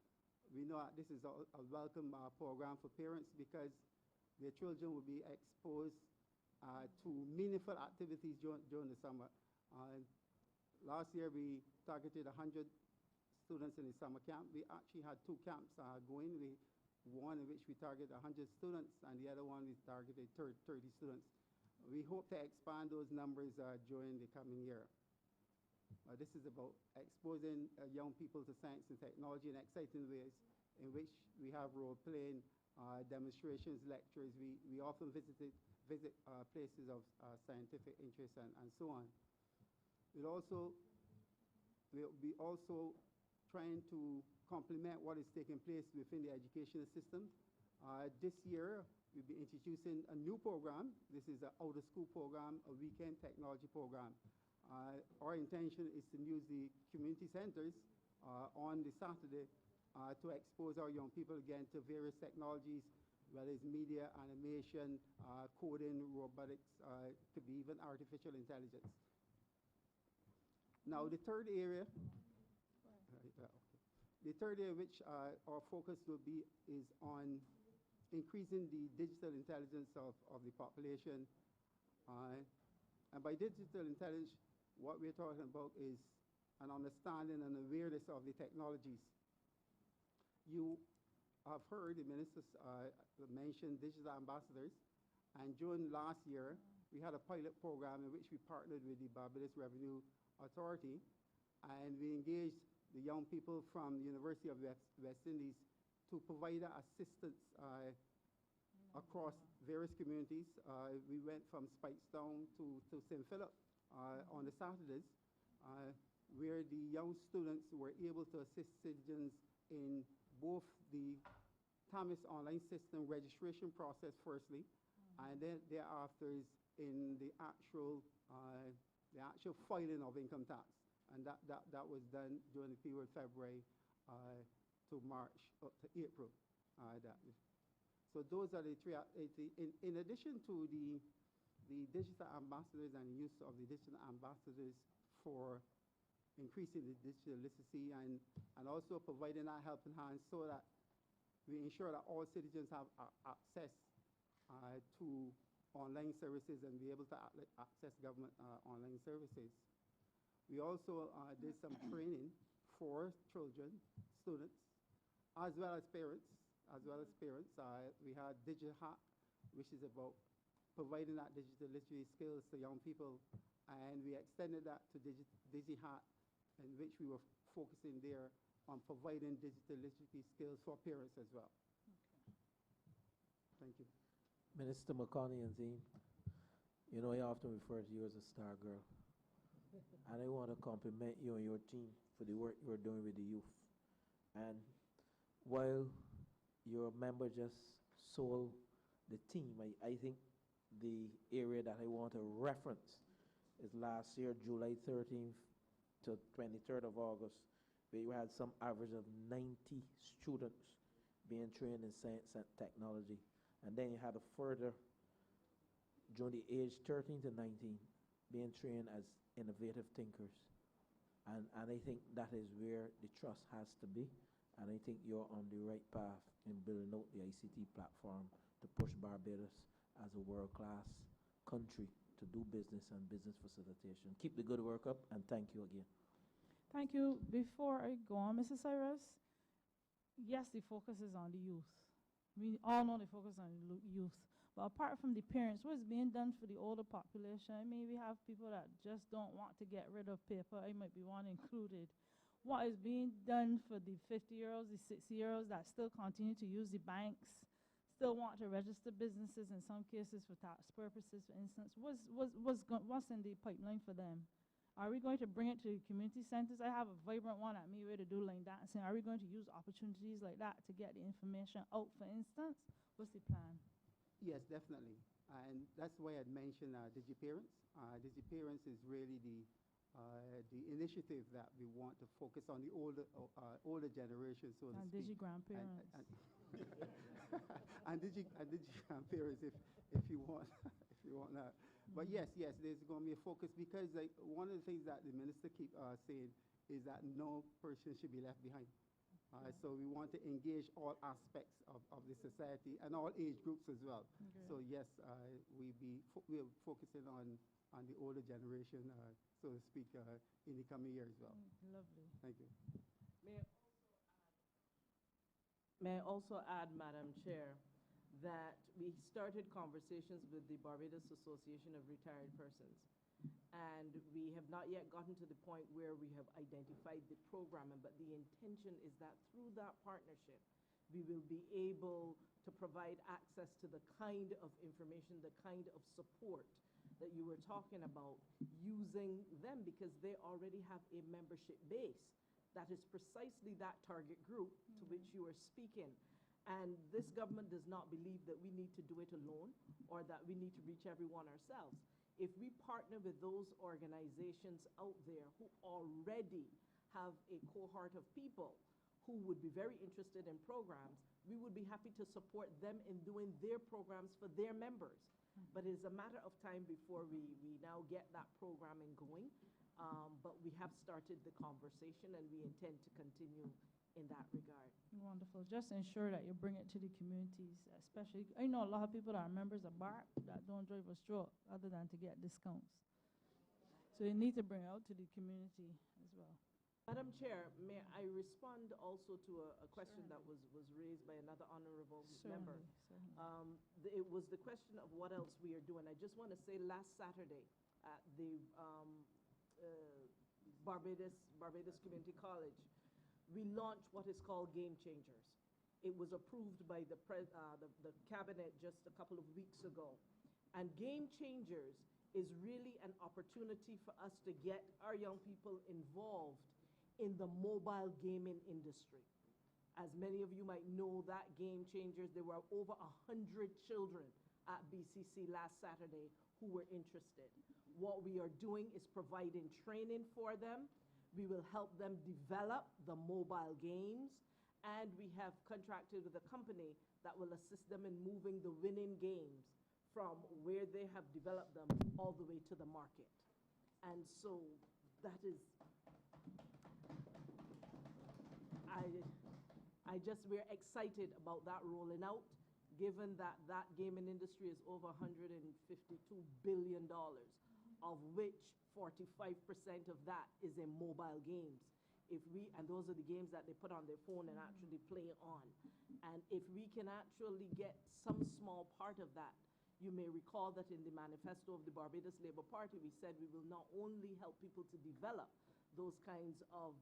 We know that this is a welcome program for parents because their children will be exposed to meaningful activities during the summer. Last year, we targeted 100 students in the summer camp. We actually had 2 camps going. One in which we targeted 100 students, and the other one we targeted 30 students. We hope to expand those numbers during the coming year. This is about exposing young people to science and technology in exciting ways in which we have role-playing demonstrations, lectures. We often visit places of scientific interest and so on. We'll be also trying to complement what is taking place within the educational system. This year, we'll be introducing a new program. This is an out-of-school program, a weekend technology program. Our intention is to use the community centers on the Saturday to expose our young people again to various technologies, whether it's media, animation, coding, robotics, could be even artificial intelligence. Now, the third area, which our focus will be is on increasing the digital intelligence of the population. And by digital intelligence, what we're talking about is an understanding and awareness of the technologies. You have heard the ministers mention digital ambassadors, and during last year, we had a pilot program in which we partnered with the Barbados Revenue Authority, and we engaged the young people from the University of West Indies to provide assistance across various communities. We went from Spikestown to St. Philip on the Saturdays, where the young students were able to assist citizens in both the TAMIS online system registration process firstly, and then thereafter is in the actual filing of income tax. And that was done during the period February to March, up to April. So those are the three. In addition to the digital ambassadors and the use of the digital ambassadors for increasing the digital literacy and also providing that helping hand so that we ensure that all citizens have access to online services and be able to access government online services. We also did some training for children, students, as well as parents. We had Digital Hack, which is about providing that digital literacy skills to young people, and we extended that to Digi Hack, in which we were focusing there on providing digital literacy skills for parents as well. Thank you. Minister McConney and team, you know I often refer to you as a star girl. And I want to compliment you and your team for the work you're doing with the youth. And while your member just sold the team, I think the area that I want to reference is last year, July 13th to 23rd of August, where you had some average of 90 students being trained in science and technology. And then you had a further, during the age 13 to 19, being trained as innovative thinkers. And I think that is where the trust has to be. And I think you're on the right path in building out the ICT platform to push Barbados as a world-class country to do business and business facilitation. Keep the good work up, and thank you again. Thank you. Before I go on, Mrs. Cyrus, yes, the focus is on the youth. We all know the focus on the youth. But apart from the parents, what's being done for the older population? I mean, we have people that just don't want to get rid of paper. I might be one included. What is being done for the 50-year-olds, the 60-year-olds that still continue to use the banks, still want to register businesses in some cases for tax purposes, for instance? What's in the pipeline for them? Are we going to bring it to the community centers? I have a vibrant one at me where to do line dancing. Are we going to use opportunities like that to get the information out, for instance? What's the plan? Yes, definitely. And that's why I'd mentioned DigiParents. DigiParents is really the initiative that we want to focus on the older generation, so to speak. Digi-grandparents. And Digi-grandparents, if you want, if you want that. But yes, there's going to be a focus because like one of the things that the minister keep saying is that no person should be left behind. So we want to engage all aspects of the society and all age groups as well. Okay. So yes, we're focusing on the older generation, so to speak, in the coming year as well. Lovely. Thank you. May I also add, Madam Chair, that we started conversations with the Barbados Association of Retired Persons, and we have not yet gotten to the point where we have identified the programming, but the intention is that through that partnership, we will be able to provide access to the kind of information, the kind of support that you were talking about, using them because they already have a membership base that is precisely that target group to which you are speaking. And this government does not believe that we need to do it alone or that we need to reach everyone ourselves. If we partner with those organizations out there who already have a cohort of people who would be very interested in programs, we would be happy to support them in doing their programs for their members. But it is a matter of time before we now get that programming going. But we have started the conversation and we intend to continue in that regard. Wonderful. Just ensure that you bring it to the communities, especially, I know a lot of people that are members of BARC that don't drive a stroke other than to get discounts. So you need to bring it out to the community as well. Madam Chair, may I respond also to a question that was raised by another honorable member? It was the question of what else we are doing. I just want to say last Saturday at the Barbados Community College, we launched what is called Game Changers. It was approved by the cabinet just a couple of weeks ago. And Game Changers is really an opportunity for us to get our young people involved in the mobile gaming industry. As many of you might know, that Game Changers, there were over 100 children at BCC last Saturday who were interested. What we are doing is providing training for them. We will help them develop the mobile games, and we have contracted with a company that will assist them in moving the winning games from where they have developed them all the way to the market. And so that is, we're excited about that rolling out, given that that gaming industry is over $152 billion, of which 45% of that is in mobile games. And those are the games that they put on their phone and actually play on. And if we can actually get some small part of that, you may recall that in the manifesto of the Barbados Labour Party, we said we will not only help people to develop those kinds of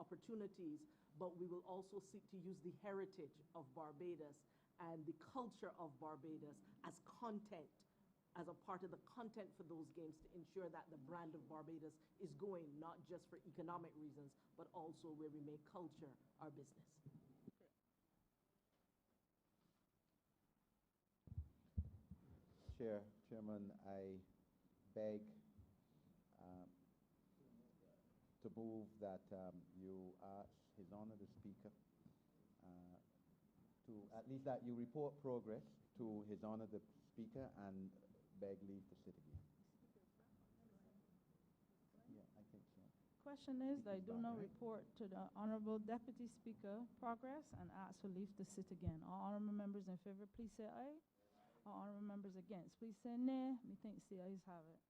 opportunities, but we will also seek to use the heritage of Barbados and the culture of Barbados as content, as a part of the content for those games, to ensure that the brand of Barbados is going not just for economic reasons, but also where we make culture our business. Chairman, I beg to move that you ask His Honor the Speaker to at least that you report progress to His Honor the Speaker and beg leave to sit again. Yeah, I think so. Question is, I do not report to the Honourable Deputy Speaker progress and ask for leave to sit again. All honourable members in favour, please say aye. All honourable members against, please say nay. Methinks the ayes have it.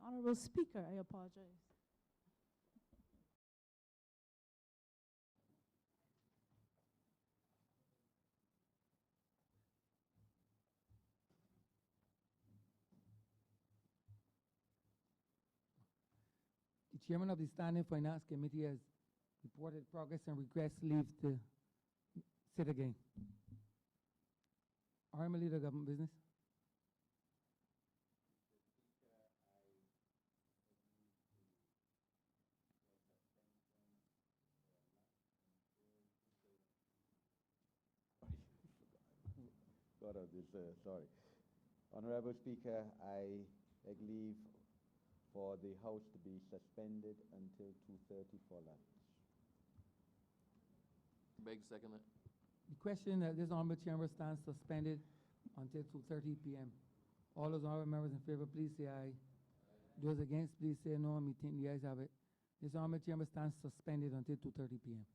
Honourable Speaker, I apologize. The Chairman of the Standing Finance Committee has reported progress and requests leave to sit again. Honourable Leader of Government Business. God of this, sorry. Honorable Speaker, I beg leave for the House to be suspended until 2:30 for lunch. Beg second. The question that this honourable chamber stands suspended until 2:30 p.m. All those honourable members in favor, please say aye. Those against, please say no. Me think the ayes have it. This honourable chamber stands suspended until 2:30 p.m.